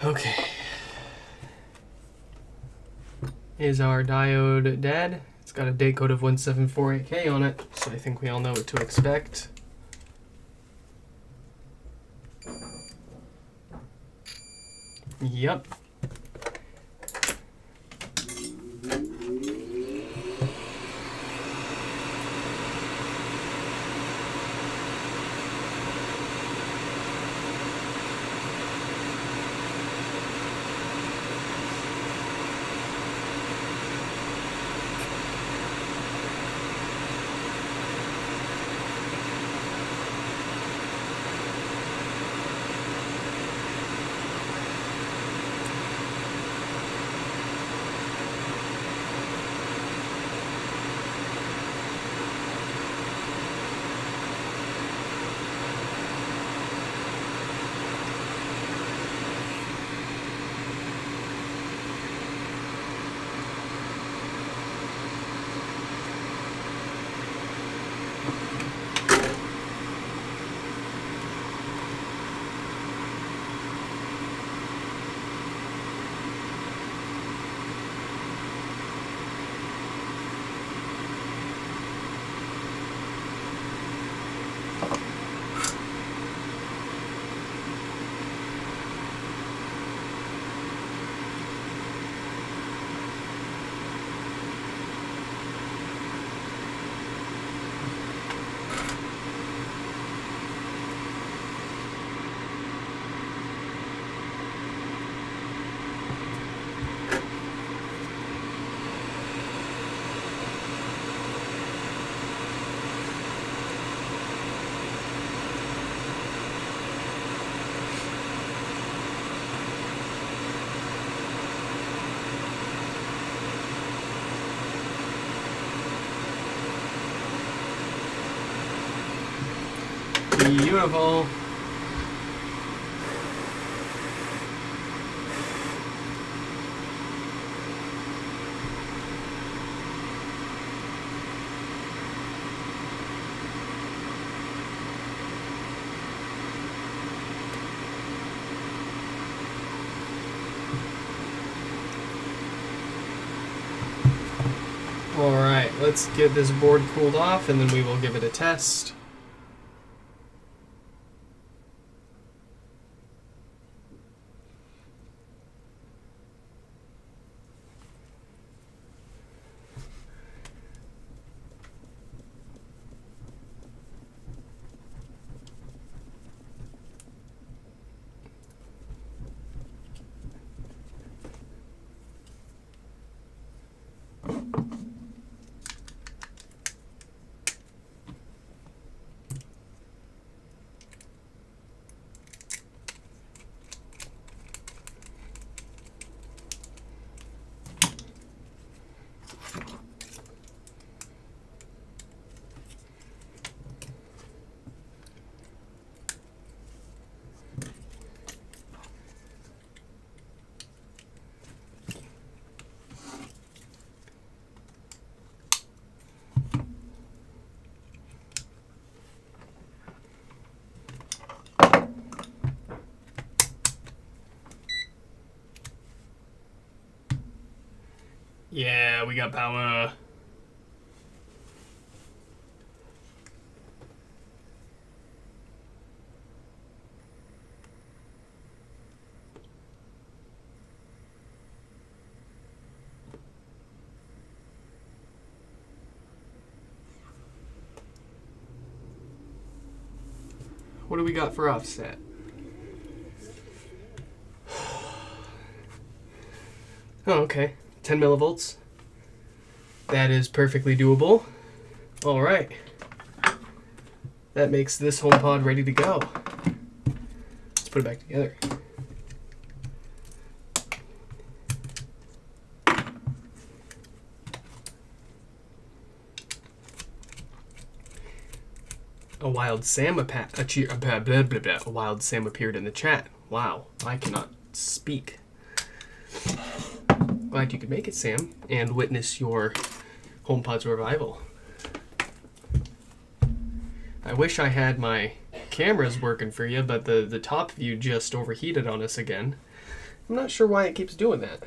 Okay. Is our diode dead? It's got a date code of 1748K on it, so I think we all know what to expect. Yep. Beautiful. Alright, let's get this board cooled off and then we will give it a test. Yeah, we got power. What do we got for offset? Oh, okay. 10 millivolts. That is perfectly doable. All right. That makes this HomePod ready to go. Let's put it back together. A wild Sam a wild Sam appeared in the chat. Wow, I cannot speak. Glad you could make it, Sam, and witness your HomePod's revival. I wish I had my cameras working for you, but the top view just overheated on us again. I'm not sure why it keeps doing that.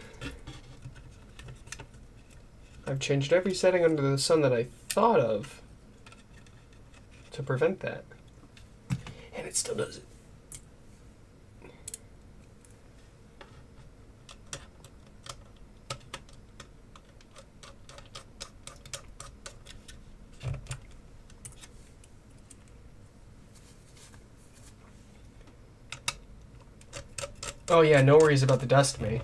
I've changed every setting under the sun that I thought of to prevent that. And it still does it. Oh yeah, no worries about the dust, May.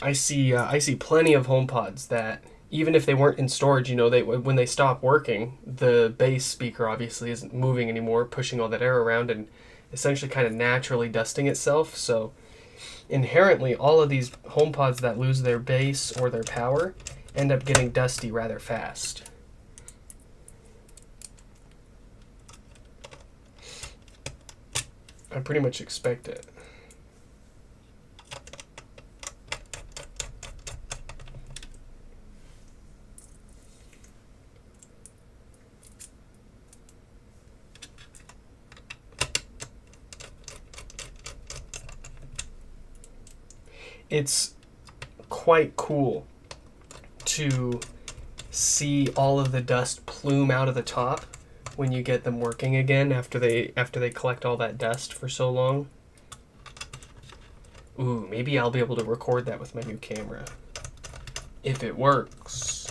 I see plenty of HomePods that even if they weren't in storage, you know, when they stop working, the bass speaker obviously isn't moving anymore, pushing all that air around and essentially kind of naturally dusting itself. So inherently, all of these HomePods that lose their bass or their power end up getting dusty rather fast. I pretty much expect it. It's quite cool to see all of the dust plume out of the top when you get them working again after they collect all that dust for so long. Ooh, maybe I'll be able to record that with my new camera. If it works.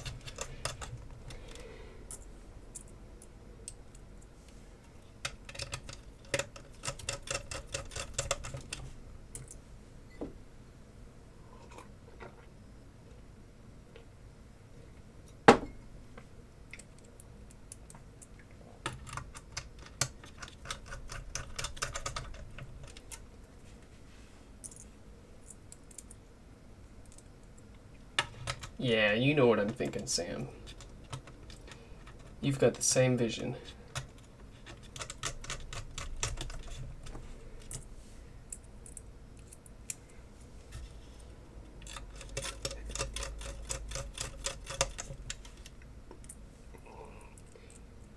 Yeah, you know what I'm thinking, Sam. You've got the same vision.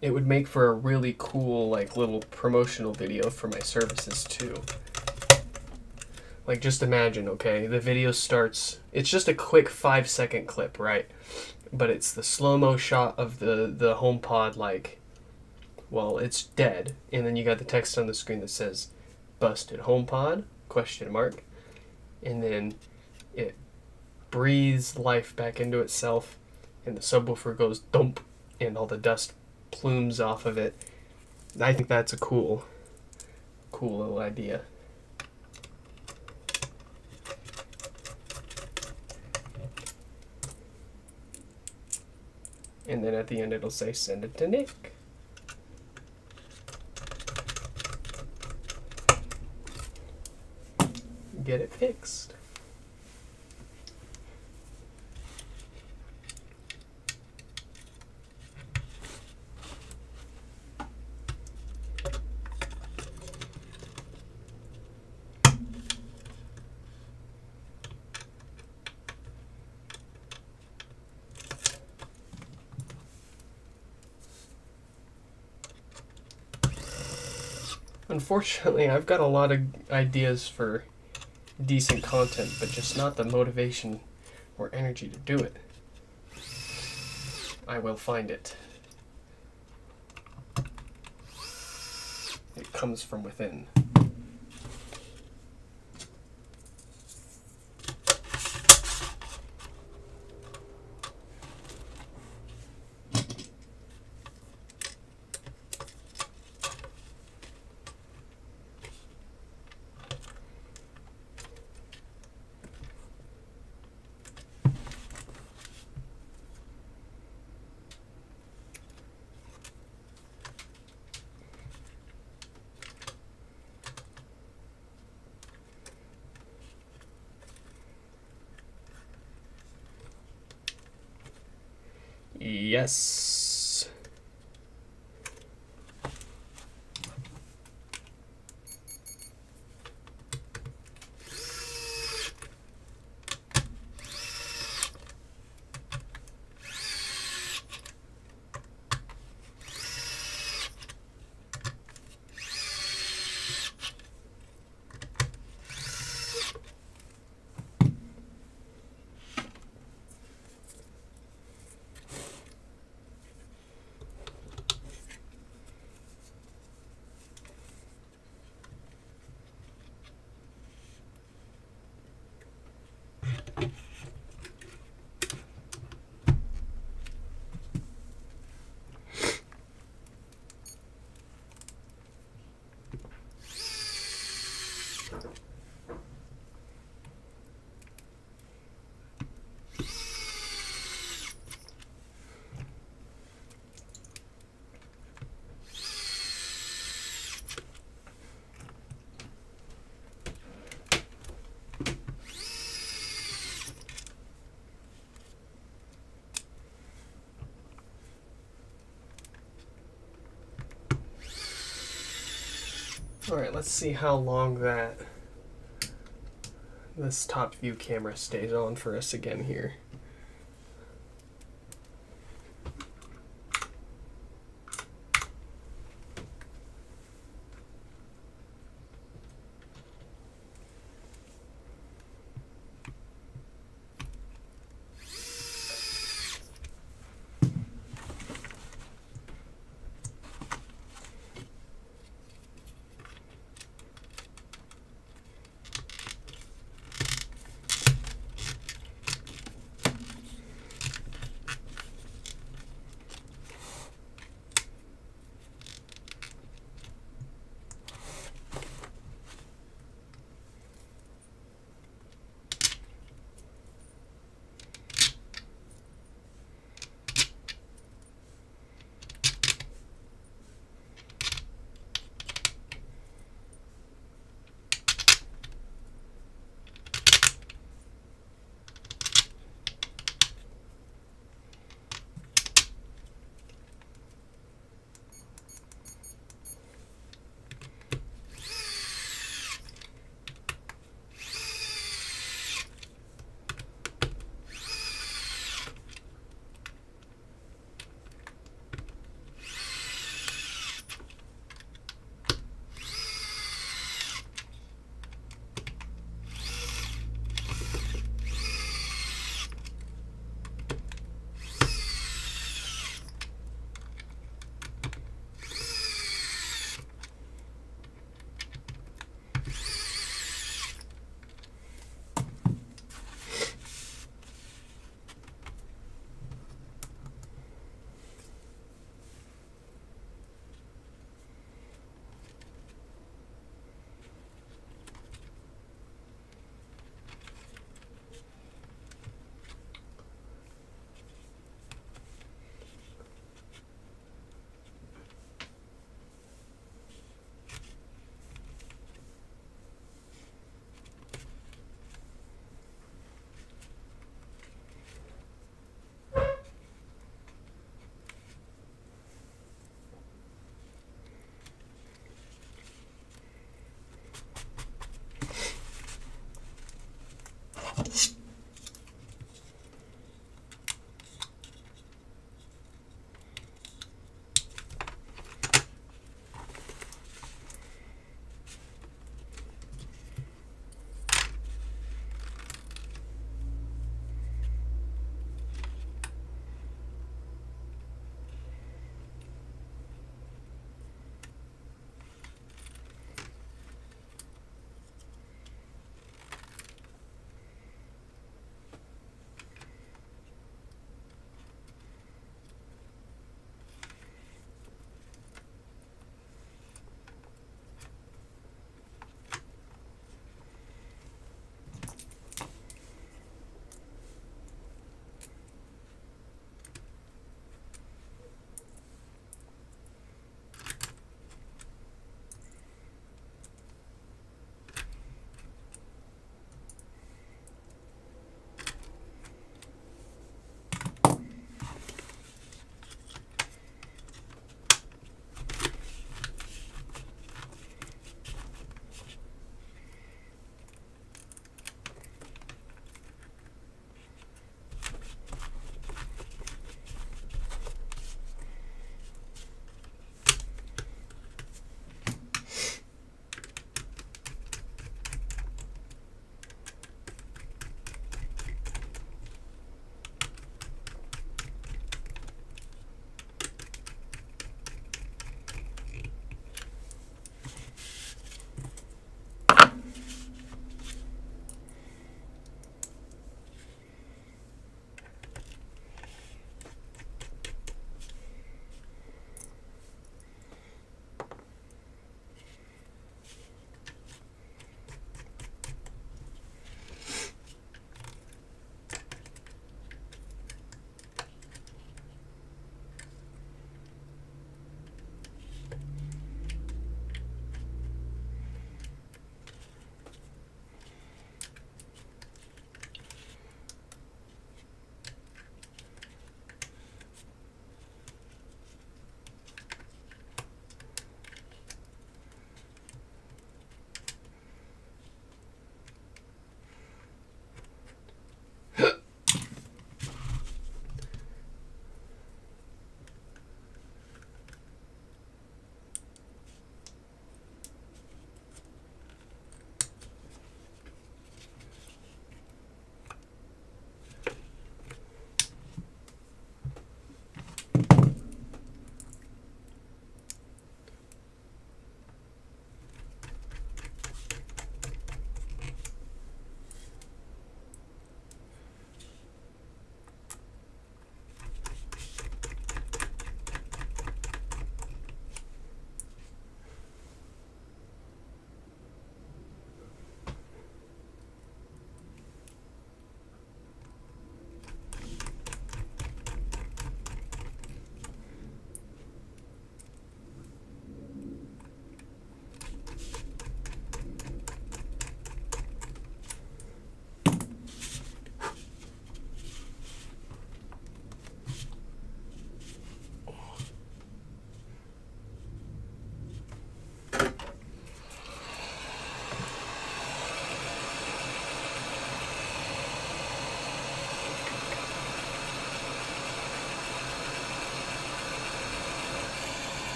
It would make for a really cool, like, little promotional video for my services, too. Like, just imagine, okay, the video starts, it's just a quick 5-second clip, right? But it's the slow-mo shot of the HomePod, like, well, it's dead. And then you got the text on the screen that says, busted HomePod, question mark. And then it breathes life back into itself, and the subwoofer goes dump, and all the dust plumes off of it. I think that's a cool little idea. And then at the end it'll say, send it to Nick. Get it fixed. Unfortunately, I've got a lot of ideas for decent content, but just not the motivation or energy to do it. I will find it. It comes from within. Yes. All right, let's see how long this top view camera stays on for us again here.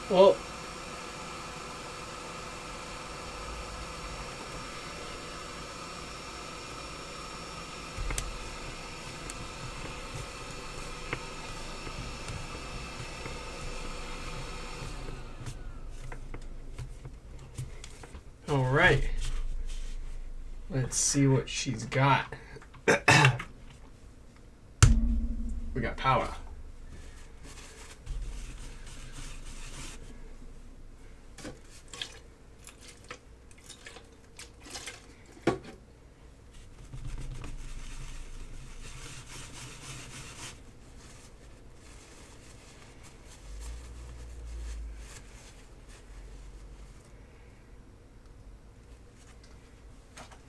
Well, all right. Let's see what she's got. We got power.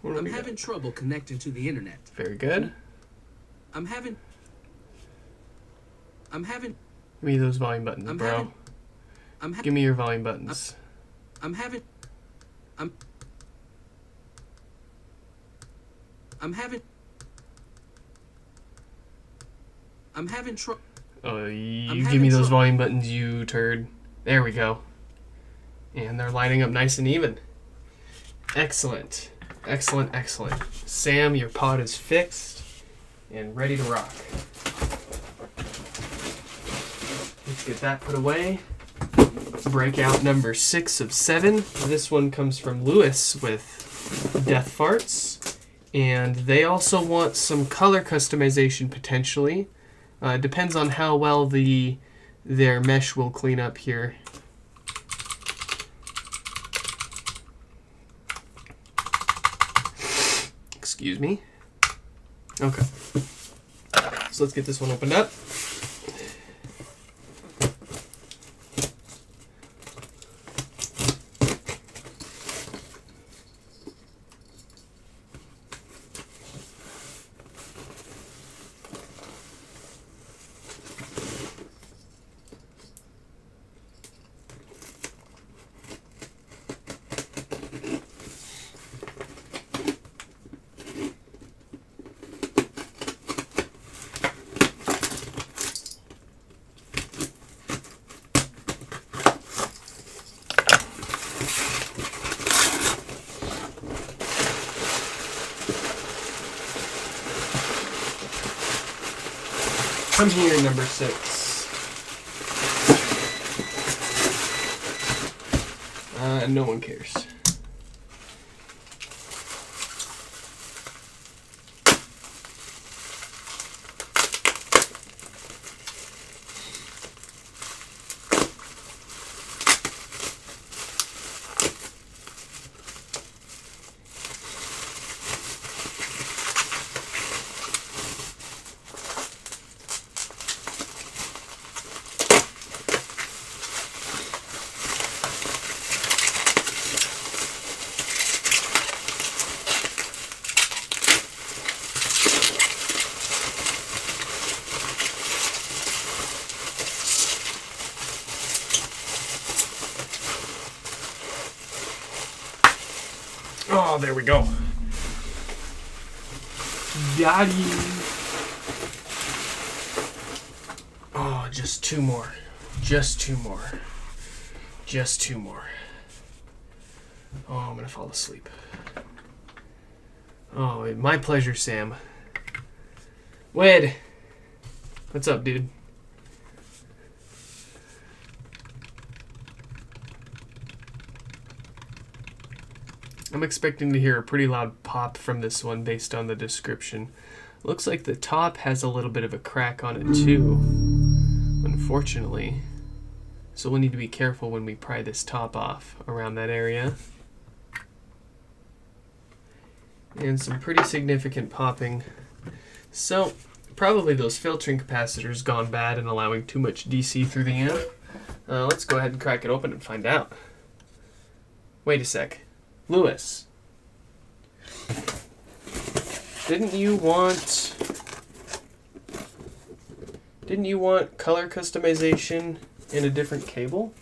What do I'm we got? having trouble connecting to the internet. Very good. I'm having. Give me those volume buttons, I'm bro. having- I'm Give me your volume buttons. I'm having. I'm having. I'm having trouble. Oh, you I'm give having me those trou- volume buttons, you turd. There we go. And they're lining up nice and even. Excellent. Excellent, excellent. Sam, your pod is fixed and ready to rock. Let's get that put away. Breakout number 6 of 7. This one comes from Lewis with Death Farts. And they also want some color customization potentially. Depends on how well their mesh will clean up here. Excuse me. Okay. So let's get this one opened up. Come here, number 6. No one cares. Oh, there we go. Got you. Oh, just 2 more. Just 2 more. Just 2 more. Oh, I'm gonna fall asleep. Oh, my pleasure, Sam. Wed, what's up, dude? I'm expecting to hear a pretty loud pop from this one based on the description. Looks like the top has a little bit of a crack on it too, unfortunately. So we'll need to be careful when we pry this top off around that area. And some pretty significant popping. So probably those filtering capacitors gone bad and allowing too much DC through the amp. Let's go ahead and crack it open and find out. Wait a sec. Lewis, didn't you want color customization in a different cable?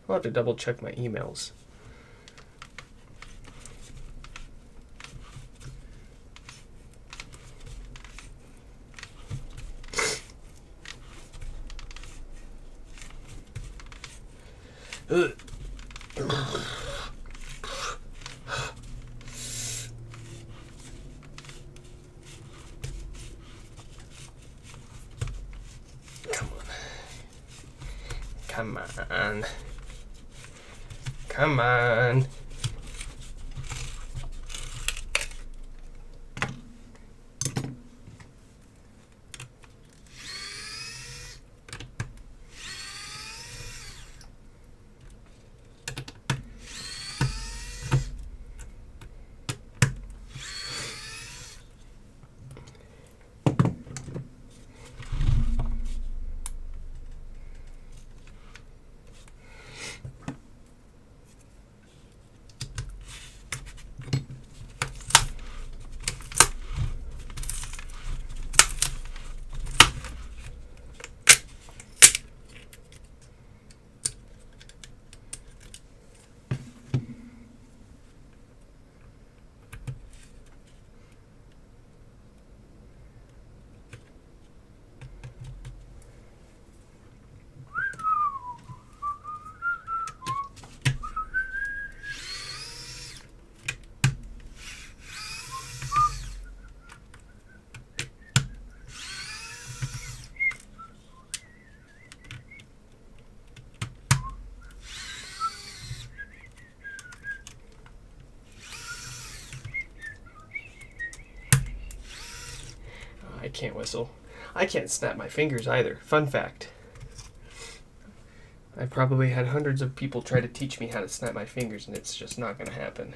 I'll have to double check my emails. Come on. Come on. I can't whistle. I can't snap my fingers either. Fun fact. I probably had hundreds of people try to teach me how to snap my fingers, and it's just not going to happen.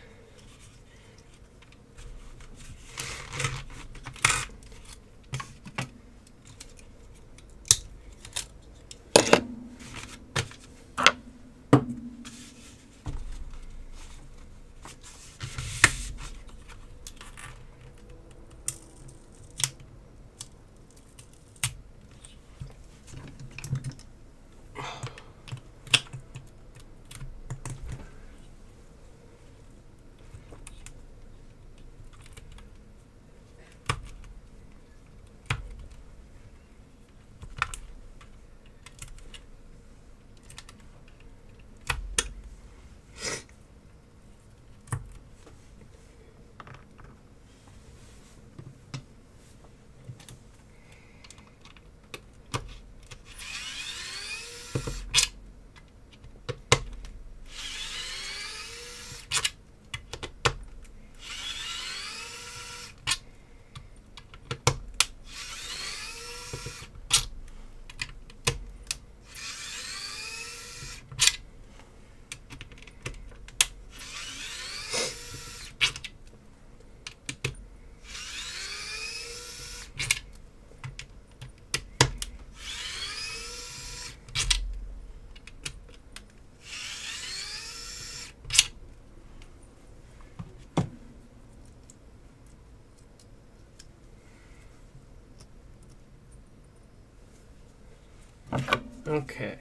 Okay.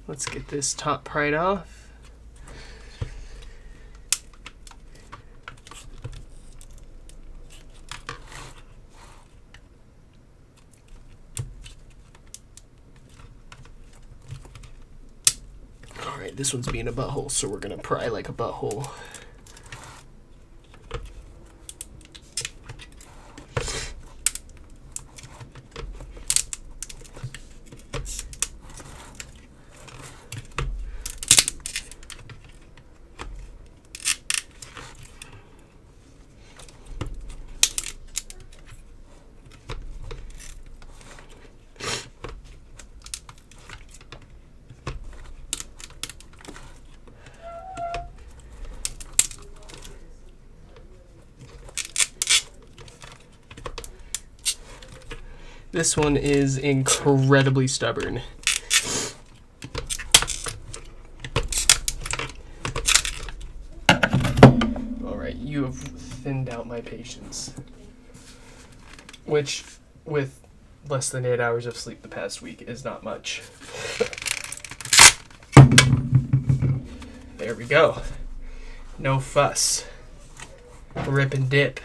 Let's get this top pried off. Alright, this one's being a butthole, so we're gonna pry like a butthole. This one is incredibly stubborn. Alright, you have thinned out my patience. Which, with less than 8 hours of sleep the past week, is not much. There we go. No fuss. Rip and dip.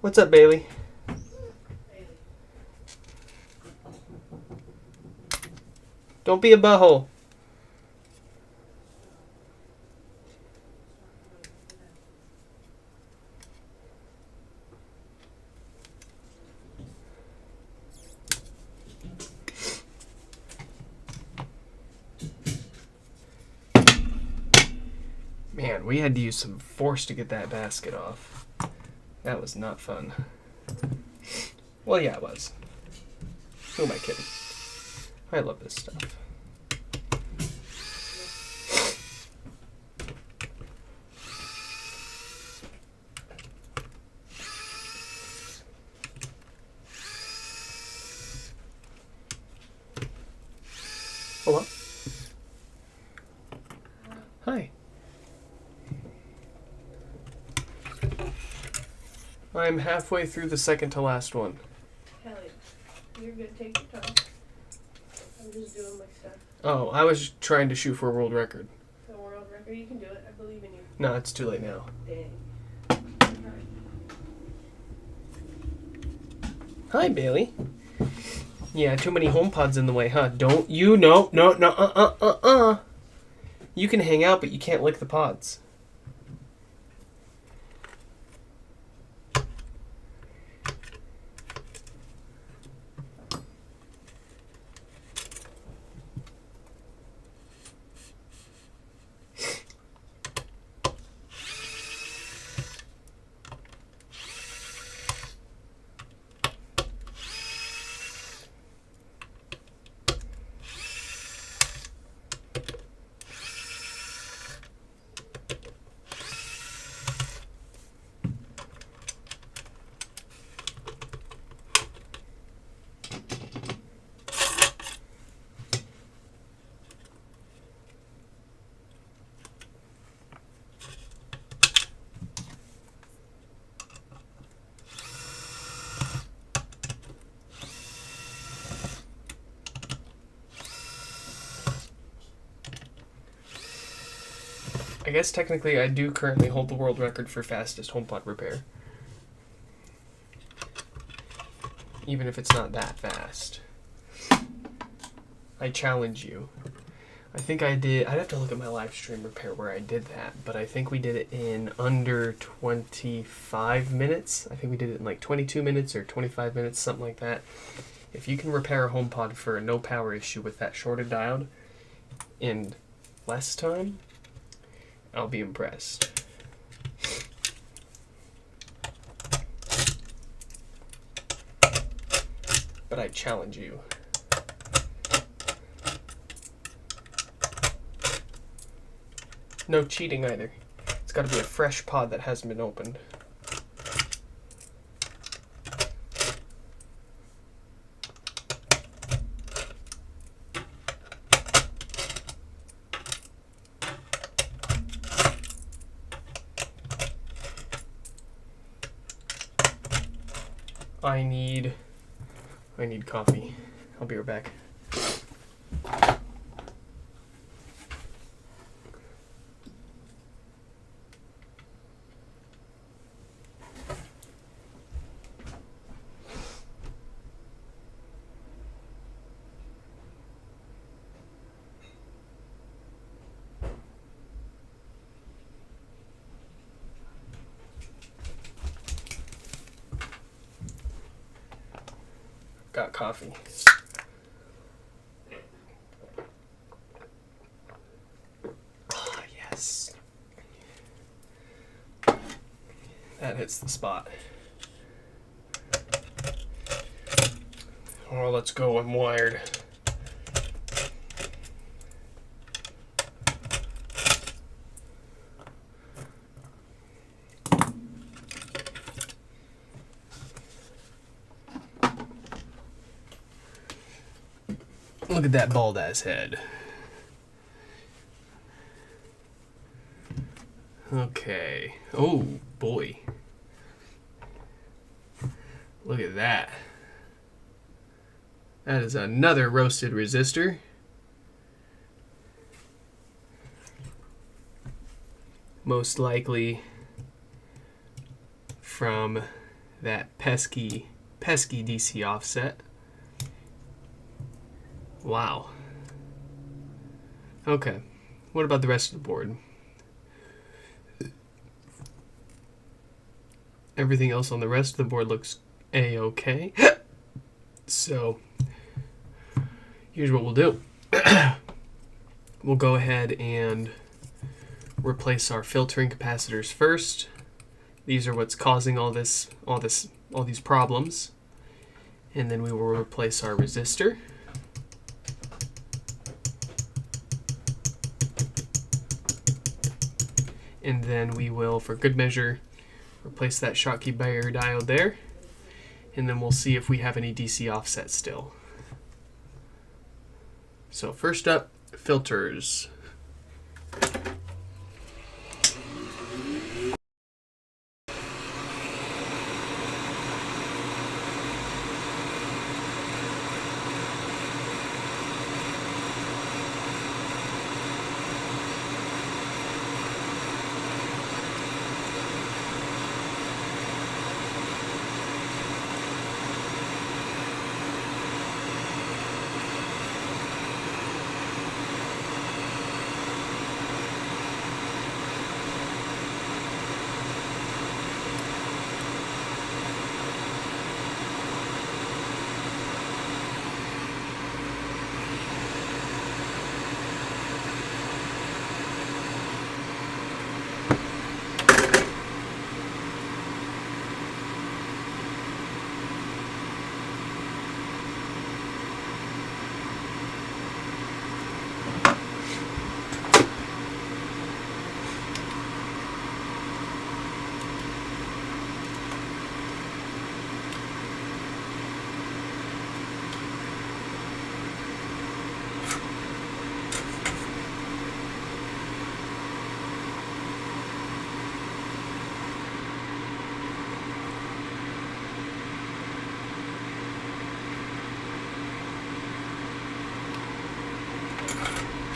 What's up, Bailey? Don't be a butthole. Man, we had to use some force to get that basket off. That was not fun. Well, yeah, it was. Who am I kidding? I love this stuff. Hello? Hi. I'm halfway through the second to last one. Hell yeah. You're good. Take your time. I'm just doing my stuff. Oh, I was trying to shoot for a world record. The world record. You can do it. I believe in you. No, it's too late now. Dang. Hi, Bailey. Yeah, too many HomePods in the way, huh? Don't you? No. You can hang out, but you can't lick the pods. I guess technically I do currently hold the world record for fastest HomePod repair. Even if it's not that fast. I challenge you. I think I did, I'd have to look at my live stream repair where I did that, but I think we did it in under 25 minutes. I think we did it in like 22 minutes or 25 minutes, something like that. If you can repair a HomePod for a no power issue with that shorted diode in less time, I'll be impressed. But I challenge you. No cheating either. It's got to be a fresh pod that hasn't been opened. I need coffee. I'll be right back. Got coffee. Ah, yes. That hits the spot. Oh, let's go. I'm wired. Look at that bald ass head. Okay. Oh boy. Look at that. That is another roasted resistor. Most likely from that pesky DC offset. Wow. Okay, what about the rest of the board? Everything else on the rest of the board looks A-okay. So here's what we'll do. We'll go ahead and replace our filtering capacitors first. These are what's causing all these problems. And then we will replace our resistor. And then we will, for good measure, replace that Schottky barrier diode there. And then we'll see if we have any DC offset still. So first up, filters.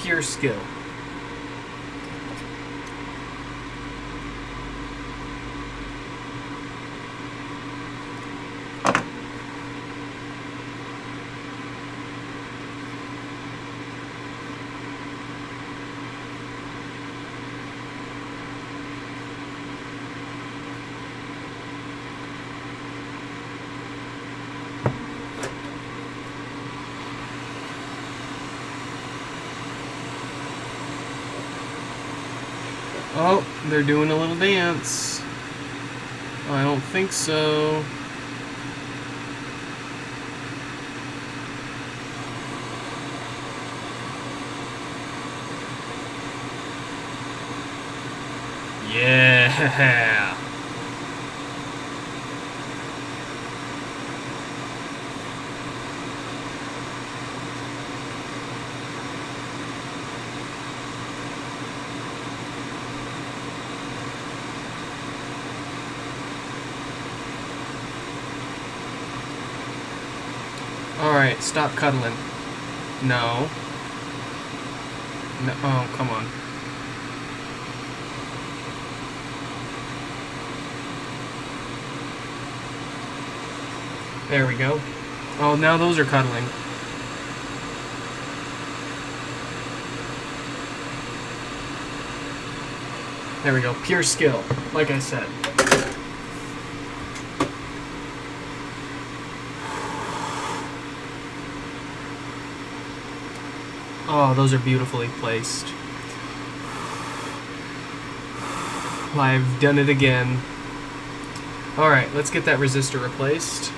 Pure skill. Oh, they're doing a little dance. I don't think so. Yeah. Alright, stop cuddling. No. No. Oh, come on. There we go. Oh, now those are cuddling. There we go. Pure skill, like I said. Oh, those are beautifully placed. I've done it again. Alright, let's get that resistor replaced.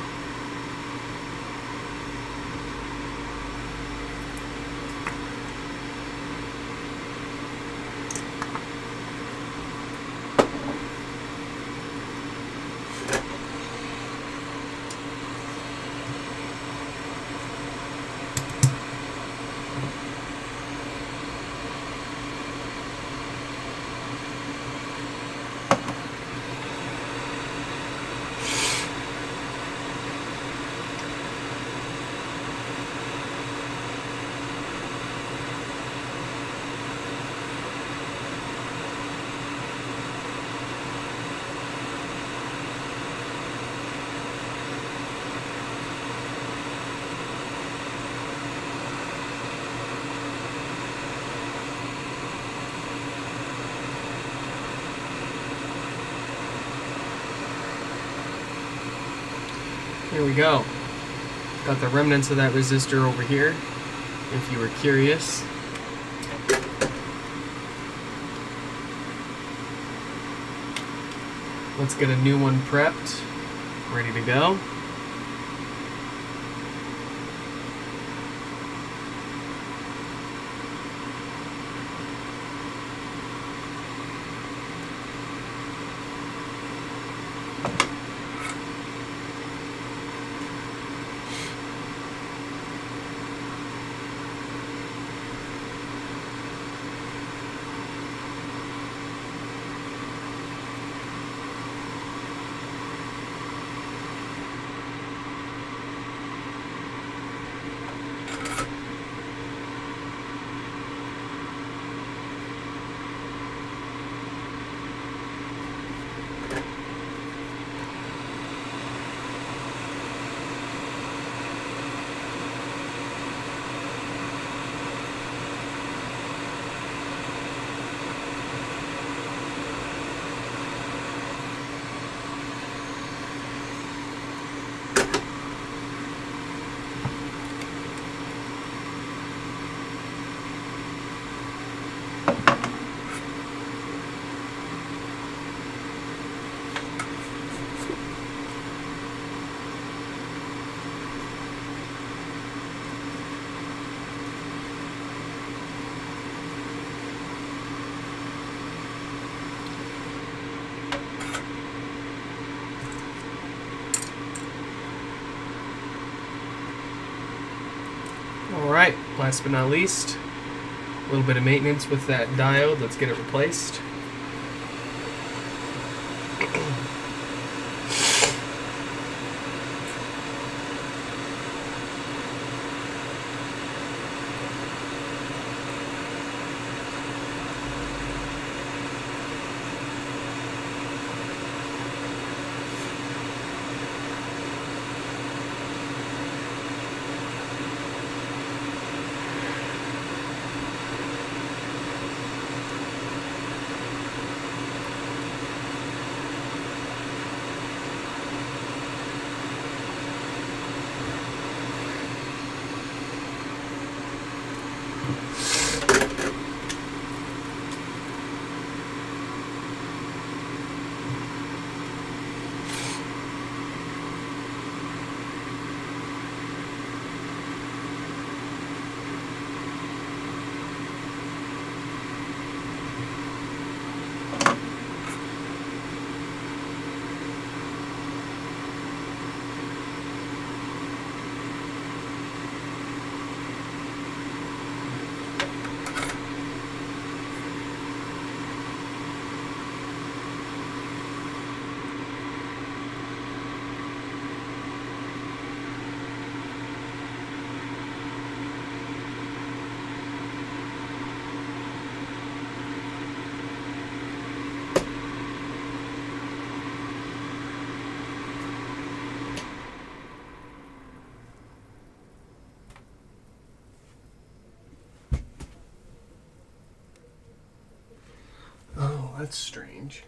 There we go. Got the remnants of that resistor over here, if you were curious. Let's get a new one prepped, ready to go. Alright, last but not least, a little bit of maintenance with that diode. Let's get it replaced. That's strange.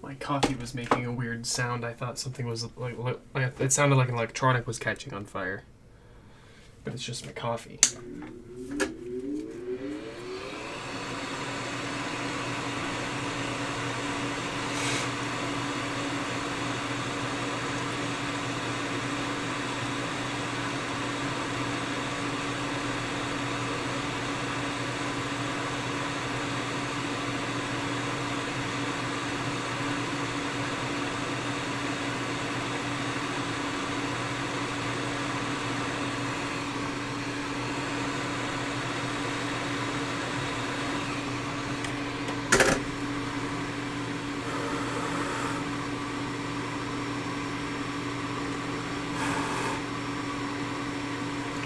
My coffee was making a weird sound. I thought something was like it sounded like an electronic was catching on fire. But it's just my coffee.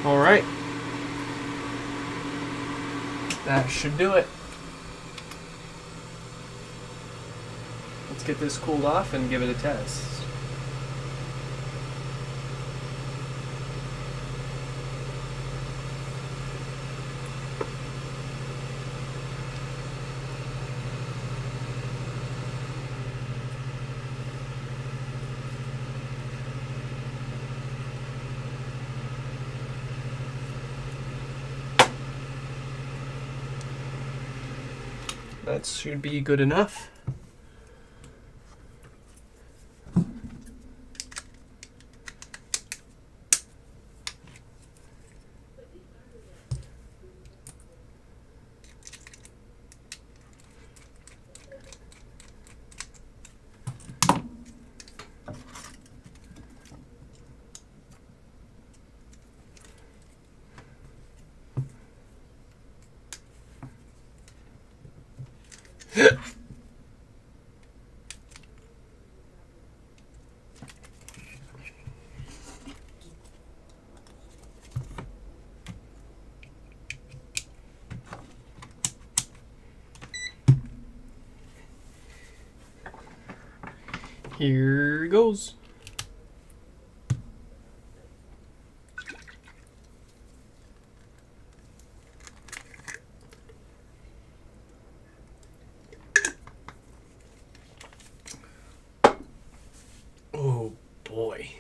All right. That should do it. Let's get this cooled off and give it a test. that should be good enough. Here goes. Oh boy.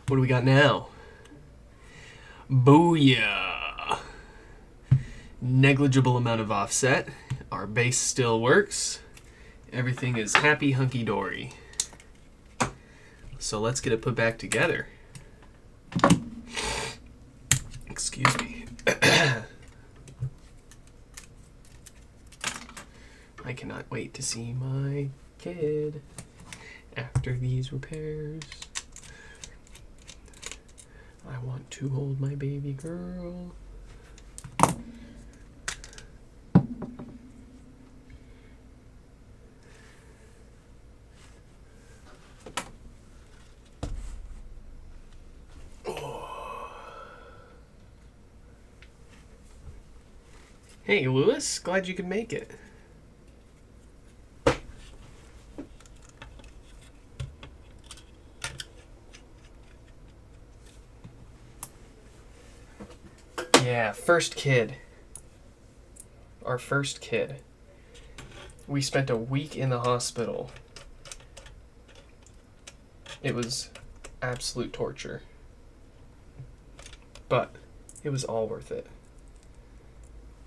What do we got now? Booyah! Negligible amount of offset. Our base still works. Everything is happy hunky-dory. So let's get it put back together. Excuse me. I cannot wait to see my kid after these repairs. I want to hold my baby girl. Hey, Lewis, glad you could make it. Yeah, first kid. Our first kid. We spent a week in the hospital. It was absolute torture. But it was all worth it.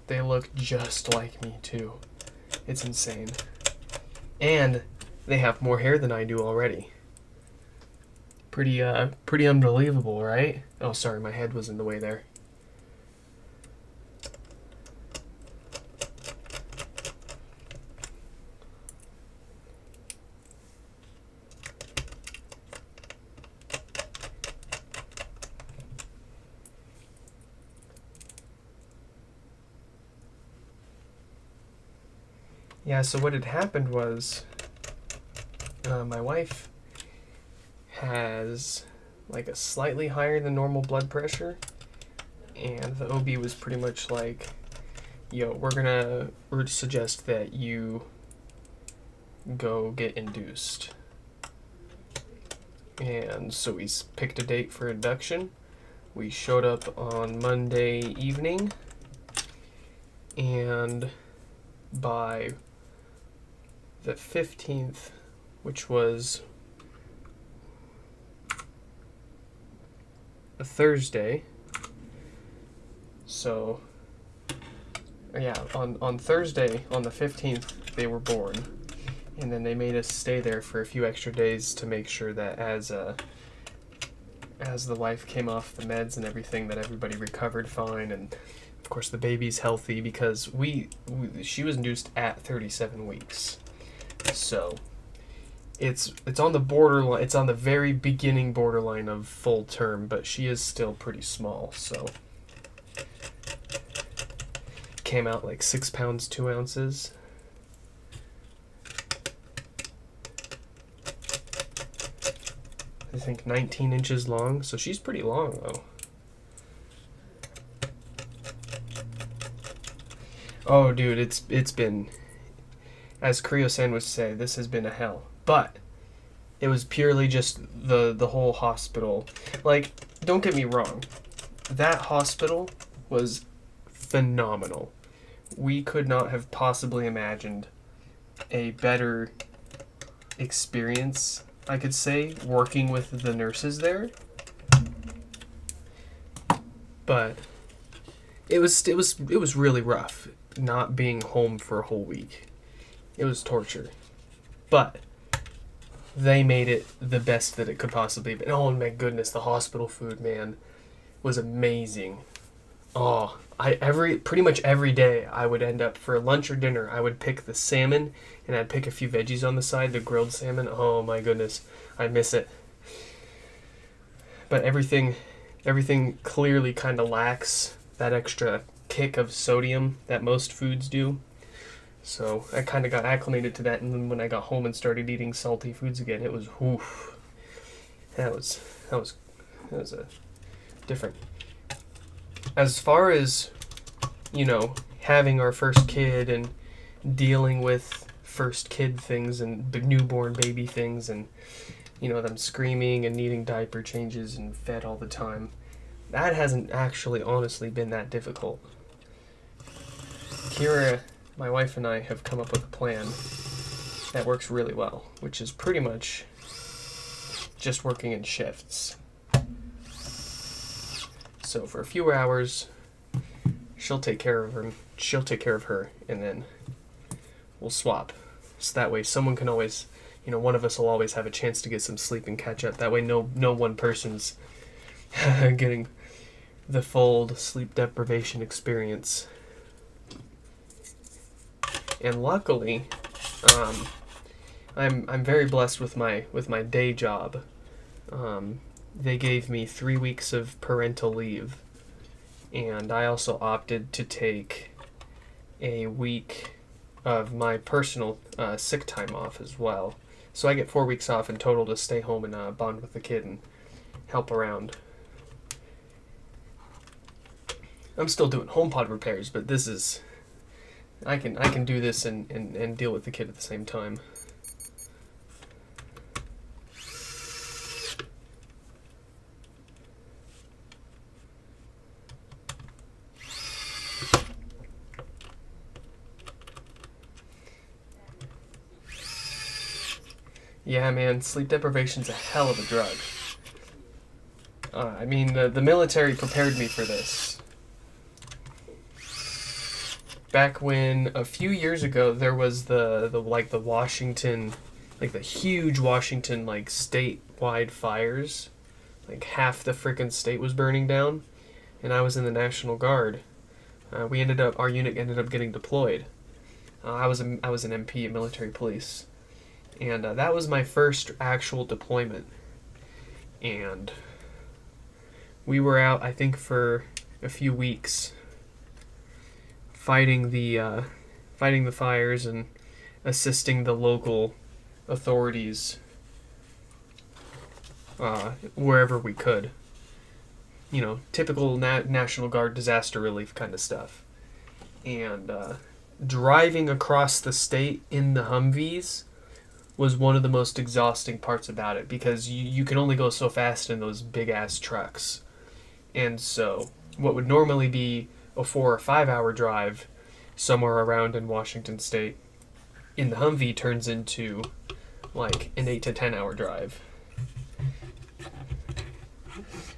They look just like me too. It's insane. And they have more hair than I do already. Pretty unbelievable, right? Oh, sorry, my head was in the way there. Yeah, so what had happened was my wife has like a slightly higher than normal blood pressure, and the OB was pretty much like, yo, we're suggest that you go get induced. And so we picked a date for induction. We showed up on Monday evening, and by the 15th, which was a Thursday, so yeah, on Thursday, on the 15th, they were born, and then they made us stay there for a few extra days to make sure that as the wife came off the meds and everything, that everybody recovered fine, and of course the baby's healthy, because she was induced at 37 weeks. So it's on the borderline, it's on the very beginning borderline of full term, but she is still pretty small, so came out like 6 pounds 2 ounces. I think 19 inches long, so she's pretty long though. Oh dude, it's been, as Creo-san would say, this has been a hell. But it was purely just the whole hospital. Like, don't get me wrong, that hospital was phenomenal. We could not have possibly imagined a better experience, I could say, working with the nurses there. But it was really rough not being home for a whole week. It was torture. But they made it the best that it could possibly be. Oh my goodness, the hospital food, man, was amazing. Oh, pretty much every day I would end up for lunch or dinner, I would pick the salmon and I'd pick a few veggies on the side, the grilled salmon. Oh my goodness, I miss it. But everything clearly kind of lacks that extra kick of sodium that most foods do. So I kind of got acclimated to that, and then when I got home and started eating salty foods again, it was oof. That was a different. As far as, having our first kid and dealing with first kid things and newborn baby things and, them screaming and needing diaper changes and fed all the time, that hasn't actually honestly been that difficult. Kira, my wife, and I have come up with a plan that works really well, which is pretty much just working in shifts. So for a few hours, she'll take care of her, and then we'll swap. So that way someone can always, one of us will always have a chance to get some sleep and catch up. That way no one person's getting the full sleep deprivation experience. And luckily, I'm very blessed with my day job. They gave me 3 weeks of parental leave, and I also opted to take a week of my personal sick time off as well. So I get 4 weeks off in total to stay home and bond with the kid and help around. I'm still doing HomePod repairs, but this is I can do this and deal with the kid at the same time. Yeah, man, sleep deprivation's a hell of a drug. The military prepared me for this. Back when, a few years ago, there was the Washington, the huge Washington, statewide fires. Half the frickin' state was burning down, and I was in the National Guard. Our unit ended up getting deployed. I was an MP in military police. And that was my first actual deployment. And we were out, I think, for a few weeks fighting the fires and assisting the local authorities wherever we could. Typical National Guard disaster relief kind of stuff. And driving across the state in the Humvees was one of the most exhausting parts about it, because you can only go so fast in those big ass trucks. And so what would normally be a 4 or 5 hour drive somewhere around in Washington state in the Humvee turns into an 8 to 10 hour drive.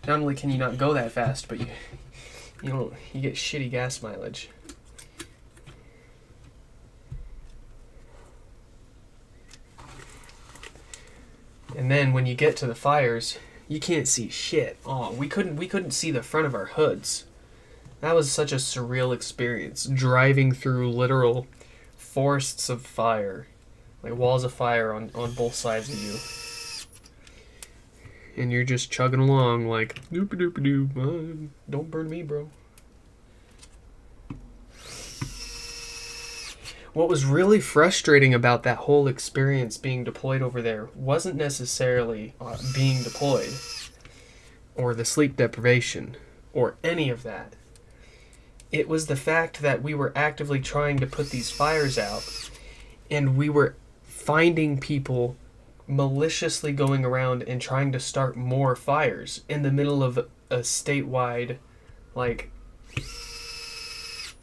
Not only can you not go that fast, but you get shitty gas mileage. And then when you get to the fires, you can't see shit. Oh, we couldn't see the front of our hoods. That was such a surreal experience, driving through literal forests of fire, walls of fire on both sides of you. And you're just chugging along doop-a-doop-a-doo. Don't burn me, bro. What was really frustrating about that whole experience being deployed over there wasn't necessarily being deployed or the sleep deprivation or any of that. It was the fact that we were actively trying to put these fires out, and we were finding people maliciously going around and trying to start more fires in the middle of a statewide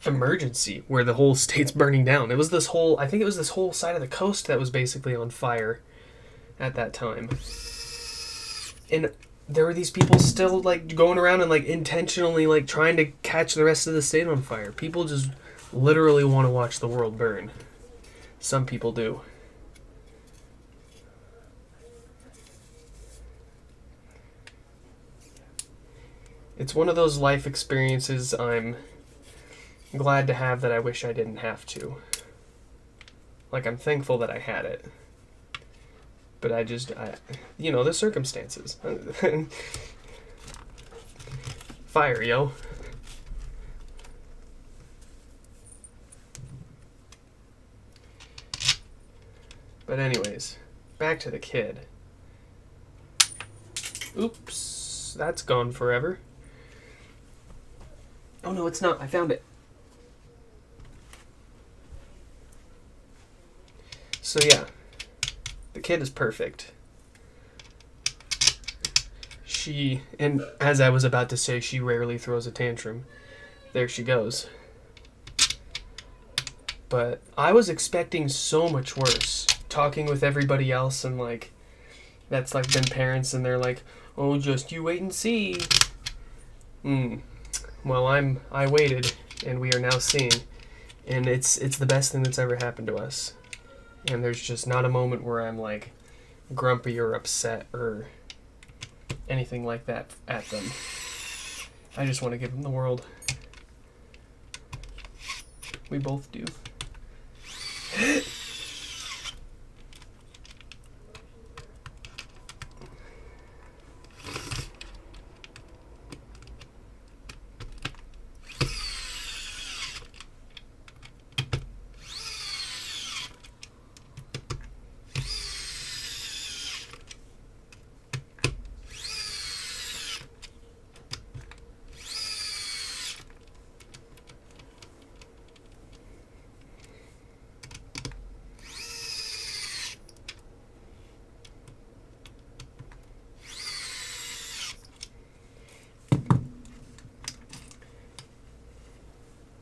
emergency where the whole state's burning down. I think it was this whole side of the coast that was basically on fire at that time. And there were these people still like going around and like intentionally like trying to catch the rest of the state on fire. People just literally want to watch the world burn. Some people do. It's one of those life experiences I'm glad to have that I wish I didn't have to. Like, I'm thankful that I had it. But the circumstances. Fire, yo. But anyways, back to the kid. Oops, that's gone forever. Oh no, it's not. I found it. So yeah, the kid is perfect. And as I was about to say, she rarely throws a tantrum. There she goes. But I was expecting so much worse. Talking with everybody else and like, that's like been parents and they're like, oh, just you wait and see. Well, I waited and we are now seeing. And it's the best thing that's ever happened to us. And there's just not a moment where I'm like grumpy or upset or anything like that at them. I just want to give them the world. We both do.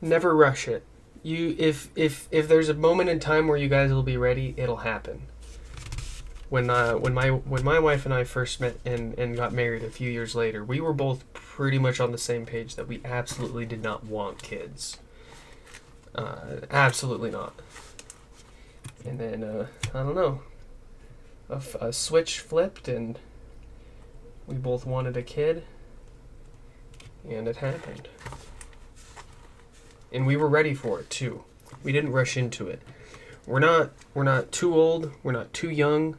Never rush it. If there's a moment in time where you guys will be ready, it'll happen. When my wife and I first met and got married a few years later, we were both pretty much on the same page that we absolutely did not want kids. Absolutely not. And then I don't know, a switch flipped and we both wanted a kid, and it happened. And we were ready for it too. We didn't rush into it. We're not too old. We're not too young.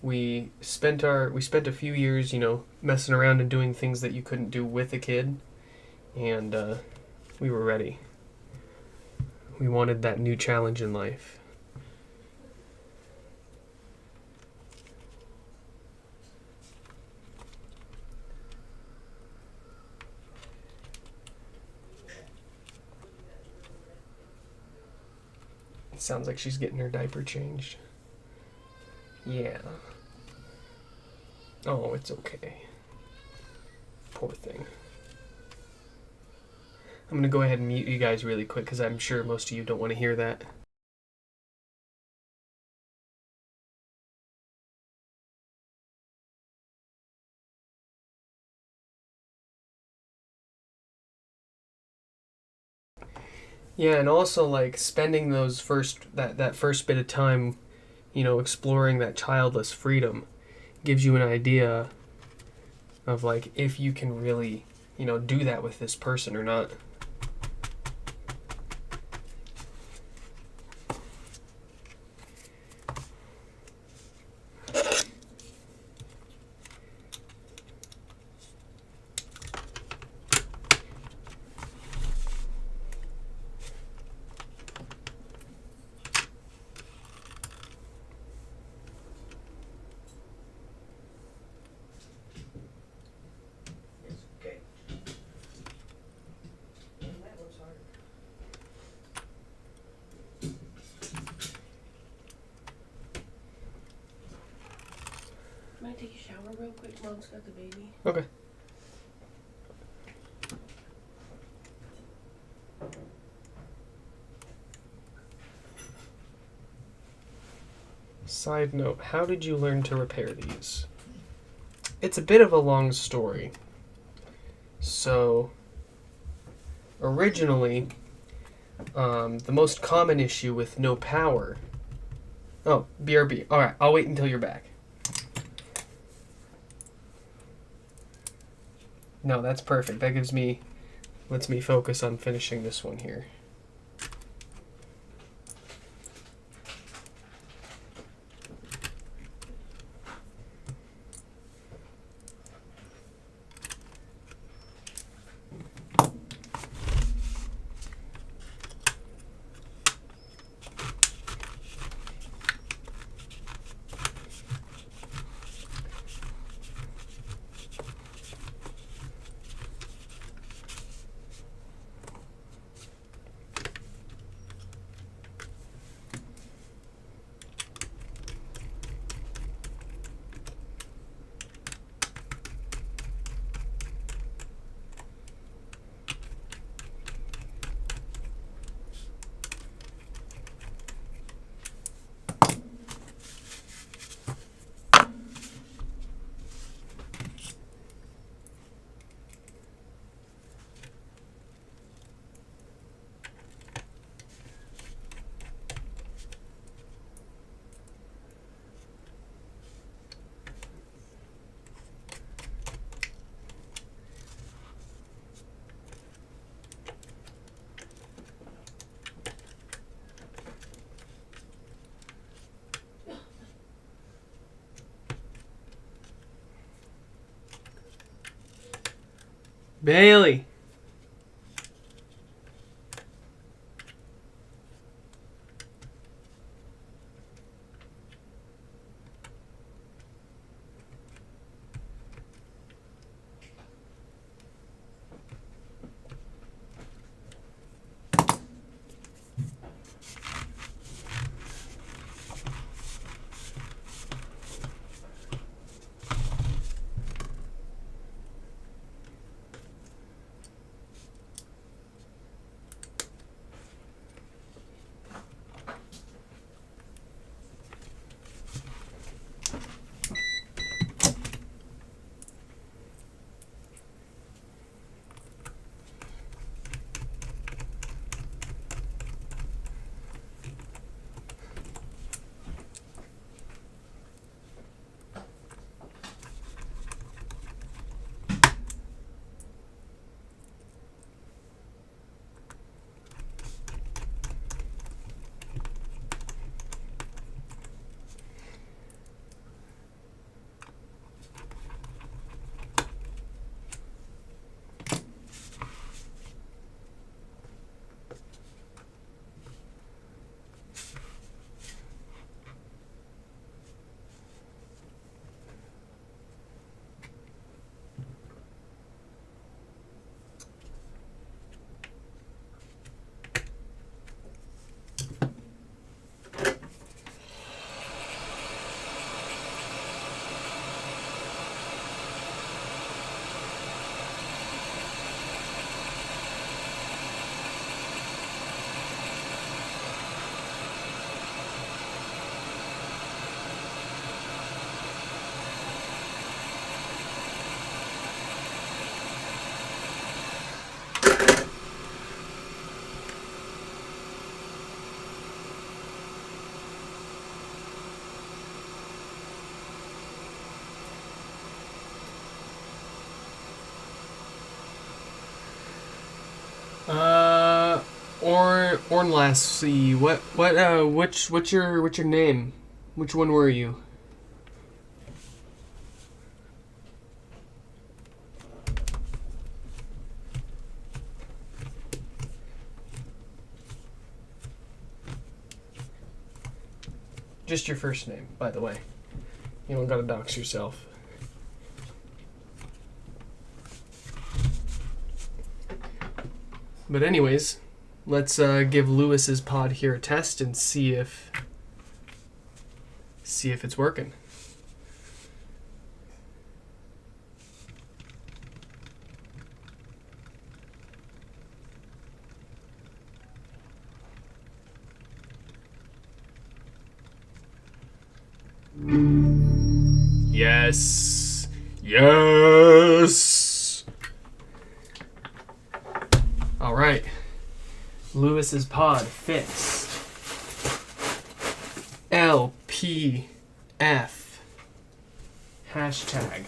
We spent a few years, messing around and doing things that you couldn't do with a kid, and we were ready. We wanted that new challenge in life. Sounds like she's getting her diaper changed. Yeah. Oh, it's okay. Poor thing. I'm going to go ahead and mute you guys really quick because I'm sure most of you don't want to hear that. Yeah, and also like spending that first bit of time, exploring that childless freedom gives you an idea of like if you can really, do that with this person or not. Might take a shower real quick. Mom's got the baby. Okay. Side note, how did you learn to repair these? it's a bit of a long story. So, originally, the most common issue with no power... Oh, BRB. Alright, I'll wait until you're back. No, that's perfect. That lets me focus on finishing this one here. Bailey! Ornlassie, what's your name? Which one were you? Just your first name, by the way. You don't gotta dox yourself. But anyways, let's give Lewis's pod here a test and see if it's working. Yes. Yes! All right. Lewis's pod fix. LPF. Hashtag.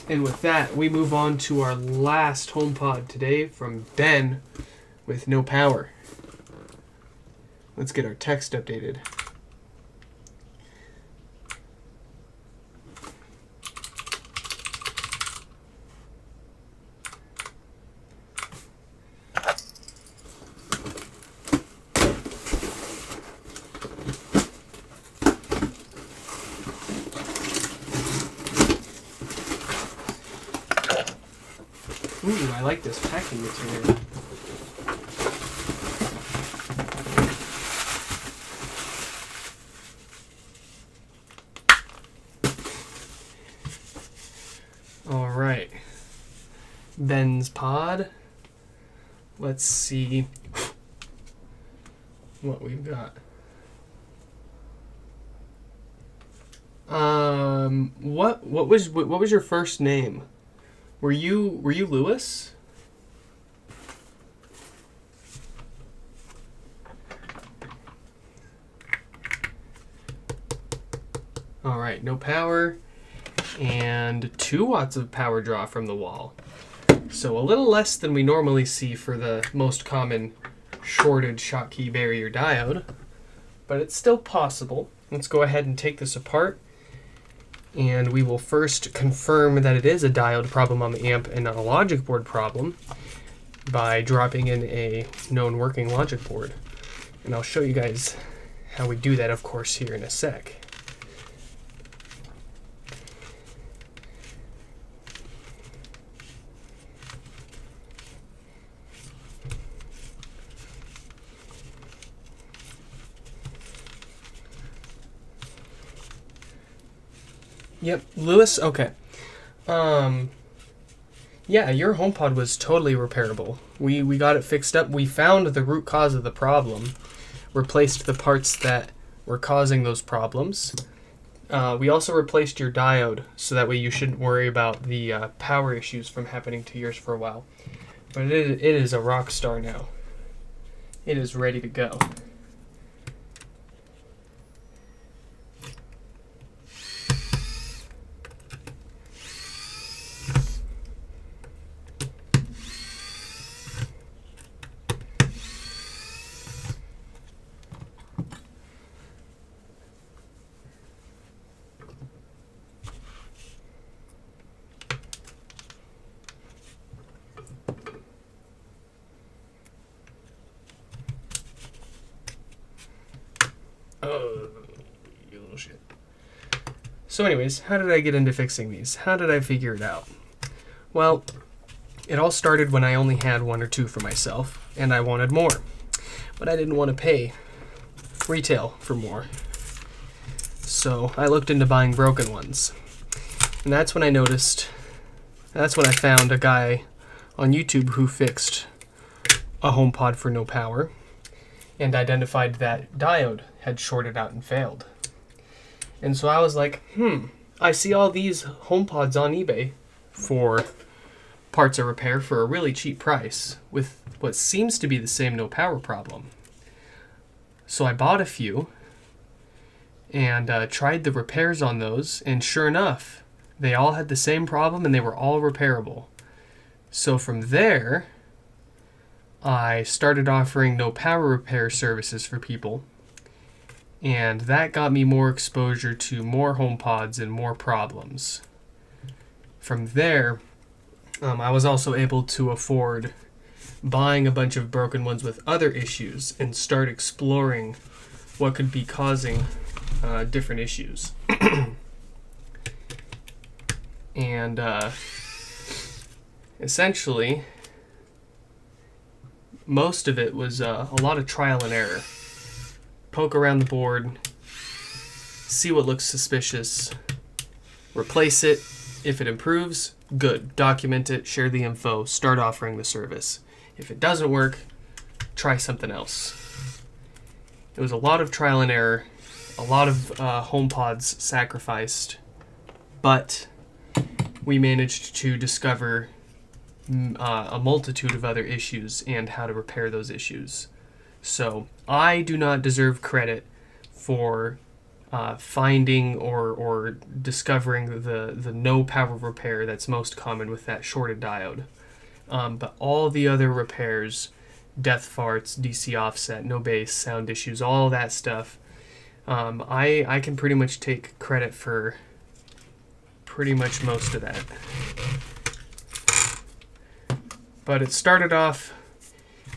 And with that, we move on to our last HomePod today from Ben with no power. Let's get our text updated. Ooh, I like this packing material. All right. Ben's pod. Let's see what we've got. What was your first name? Were you Lewis? All right, no power and 2 watts of power draw from the wall. So a little less than we normally see for the most common shorted Schottky barrier diode, but it's still possible. Let's go ahead and take this apart. And we will first confirm that it is a diode problem on the amp and not a logic board problem by dropping in a known working logic board. And I'll show you guys how we do that, of course, here in a sec. Yep, Lewis, okay. Yeah, your HomePod was totally repairable. We got it fixed up. We found the root cause of the problem, replaced the parts that were causing those problems. We also replaced your diode, so that way you shouldn't worry about the power issues from happening to yours for a while. But it is a rock star now. It is ready to go. Oh, you little shit. So anyways, how did I get into fixing these? How did I figure it out? Well, it all started when I only had 1 or 2 for myself, and I wanted more. But I didn't want to pay retail for more. So I looked into buying broken ones. And that's when I found a guy on YouTube who fixed a HomePod for no power and identified that diode had shorted out and failed. And so I was like, I see all these HomePods on eBay for parts of repair for a really cheap price with what seems to be the same no power problem. So I bought a few and tried the repairs on those, and sure enough, they all had the same problem and they were all repairable. So from there, I started offering no power repair services for people, and that got me more exposure to more HomePods and more problems. From there, I was also able to afford buying a bunch of broken ones with other issues and start exploring what could be causing different issues. And essentially, most of it was a lot of trial and error. Poke around the board, see what looks suspicious, replace it. If it improves, good. Document it, share the info, start offering the service. If it doesn't work, try something else. It was a lot of trial and error, a lot of HomePods sacrificed but we managed to discover a multitude of other issues and how to repair those issues. So I do not deserve credit for finding or discovering the no power repair that's most common with that shorted diode. But all the other repairs, death farts, DC offset, no bass, sound issues, all that stuff, I can pretty much take credit for pretty much most of that. But it started off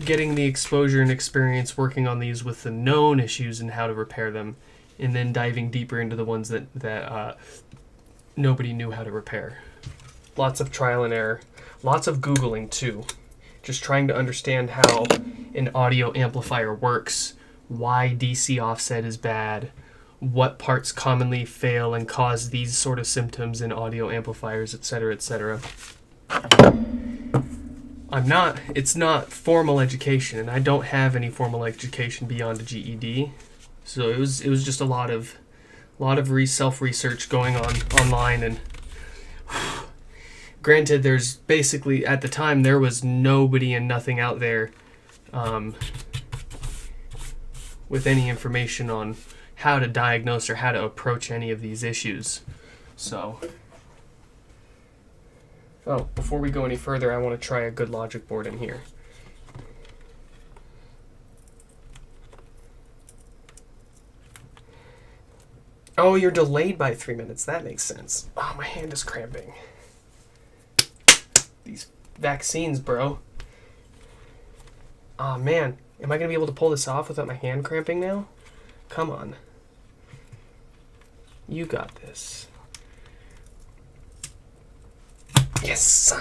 getting the exposure and experience working on these with the known issues and how to repair them, and then diving deeper into the ones that nobody knew how to repair. Lots of trial and error. Lots of Googling too. Just trying to understand how an audio amplifier works, why DC offset is bad, what parts commonly fail and cause these sort of symptoms in audio amplifiers, etc., etc. It's not formal education, and I don't have any formal education beyond a GED. So it was just a lot of self-research going on online, and granted, there's basically, at the time, there was nobody and nothing out there with any information on how to diagnose or how to approach any of these issues. So, before we go any further, I want to try a good logic board in here. Oh, you're delayed by 3 minutes. That makes sense. Oh, my hand is cramping. These vaccines, bro. Oh, man. Am I going to be able to pull this off without my hand cramping now? Come on. You got this. Yes!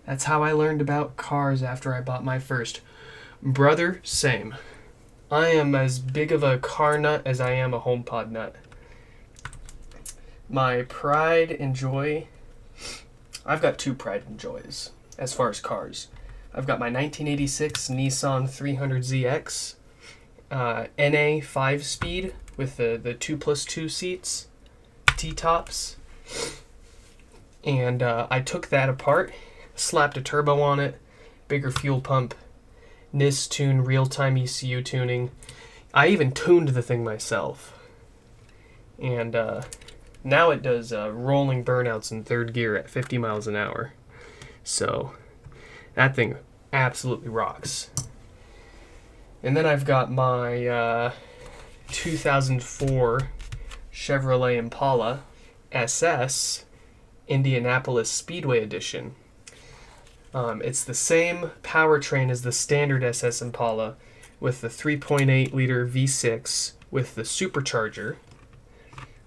That's how I learned about cars after I bought my first. Brother, same. I am as big of a car nut as I am a HomePod nut. My pride and joy... I've got two pride and joys as far as cars. I've got my 1986 Nissan 300ZX NA 5-speed with the 2+2 seats, T-tops. And I took that apart, slapped a turbo on it, bigger fuel pump, NIS tune, real-time ECU tuning. I even tuned the thing myself. And now it does rolling burnouts in third gear at 50 miles an hour. So that thing absolutely rocks. And then I've got my 2004 Chevrolet Impala SS Indianapolis Speedway Edition. It's the same powertrain as the standard SS Impala, with the 3.8 liter V6 with the supercharger.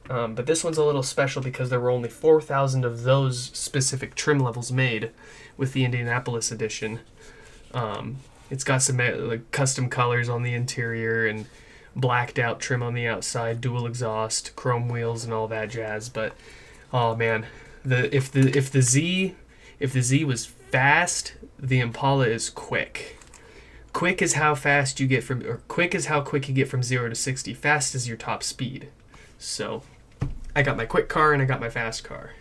But this one's a little special because there were only 4,000 of those specific trim levels made with the Indianapolis edition. It's got some like custom colors on the interior and blacked out trim on the outside, dual exhaust, chrome wheels, and all that jazz. But oh man, if the Z was fast, the Impala is quick. Quick is how quick you get from 0 to 60. Fast is your top speed. So I got my quick car and I got my fast car.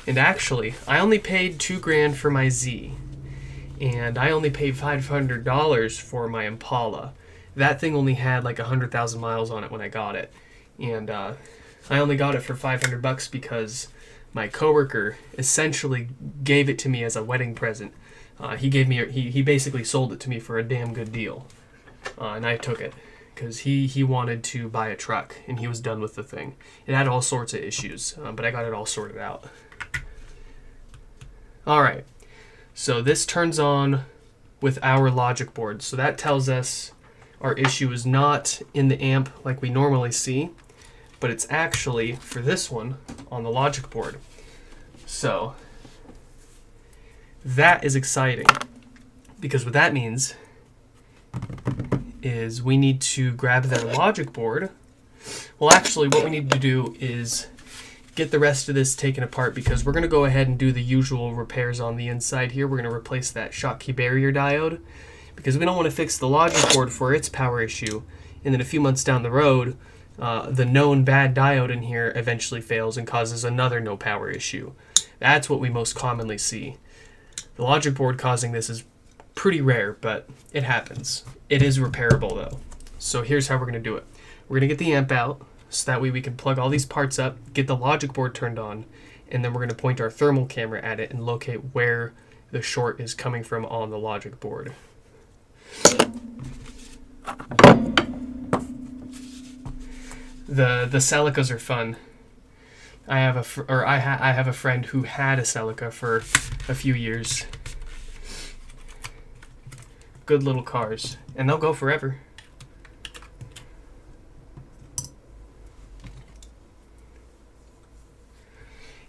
And actually, I only paid $2,000 for my Z, and I only paid $500 for my Impala. That thing only had like 100,000 miles on it when I got it, and I only got it for $500 because my coworker essentially gave it to me as a wedding present. He basically sold it to me for a damn good deal, and I took it because he wanted to buy a truck and he was done with the thing. It had all sorts of issues, but I got it all sorted out. All right, so this turns on with our logic board. So that tells us our issue is not in the amp like we normally see, but it's actually, for this one, on the logic board. So that is exciting, because what that means is we need to grab that logic board. Well, actually, what we need to do is get the rest of this taken apart, because we're going to go ahead and do the usual repairs on the inside here. We're going to replace that Schottky barrier diode, because we don't want to fix the logic board for its power issue, and then a few months down the road, the known bad diode in here eventually fails and causes another no power issue. That's what we most commonly see. The logic board causing this is pretty rare, but it happens. It is repairable though. So here's how we're going to do it. We're going to get the amp out, so that way we can plug all these parts up, get the logic board turned on, and then we're going to point our thermal camera at it and locate where the short is coming from on the logic board. The Celicas are fun. I have a friend who had a Celica for a few years. Good little cars, and they'll go forever.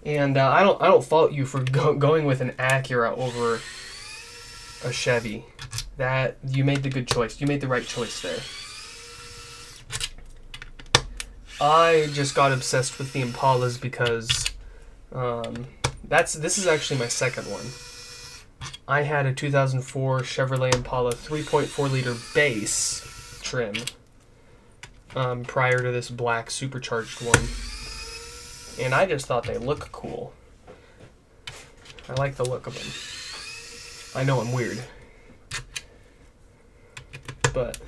And I don't fault you for going with an Acura over a Chevy. That you made the good choice. You made the right choice there. I just got obsessed with the Impalas because this is actually my second one. I had a 2004 Chevrolet Impala 3.4 liter base trim prior to this black supercharged one. And I just thought they look cool. I like the look of them. I know I'm weird. But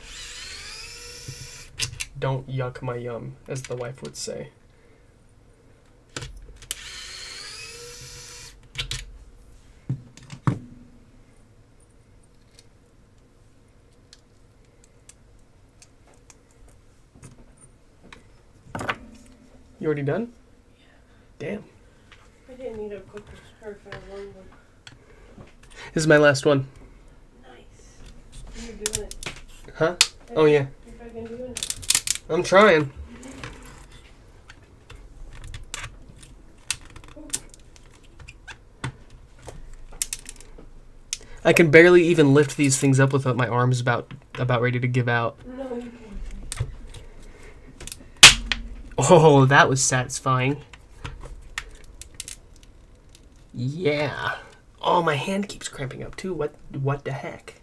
don't yuck my yum, as the wife would say. You already done? Damn. I didn't need a cooker or if I wanted one. This is my last one. Nice. You're doing it. Huh? Oh yeah. If I can do it. I'm trying. I can barely even lift these things up without my arms about ready to give out. No, you can't. Oh, that was satisfying. Yeah. Oh, my hand keeps cramping up too. What the heck?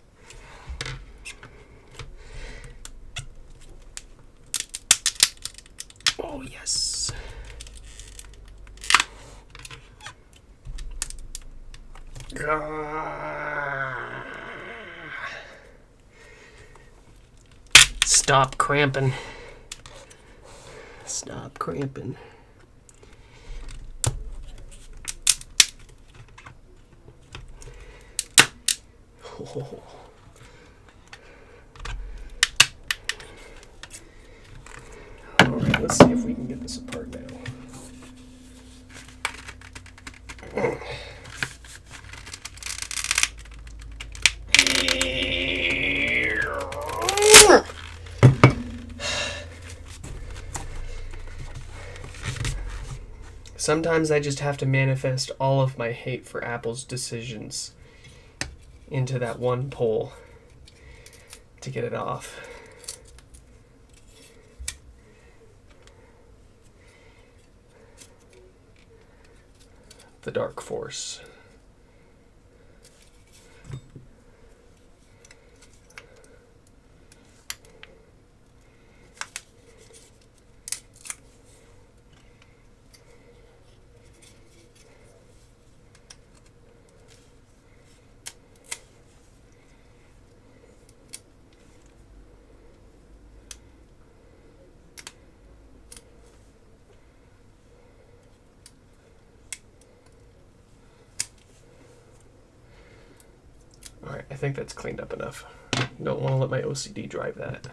Oh, yes. Stop cramping. Stop cramping. Oh. All right, let's see if we can get this apart now. Sometimes I just have to manifest all of my hate for Apple's decisions into that one pole to get it off. The dark force. Alright, I think that's cleaned up enough. Don't want to let my OCD drive that.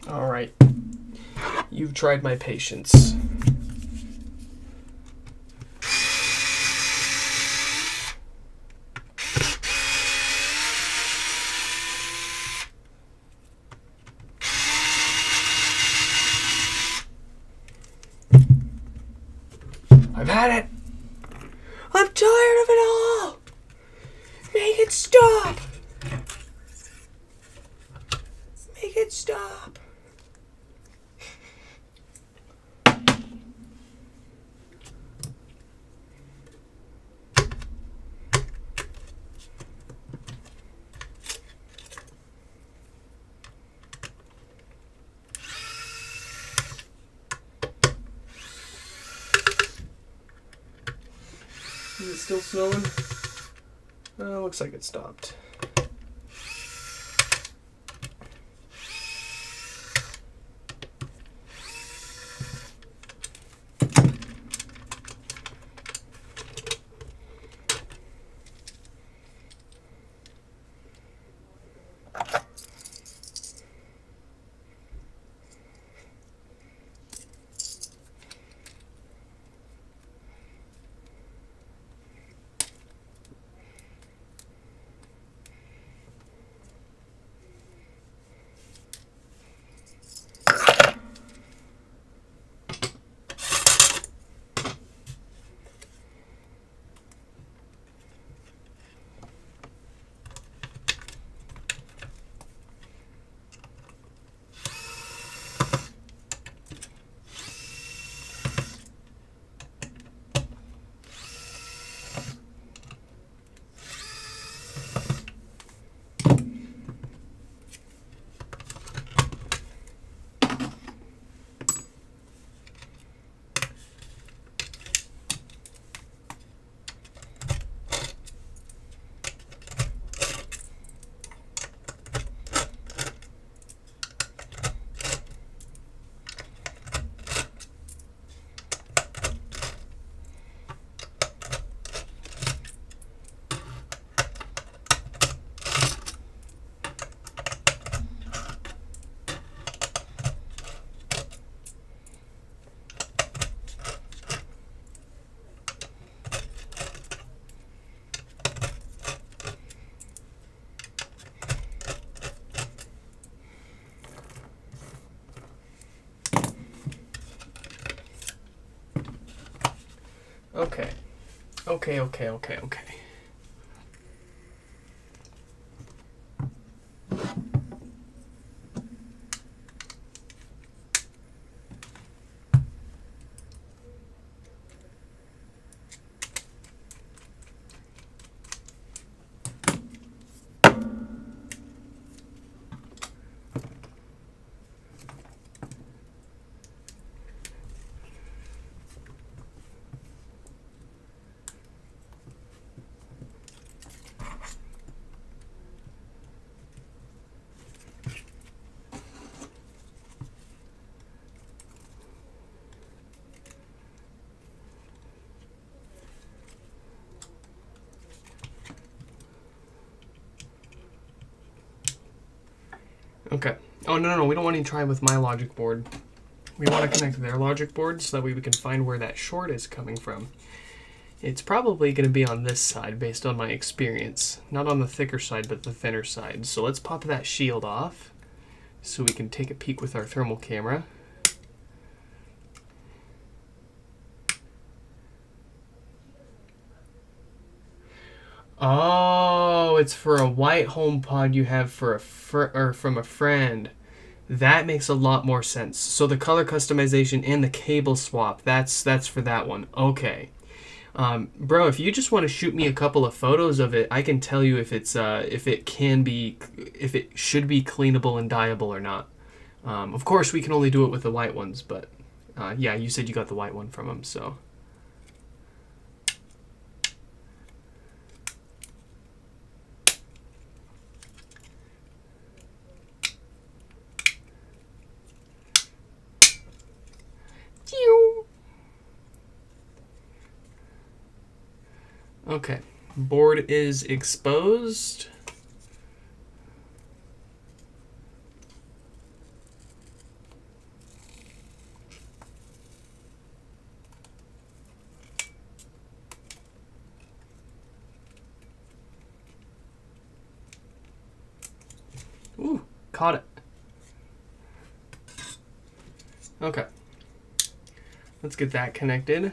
Alright. You've tried my patience. at it. I'm tired of it all. Make it stop. Make it stop. Is it still snowing? Looks like it stopped. Okay. Okay. Okay. Oh, no. We don't want to try with my logic board. We want to connect their logic board so that way we can find where that short is coming from. It's probably going to be on this side based on my experience. Not on the thicker side, but the thinner side. So let's pop that shield off so we can take a peek with our thermal camera. Oh, it's for a white HomePod you have for or from a friend. That makes a lot more sense. So the color customization and the cable swap, that's for that one. Okay. Bro, if you just want to shoot me a couple of photos of it, I can tell you if it's if it should be cleanable and dyeable or not. Of course, we can only do it with the white ones, but yeah, you said you got the white one from him, so. Okay, board is exposed. Ooh, caught it. Okay, let's get that connected.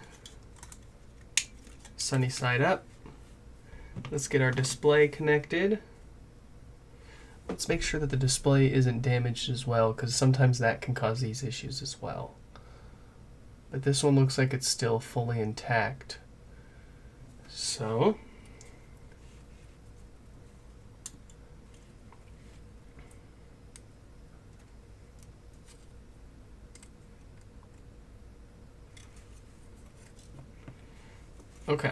sunny side up. Let's get our display connected. Let's make sure that the display isn't damaged as well, because sometimes that can cause these issues as well. But this one looks like it's still fully intact. So okay.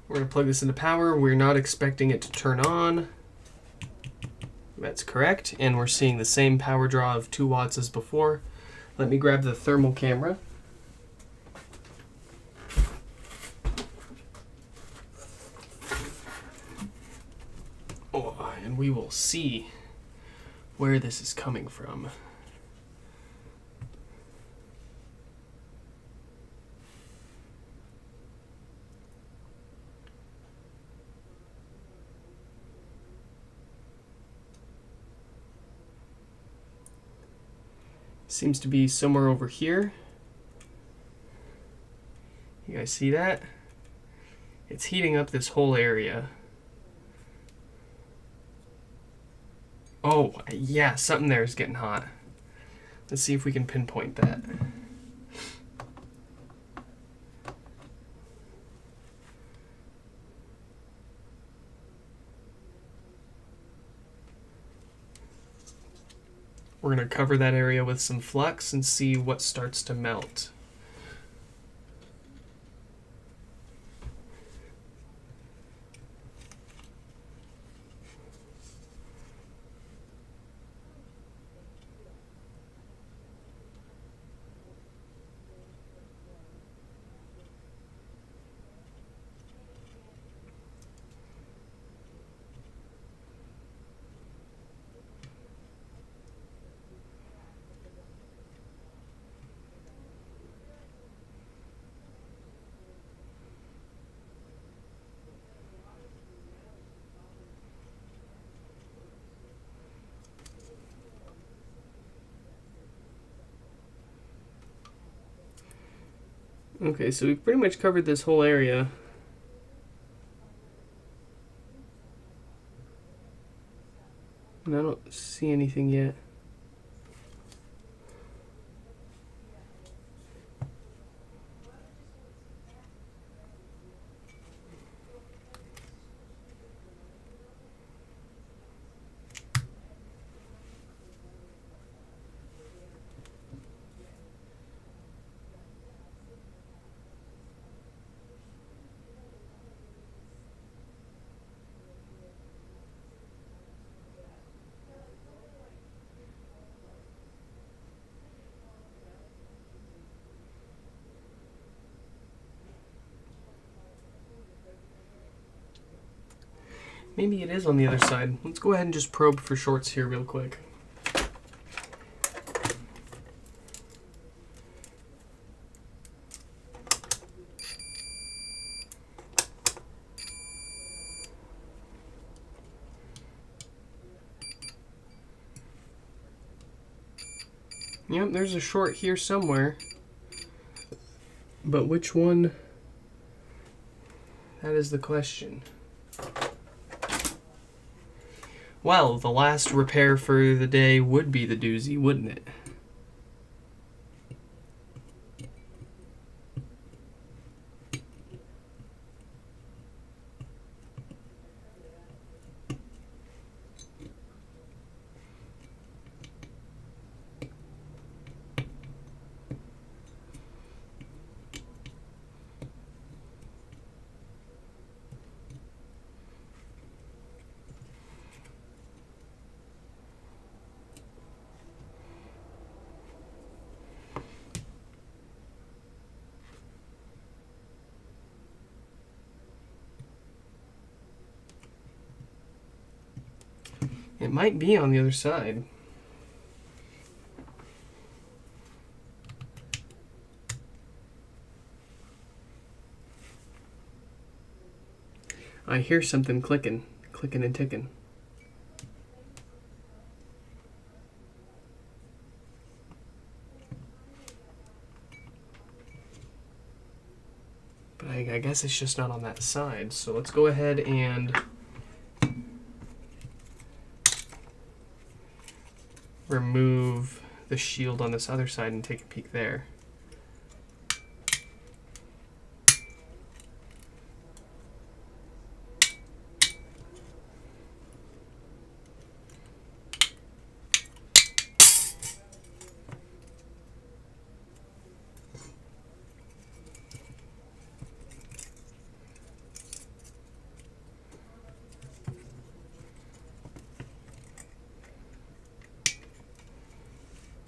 We're going to plug this into power. We're not expecting it to turn on. That's correct. And we're seeing the same power draw of 2 watts as before. Let me grab the thermal camera. Oh, and we will see where this is coming from. Seems to be somewhere over here. You guys see that? It's heating up this whole area. Oh, yeah, something there is getting hot. Let's see if we can pinpoint that. We're going to cover that area with some flux and see what starts to melt. Okay, so we've pretty much covered this whole area. And I don't see anything yet. Maybe it is on the other side. Let's go ahead and just probe for shorts here real quick. Yep, there's a short here somewhere. But which one? That is the question. Well, the last repair for the day would be the doozy, wouldn't it? It might be on the other side. I hear something clicking and ticking. But I I guess it's just not on that side. So let's go ahead and remove the shield on this other side and take a peek there.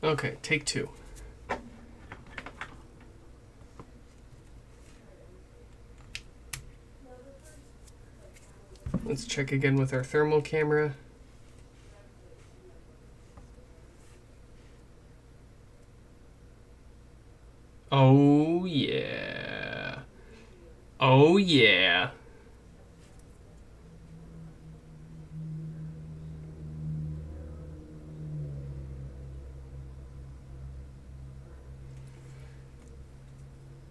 Okay, take two. Let's check again with our thermal camera. Oh yeah. Oh yeah.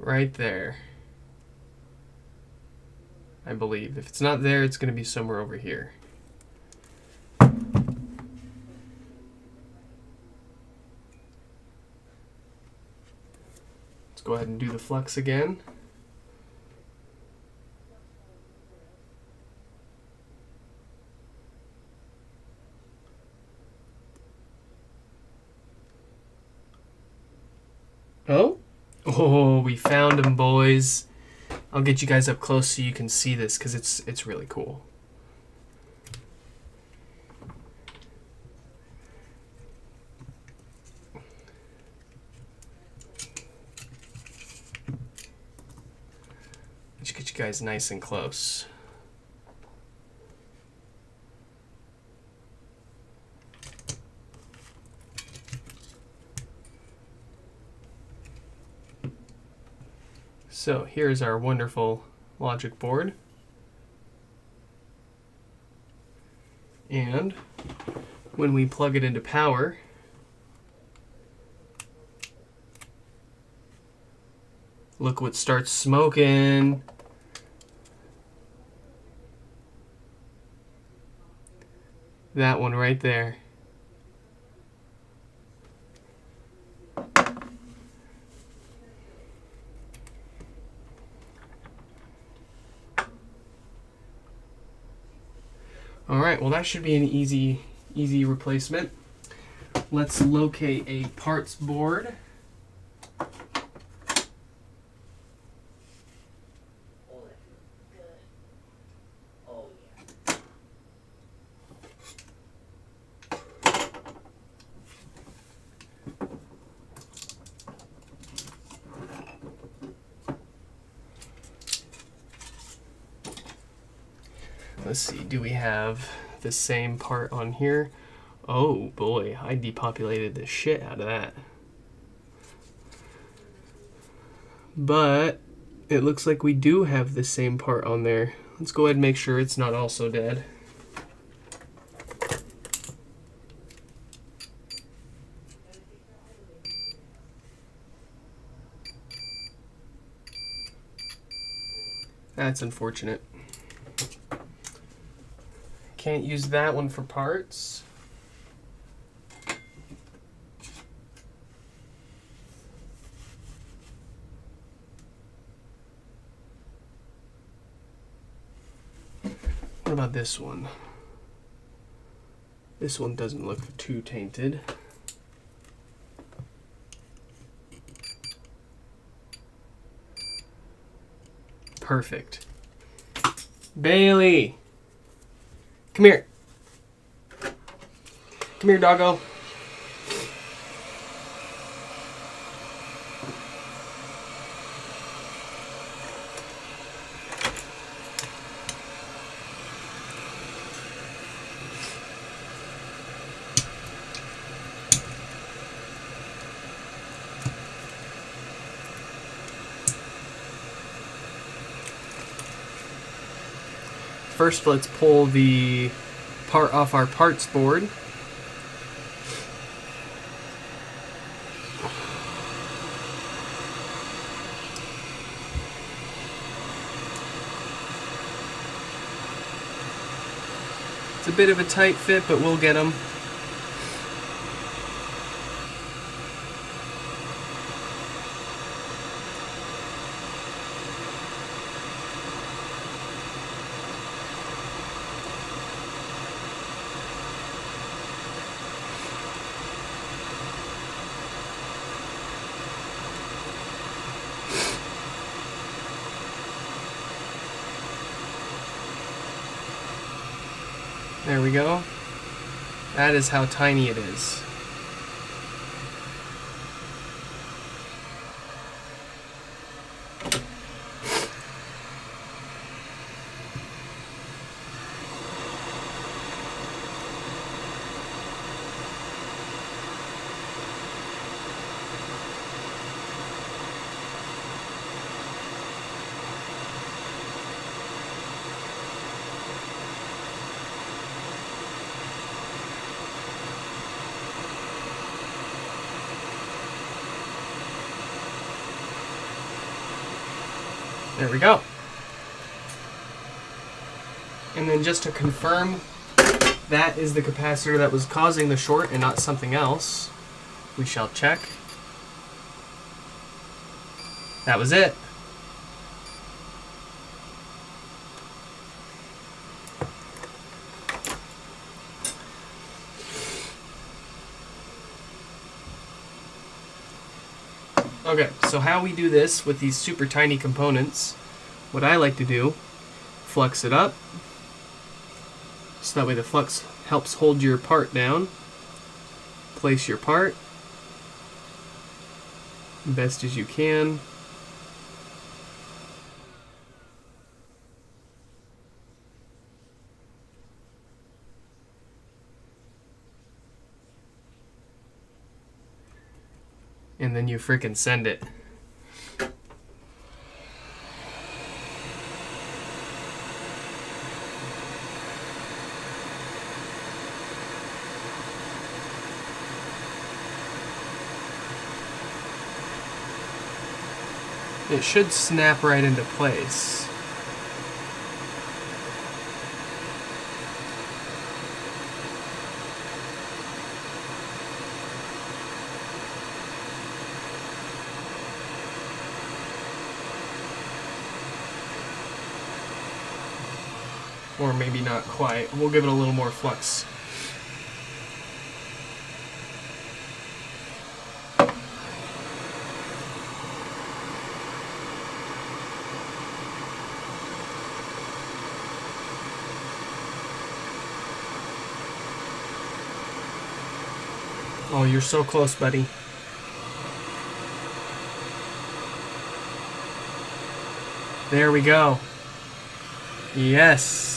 Right there. I believe. If it's not there, it's going to be somewhere over here. Let's go ahead and do the flex again. Oh? Oh, we found him, boys. I'll get you guys up close so you can see this because it's really cool. Let's get you guys nice and close. So here's our wonderful logic board. And when we plug it into power, look what starts smoking. That one right there. All right, well that should be an easy replacement. Let's locate a parts board. Let's see, do we have the same part on here? Oh boy, I depopulated the shit out of that. But it looks like we do have the same part on there. Let's go ahead and make sure it's not also dead. That's unfortunate. Can't use that one for parts. What about this one? This one doesn't look too tainted. Perfect. Bailey! Come here. Come here, doggo. First, let's pull the part off our parts board. It's a bit of a tight fit, but we'll get them. There we go. That is how tiny it is. There we go. And then just to confirm that is the capacitor that was causing the short and not something else, we shall check. That was it. Okay, so how we do this with these super tiny components, what I like to do, flux it up, so that way the flux helps hold your part down. Place your part best as you can. And then you frickin' send it. It should snap right into place. Or maybe not quite. We'll give it a little more flux. Oh, you're so close, buddy. There we go. Yes.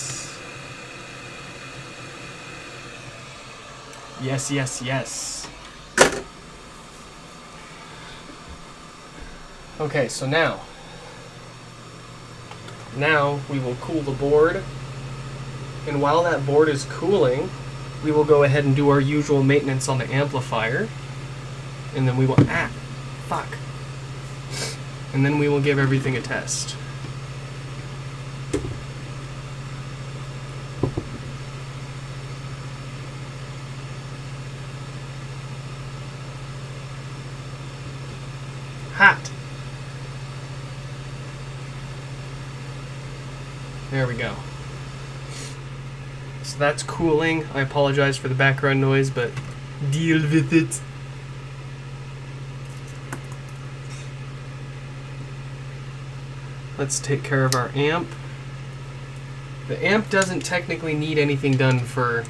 Yes, yes, yes. Okay, so now we will cool the board. And while that board is cooling, we will go ahead and do our usual maintenance on the amplifier. And then we will, fuck. And then we will give everything a test. Hot. There we go. So that's cooling. I apologize for the background noise, but deal with it. Let's take care of our amp. The amp doesn't technically need anything done for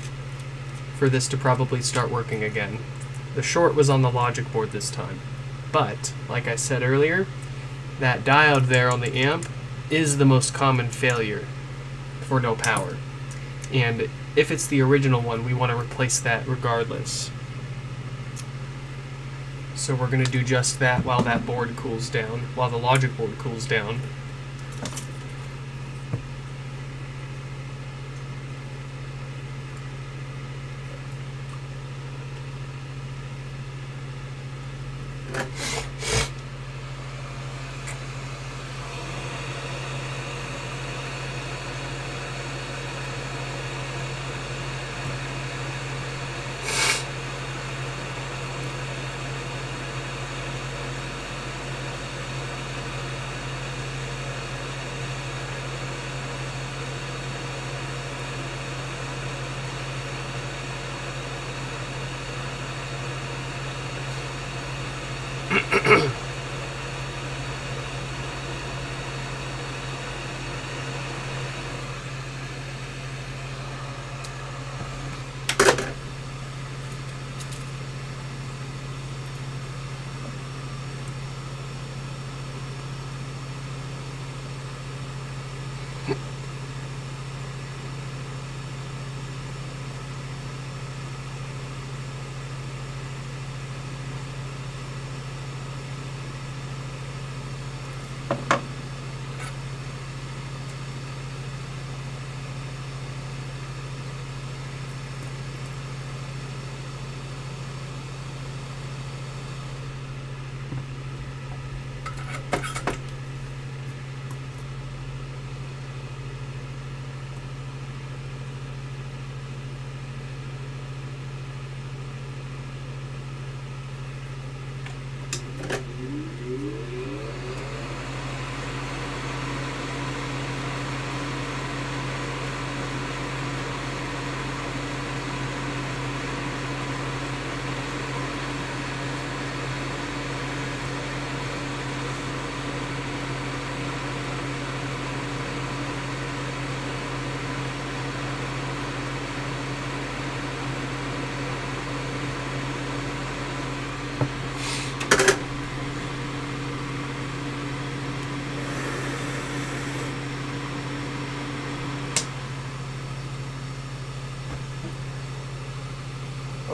this to probably start working again. The short was on the logic board this time. But, like I said earlier, that diode there on the amp is the most common failure for no power. And if it's the original one, we want to replace that regardless. So we're going to do just that while that board cools down, while the logic board cools down.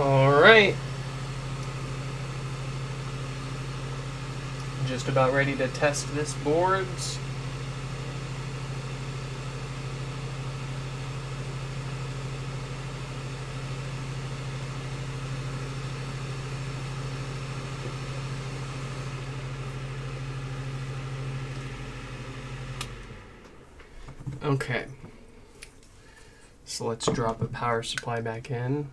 All right. Just about ready to test this boards. Okay. So let's drop a power supply back in.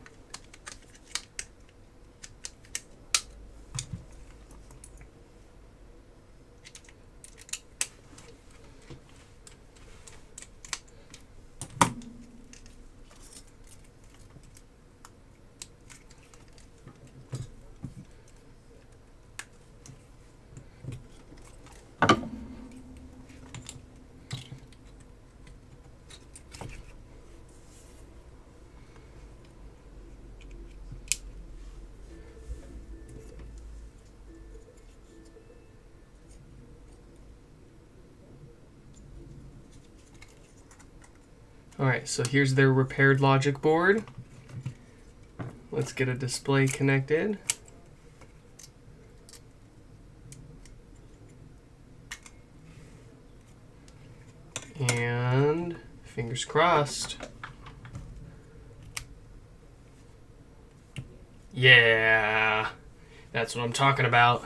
Alright, so here's their repaired logic board. Let's get a display connected. And fingers crossed. Yeah, that's what I'm talking about.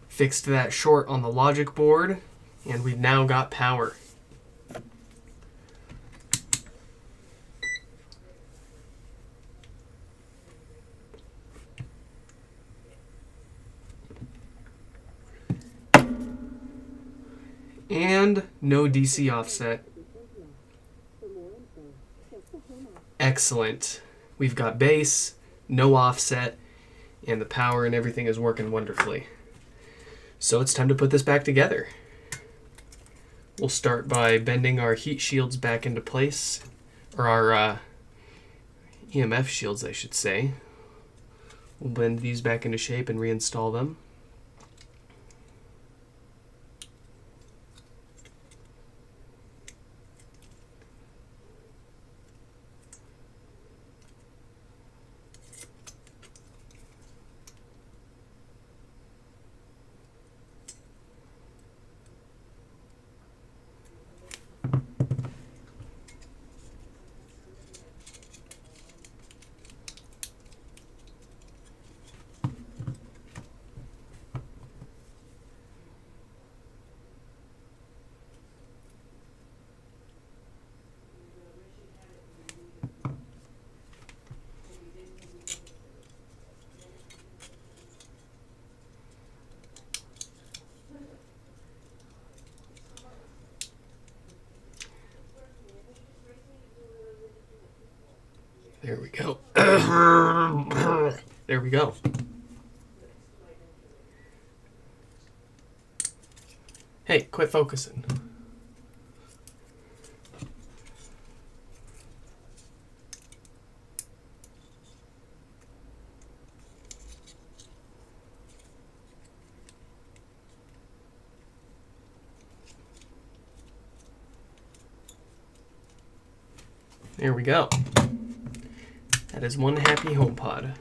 Fixed that short on the logic board, and we've now got power. And no DC offset. Excellent. We've got base, no offset, and the power and everything is working wonderfully. So it's time to put this back together. We'll start by bending our heat shields back into place, or our EMF shields, I should say. We'll bend these back into shape and reinstall them. There we go. There we go. Hey, quit focusing. There we go. That is one happy HomePod.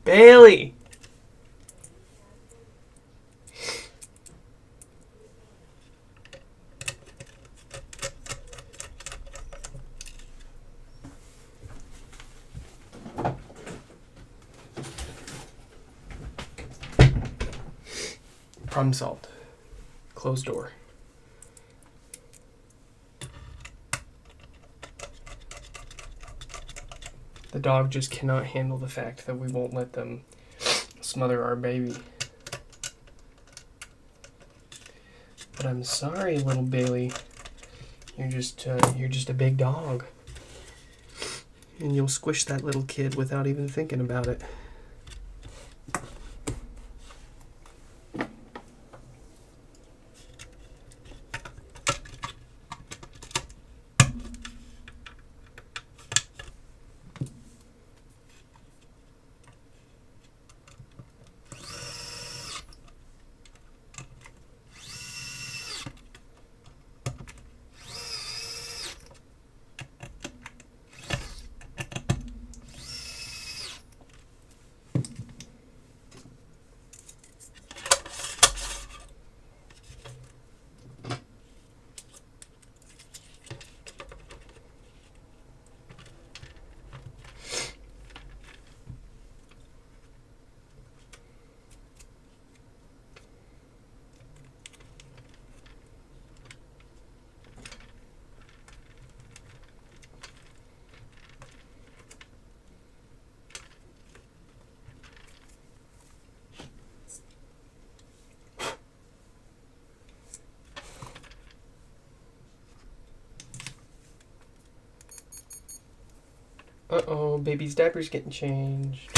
Bailey! Problem solved. Closed door. The dog just cannot handle the fact that we won't let them smother our baby. But I'm sorry, little Bailey. You're just a big dog. And you'll squish that little kid without even thinking about it. Uh-oh, baby's diaper's getting changed.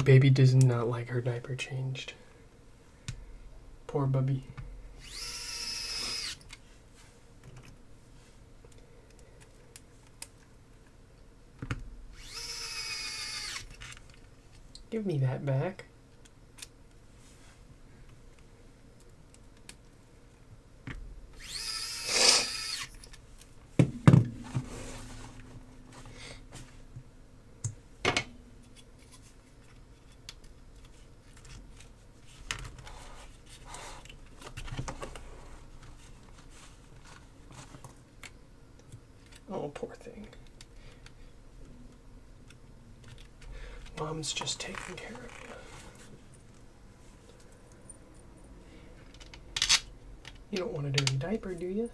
Baby does not like her diaper changed. Poor Bubby. Give me that back. Oh, poor thing. Mom's just taking care of you. You don't want a dirty diaper, do you?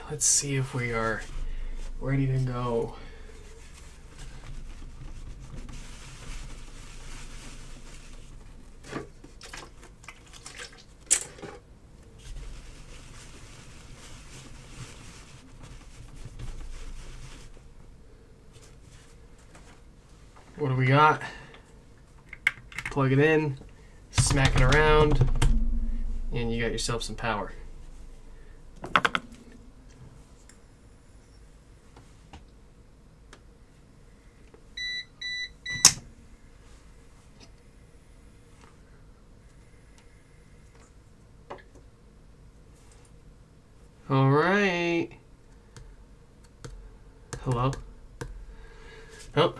let's see if we are ready to go. What do we got? Plug it in, smack it around, and you got yourself some power. All right. Hello? Oh.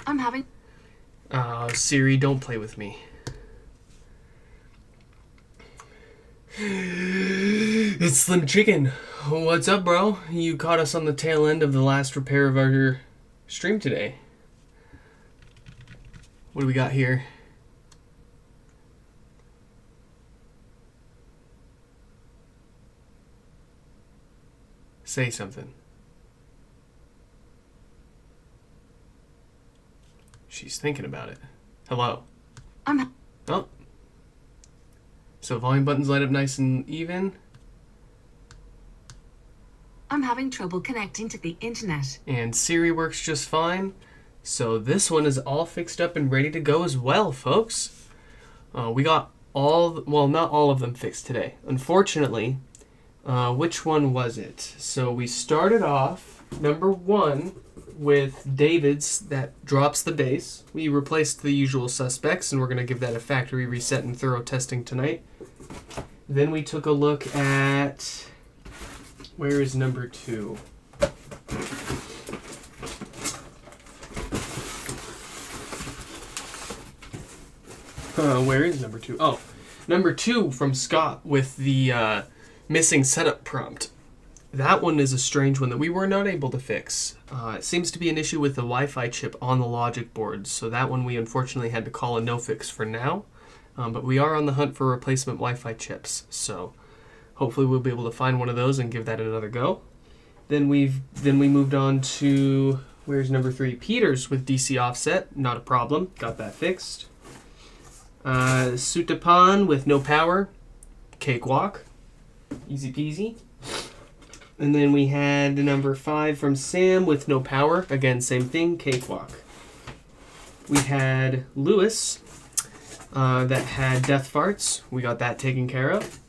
I'm having. Siri, don't play with me. It's Slim Chicken. What's up, bro? You caught us on the tail end of the last repair of our stream today. What do we got here? Say something. She's thinking about it. Hello. Oh. So volume buttons light up nice and even. I'm having trouble connecting to the internet. And Siri works just fine. So this one is all fixed up and ready to go as well, folks. We got not all of them fixed today. Unfortunately, which one was it? So we started off, number 1, with David's that drops the bass. We replaced the usual suspects, and we're going to give that a factory reset and thorough testing tonight. Then we took a look at... Where is number 2? Where is number 2? Oh, number 2 from Scott with the missing setup prompt. That one is a strange one that we were not able to fix. It seems to be an issue with the Wi-Fi chip on the logic board, so that one we unfortunately had to call a no fix for now. But we are on the hunt for replacement Wi-Fi chips, so hopefully we'll be able to find one of those and give that another go. Then we moved on to, where's number 3? Peters with DC offset, not a problem, got that fixed. Sutapan with no power, cakewalk, easy peasy. And then we had number 5 from Sam with no power. Again, same thing, cakewalk. We had Lewis that had death farts. We got that taken care of.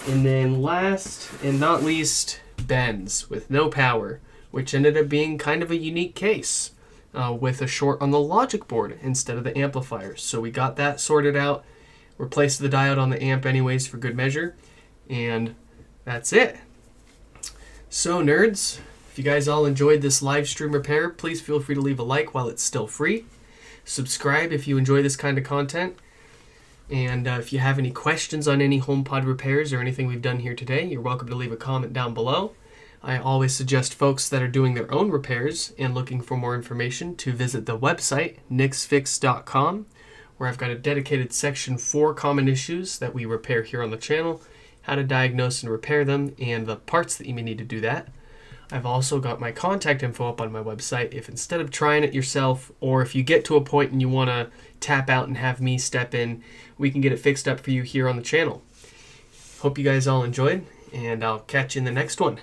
And then last and not least, Ben's with no power, which ended up being kind of a unique case with a short on the logic board instead of the amplifiers. So we got that sorted out, replaced the diode on the amp anyways for good measure, and that's it. So nerds, if you guys all enjoyed this live stream repair, please feel free to leave a like while it's still free. Subscribe if you enjoy this kind of content. And if you have any questions on any HomePod repairs or anything we've done here today, you're welcome to leave a comment down below. I always suggest folks that are doing their own repairs and looking for more information to visit the website, nixfix.com, where I've got a dedicated section for common issues that we repair here on the channel, how to diagnose and repair them, and the parts that you may need to do that. I've also got my contact info up on my website if instead of trying it yourself, or if you get to a point and you want to tap out and have me step in, we can get it fixed up for you here on the channel. Hope you guys all enjoyed, and I'll catch you in the next one.